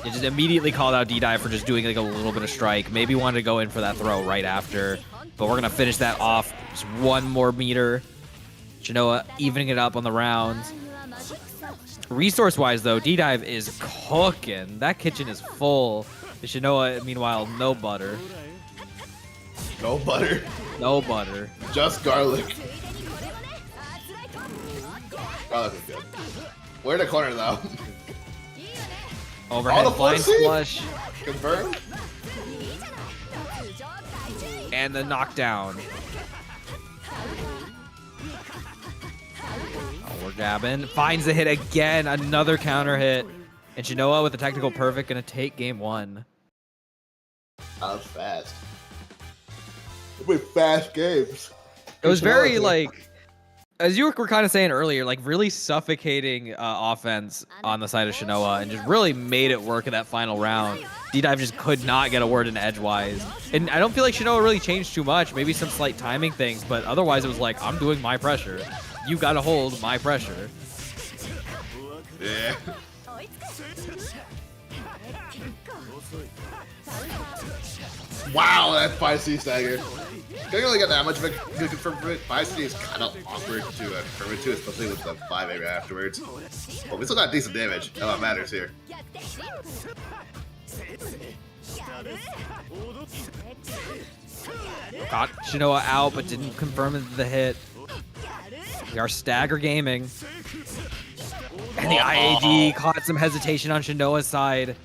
It just immediately called out DDive for just doing like a little bit of strike. Maybe wanted to go in for that throw right after. But we're going to finish that off. Just one more meter. Shinoa evening it up on the rounds. Resource-wise, though, DDive is cooking. That kitchen is full. Shinoa, meanwhile, no butter. No butter? No butter. Just garlic. Garlic is good. We're in the corner, though. Overhead blind flush. Confirmed. And the knockdown. Oh, we're jabbing. Finds the hit again. Another counter hit. And Shinoa with the technical perfect going to take game 1. That was fast. It was fast games. It was very, like, as you were kind of saying earlier, like, really suffocating offense on the side of Shinoa and just really made it work in that final round. DDive just could not get a word in edgewise. And I don't feel like Shinoa really changed too much. Maybe some slight timing things, but otherwise it was like, I'm doing my pressure. You got to hold my pressure. Yeah. Wow, that 5C stagger. Can't really get that much of a good confirm for it. 5C is kind of awkward to confirm it to, especially with the 5A right afterwards. But we still got decent damage. That's what matters here. Got Shinoa out, but didn't confirm the hit. We are stagger gaming. And the IAD caught some hesitation on Shinoa's side.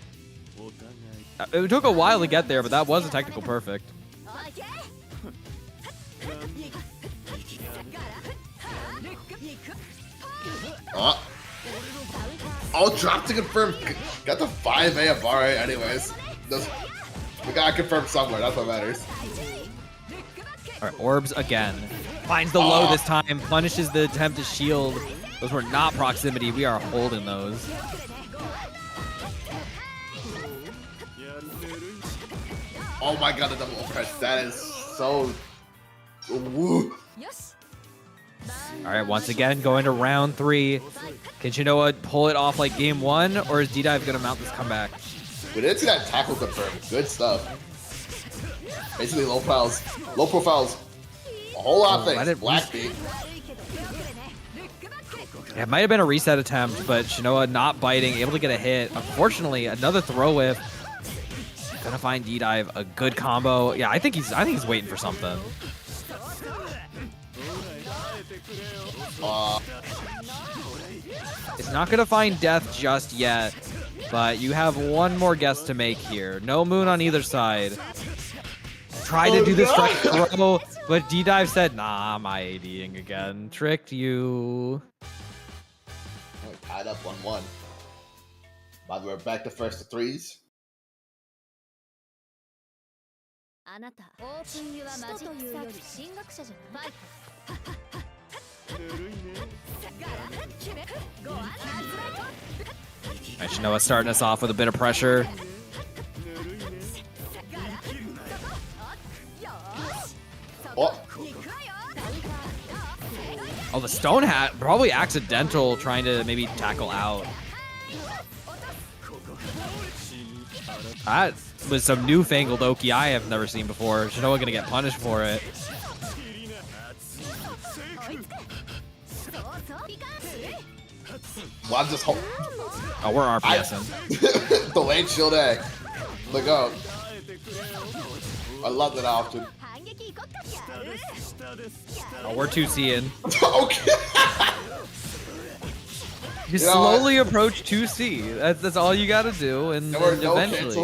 It took a while to get there, but that was a technical perfect. I'll drop to confirm. Got the 5A of RA anyways. We gotta confirm somewhere, that's what matters. Alright, orbs again. Finds the low this time, punishes the attempt to shield. Those were not proximity, we are holding those. Oh my god, the double press. That is so... Woo. Alright, once again, going to round 3. Can Shinoa pull it off like game 1, or is DDive gonna mount this comeback? We didn't see that tackle confirmed. Good stuff. Basically low profiles. A whole lot of things. Black beat. Yeah, it might have been a reset attempt, but Shinoa not biting, able to get a hit. Unfortunately, another throw whiff. Gonna find DDive a good combo. Yeah, I think he's waiting for something. It's not gonna find death just yet, but you have one more guess to make here. No moon on either side. Tried to do the strike throw, but DDive said, nah, I'm IADing again. Tricked you. We're tied up 1-1. By the way, we're back to first to threes. あなたオープンユアマジックサークル進学者じゃないAlright, Shinoa starting us off with a bit of pressure. Oh, the stone hat, probably accidental, trying to maybe tackle out. That was some newfangled Oki I have never seen before. Shinoa gonna get punished for it. Well, I'm just hoping. Oh, we're RPSing. The late shield egg. Look out. I love that option. Oh, we're 2C'ing. Okay. You slowly approach 2C. That's all you gotta do, and eventually.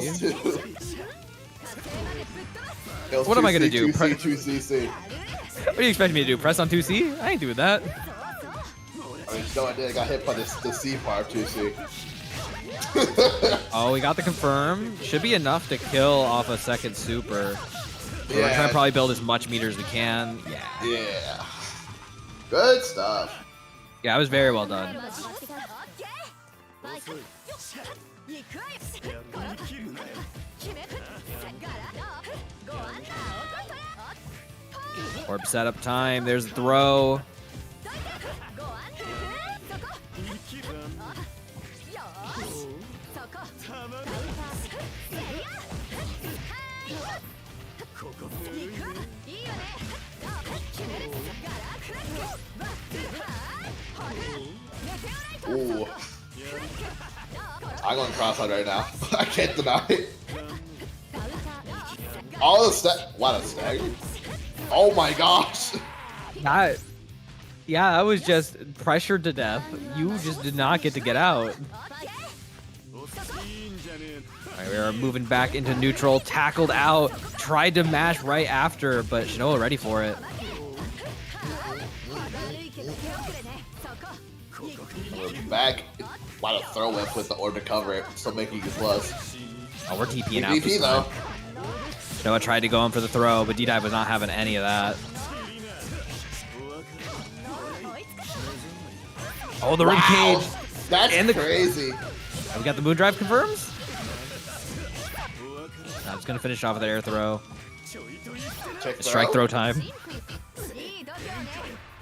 What am I gonna do? 2C. What do you expect me to do? Press on 2C? I ain't doing that. I mean, no, I did. I got hit by the C part 2C. Oh, we got the confirm. Should be enough to kill off a second super. So we're trying to probably build as much meter as we can. Yeah. Good stuff. Yeah, it was very well done. Orb setup time. There's the throw. Ooh. I'm going cross-eyed right now. I can't deny it. All the what a stagger. Oh my gosh. Yeah, that was just pressured to death. You just did not get to get out. Alright, we are moving back into neutral. Tackled out. Tried to mash right after, but Shinoa ready for it. We're back. What a throw whip with the orb to cover it. Still making you plus. Oh, we're TPing out this time. Shinoa tried to go in for the throw, but DDive was not having any of that. Oh, the rib cage. That's and crazy. We got the moon drive confirms. I'm just gonna finish off with the air throw. Strike throw time.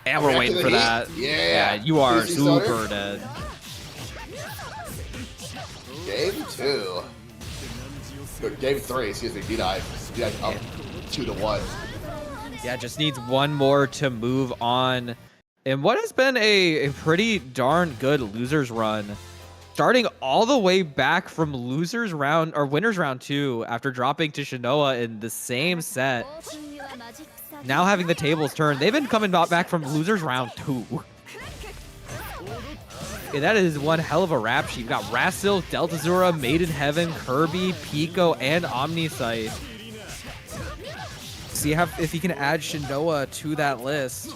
And we're waiting for that. Yeah, you are super dead. Game 2. Or Game 3, excuse me, DDive. DDive up 2-1. Yeah, just needs one more to move on. And what has been a pretty darn good losers run. Starting all the way back from losers round or winners round 2 after dropping to Shinoa in the same set. Now having the tables turned. They've been coming back from losers round 2. Yeah, that is one hell of a rap sheet. You've got Rassil, Deltazura, MadeInHeaven, Kirby, Piko, and OmniSScythe. See if he can add Shinoa to that list.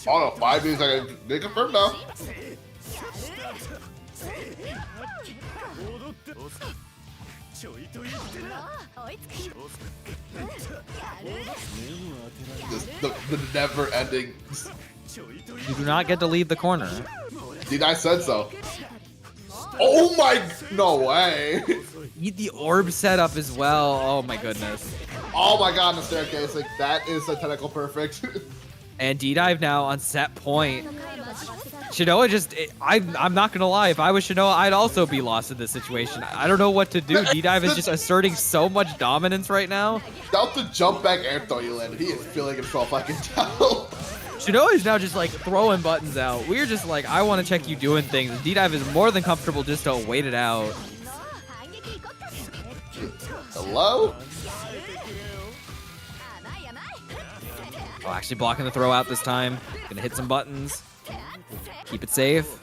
Oh no, 5 views, they confirmed now. The never-ending. You do not get to leave the corner. DDive said so. Oh my, no way. Need the orb setup as well. Oh my goodness. Oh my god, the staircase, like that is a technical perfect. And DDive now on set point. Shinoa just, I'm not gonna lie, if I was Shinoa, I'd also be lost in this situation. I don't know what to do. DDive is just asserting so much dominance right now. Without the jump back air throw you landed, he is feeling himself, I can tell. Shinoa is now just like throwing buttons out. We're just like, I want to check you doing things. And DDive is more than comfortable just to wait it out. Hello? Oh, actually blocking the throw out this time. Gonna hit some buttons. Keep it safe.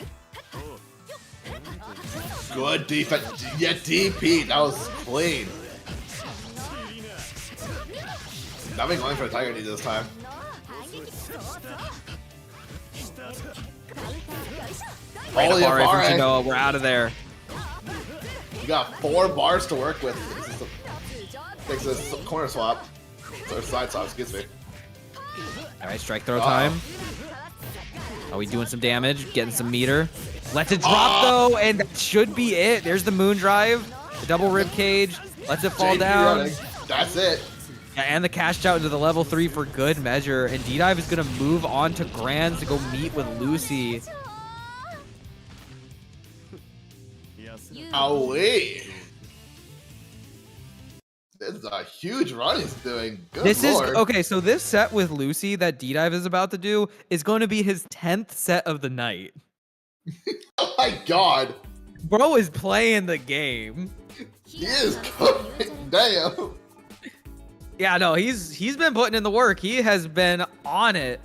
Good defense. Yeah, DP. That was clean. Not been going for a Tiger D this time. Right up already from Shinoa. We're out of there. You got 4 bars to work with. Takes this corner swap. Or side swap, excuse me. Alright, strike throw time. Are we doing some damage? Getting some meter. Lets it drop though, and that should be it. There's the moon drive. The double rib cage. Lets it fall down. Running. That's it. Yeah, and the cash out into the level 3 for good measure. And DDive is gonna move on to Grand to go meet with Lucy. Away. This is a huge run he's doing. Good This Lord. is okay. So this set with Lucy that DDive is about to do is going to be his 10th set of the night. Oh my god. Bro is playing the game. He is good. Damn. Yeah, no, he's been putting in the work. He has been on it.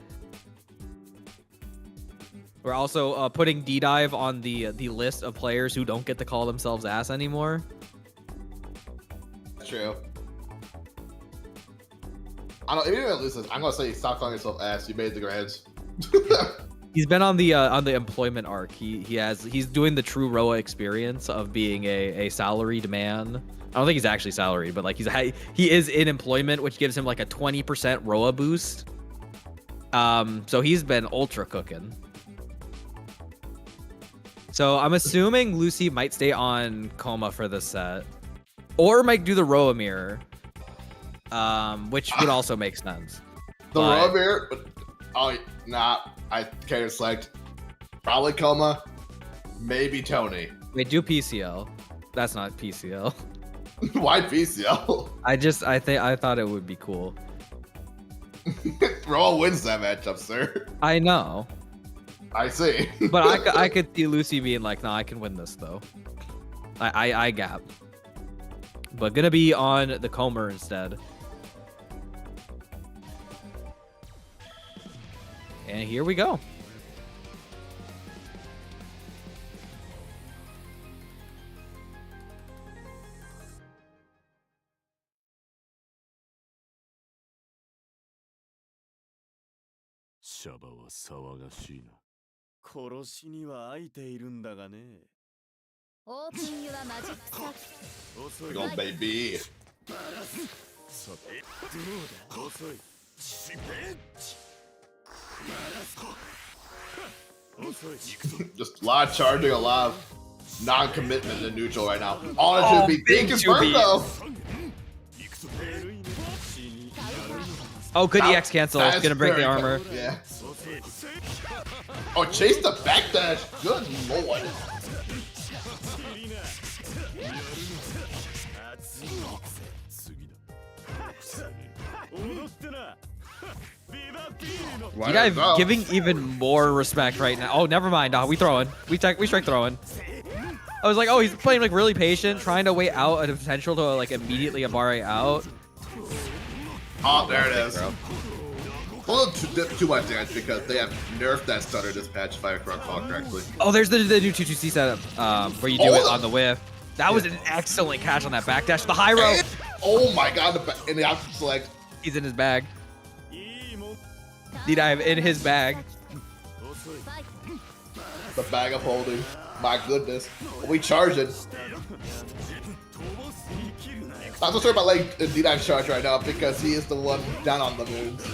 We're also putting DDive on the list of players who don't get to call themselves ass anymore. True. I don't. If you're gonna lose this, I'm gonna say stop calling yourself ass. You made the grands. He's been on the employment arc. He's doing the true Roa experience of being a salaried man. I don't think he's actually salaried, but like he is in employment, which gives him like a 20% Roa boost. So he's been ultra cooking. So I'm assuming Lucy might stay on Kouma for this set, or might do the Roa mirror, which would also make sense. The Roa mirror. Oh, nah. I can't select. Probably Kouma. Maybe Tony. Wait, do PCL. That's not PCL. Why PCL? I thought it would be cool. Roa wins that matchup, sir. I know. I see. But I could see Lucy being like, no, I can win this though. I gap. But gonna be on the Kouma instead. And here we go. Shaba wa sawagashii na. Koroshi ni wa aite iru nda ga ne. Open your magic set. Go, baby. Just a lot of charging, a lot of non-commitment to neutral right now. All it should be big confirmed though. Oh, good EX cancel. It's gonna break the armor. Yeah. Oh, chase the backdash. Good lord. DDive giving even more respect right now. Oh, never mind. We throwing. We strike throwing. I was like, oh, he's playing like really patient, trying to wait out a potential to like immediately Abare out. Oh, there it is. A little too much damage because they have nerfed that stutter this patch, if I recall correctly. Oh, there's the new 2-2-C setup where you do it on the whiff. That was an excellent catch on that backdash. The high row. Oh my god, in the option select. He's in his bag. DDive in his bag. The bag of holding. My goodness. We charging. I'm so sorry about letting DDive charge right now because he is the one down on the moons.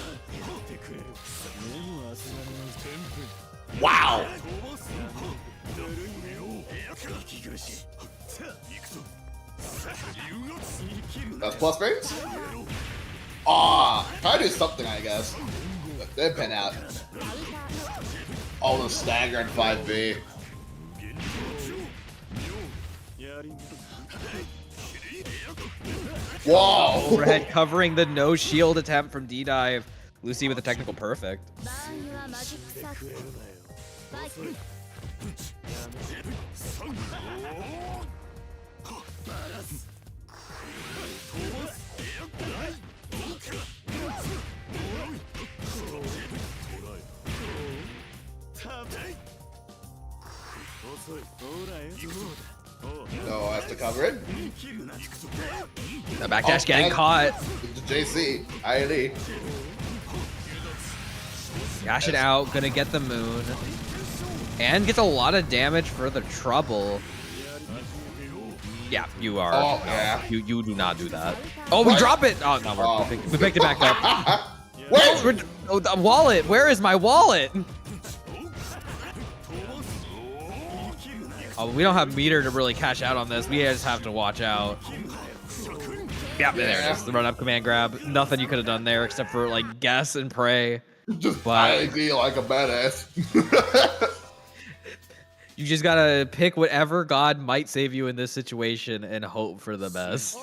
Wow. That's plus frames? Aw, try to do something, I guess. They pin out. Oh, the stagger in 5B. Whoa! Overhead covering the no shield attempt from DDive. Lucy with a technical perfect. No, I have to cover it. The backdash getting caught. The JC, INE. Dashing out, gonna get the moon. And gets a lot of damage for the trouble. Yeah, you are. Oh, no, yeah. You do not do that. Oh, we drop it! Oh, no, we picked it back up. Wait! Oh, the wallet! Where is my wallet? Oh, we don't have meter to really cash out on this. We just have to watch out. Yeah, there it is. The run-up command grab. Nothing you could have done there except for, like, guess and pray. Just But ID like a badass. you just gotta pick whatever god might save you in this situation and hope for the best.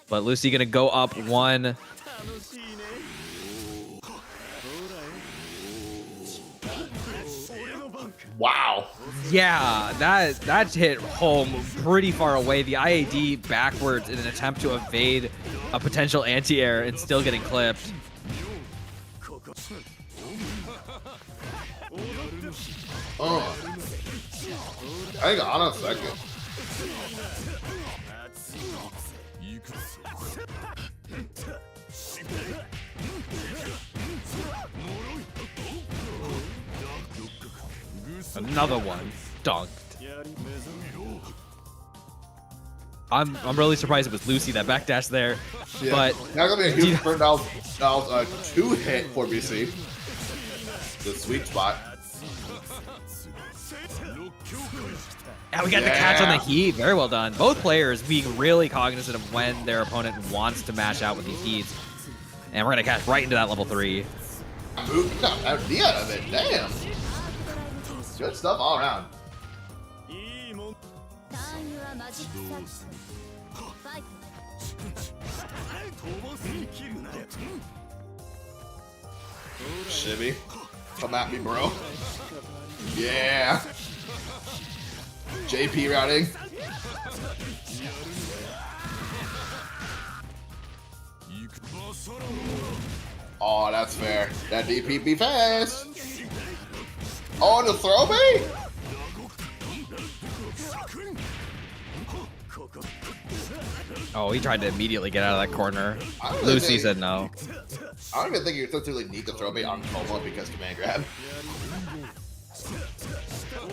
But Lucy gonna go up one. Wow. Yeah, that hit home pretty far away. The IAD backwards in an attempt to evade a potential anti-air and still getting clipped. Oh. Hang on a second. Another one dunked. I'm really surprised it was Lucy that backdash there, Yeah. but That's gonna be a huge burn. That was a 2-hit for BC. The sweet spot. yeah, we got the catch on the heat. Very well done. Both players being really cognizant of when their opponent wants to mash out with these heats, and we're gonna catch right into that level 3. Moved out of it. Damn. Good stuff all around. Shibby. Come at me, bro. Yeah. JP routing. Oh, that's fair. That DP be fast. Oh, the throw me? Oh, he tried to immediately get out of that corner. I don't Lucy think- said no. I don't even think you necessarily need to throw me on Kouma because command grab.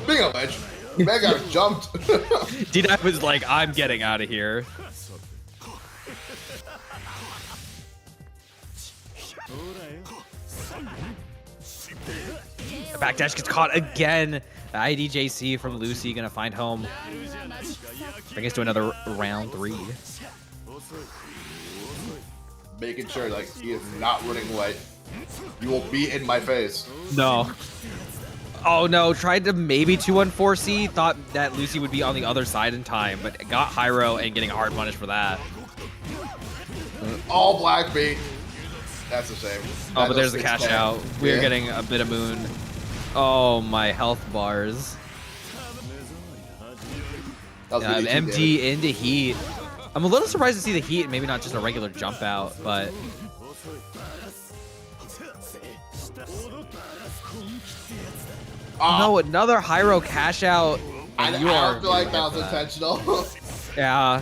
Bingo, bitch. Command grab jumped. DDive was like, I'm getting out of here. The backdash gets caught again. The IDJC from Lucy gonna find home. Bring us to another round 3. Making sure like he is not running away. You will be in my face. No. Oh no, tried to maybe 2-1-4C, thought that Lucy would be on the other side in time, but got Hyro and getting a hard punish for that. All black beat. That's a shame. Oh, but there's the cash out. We're getting a bit of moon. Oh, my health bars. MD into heat. I'm a little surprised to see the heat and maybe not just a regular jump out, but... No, another Hyro cash out. I You don't feel like that was intentional. Yeah.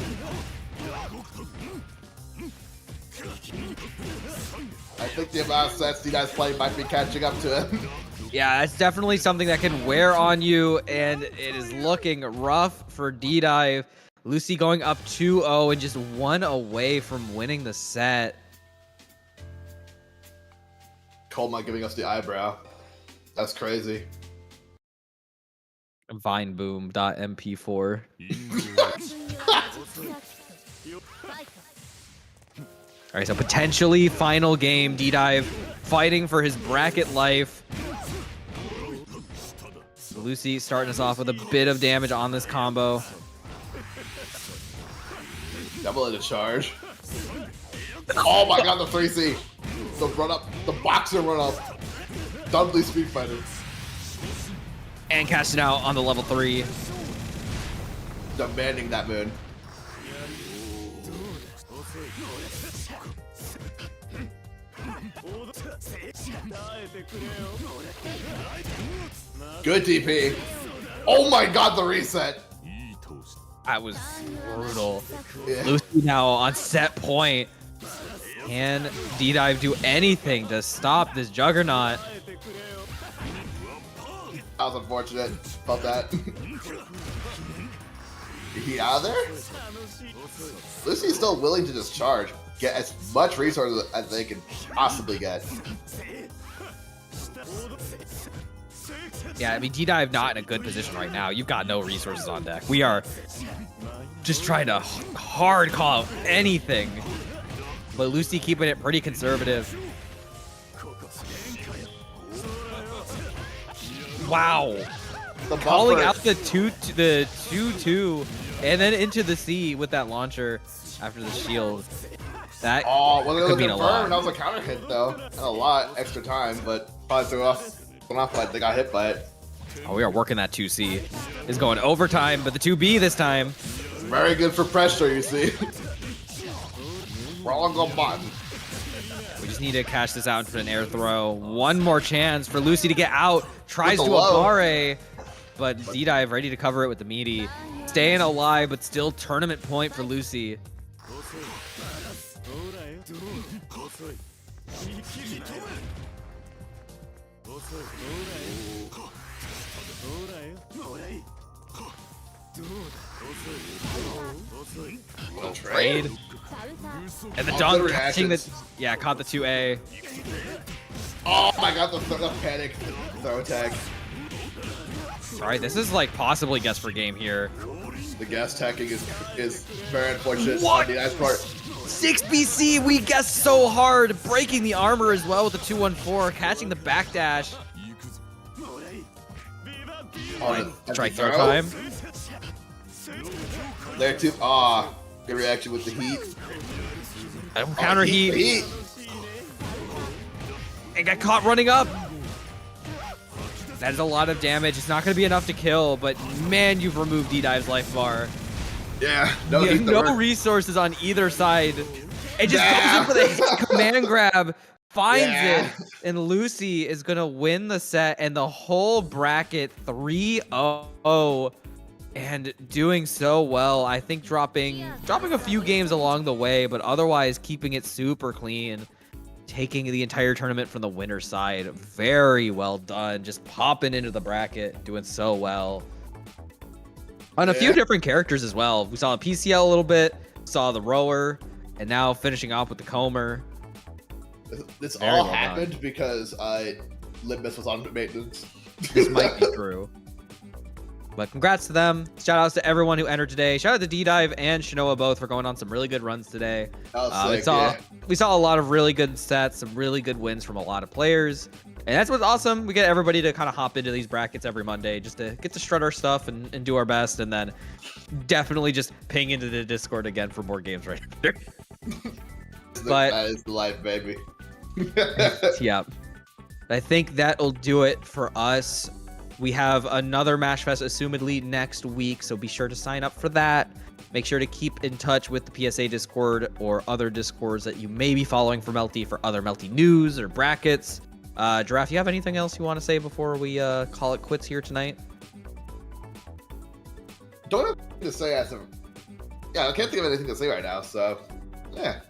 I think the amount of sets DDive's playing might be catching up to him. Yeah, that's definitely something that can wear on you, and it is looking rough for DDive. Lucy going up 2-0 and just 1 away from winning the set. Kouma giving us the eyebrow. That's crazy. Vineboom.mp4. All right, so potentially final game. DDive fighting for his bracket life. Lucy starting us off with a bit of damage on this combo. Double in the charge. Oh my god, the 3C. The run up, the boxer run up. Dudley Speed Fighter. And casting out on the level 3. Demanding that moon. Good DP. Oh my god, the reset. That was brutal. Yeah. Lucy now on set point. Can DDive do anything to stop this juggernaut? That was unfortunate. Felt that. Is he out of there? Lucy's still willing to just charge. Get as much resources as they can possibly get. Yeah, I mean, DDive not in a good position right now. You've got no resources on deck. We are just trying to hard call out anything. But Lucy keeping it pretty conservative. Wow. Calling out the 2-2 and then into the C with that launcher after the shield. That could mean a lot. That was a counter hit though. And a lot extra time, but probably threw off. They got hit by it. Oh, we are working that 2C. Is going overtime, but the 2B this time. Very good for pressure, you see. Wrong on button. We just need to cash this out for an air throw. One more chance for Lucy to get out. Tries to Apare, but DDive ready to cover it with the meaty. Staying alive, but still tournament point for Lucy. Trade. And the dunk catching the... Yeah, caught the 2A. Oh my god, the panic throw tag. Alright, this is like possibly guess for game here. The gas tagging is very unfortunate. What? On the nice part. 6BC, we guessed so hard. Breaking the armor as well with the 2-1-4. Catching the backdash. Try throw time. There too. Good reaction with the heat. Counter heat. And got caught running up. That is a lot of damage. It's not going to be enough to kill, but man, you've removed DDive's life bar. Yeah. No resources on either side. It just comes in for the hit command grab. Finds it. And Lucy is going to win the set and the whole bracket 3-0. And doing so well. I think dropping a few games along the way, but otherwise keeping it super clean. Taking the entire tournament from the winner's side. Very well done. Just popping into the bracket. Doing so well. On a few different characters as well. We saw the PCL a little bit. Saw the rower. And now finishing off with the Comer. This all happened because Limbus was on maintenance. This might be true. But congrats to them. Shout outs to everyone who entered today. Shout out to DDive and Shinoa both for going on some really good runs today. We saw a lot of really good sets, some really good wins from a lot of players. And that's what's awesome. We get everybody to kind of hop into these brackets every Monday just to get to strut our stuff and do our best. And then definitely just ping into the Discord again for more games right after. But that is the life, baby. Yeah. I think that'll do it for us. We have another Mashfest assumedly next week, so be sure to sign up for that. Make sure to keep in touch with the PSA Discord or other Discords that you may be following for Melty for other Melty news or brackets. Jarraffe, you have anything else you want to say before we call it quits here tonight? Don't have anything to say as of... Yeah, I can't think of anything to say right now, so... Yeah.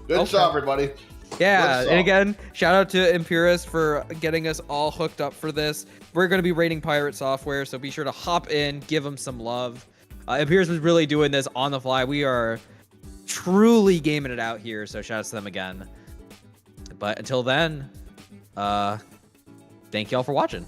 Good job, everybody. Yeah, and again, shout out to Impurest for getting us all hooked up for this. We're going to be rating pirate software, so be sure to hop in, give them some love. Impurest was really doing this on the fly. We are truly gaming it out here, so shout out to them again. But until then, thank y'all for watching.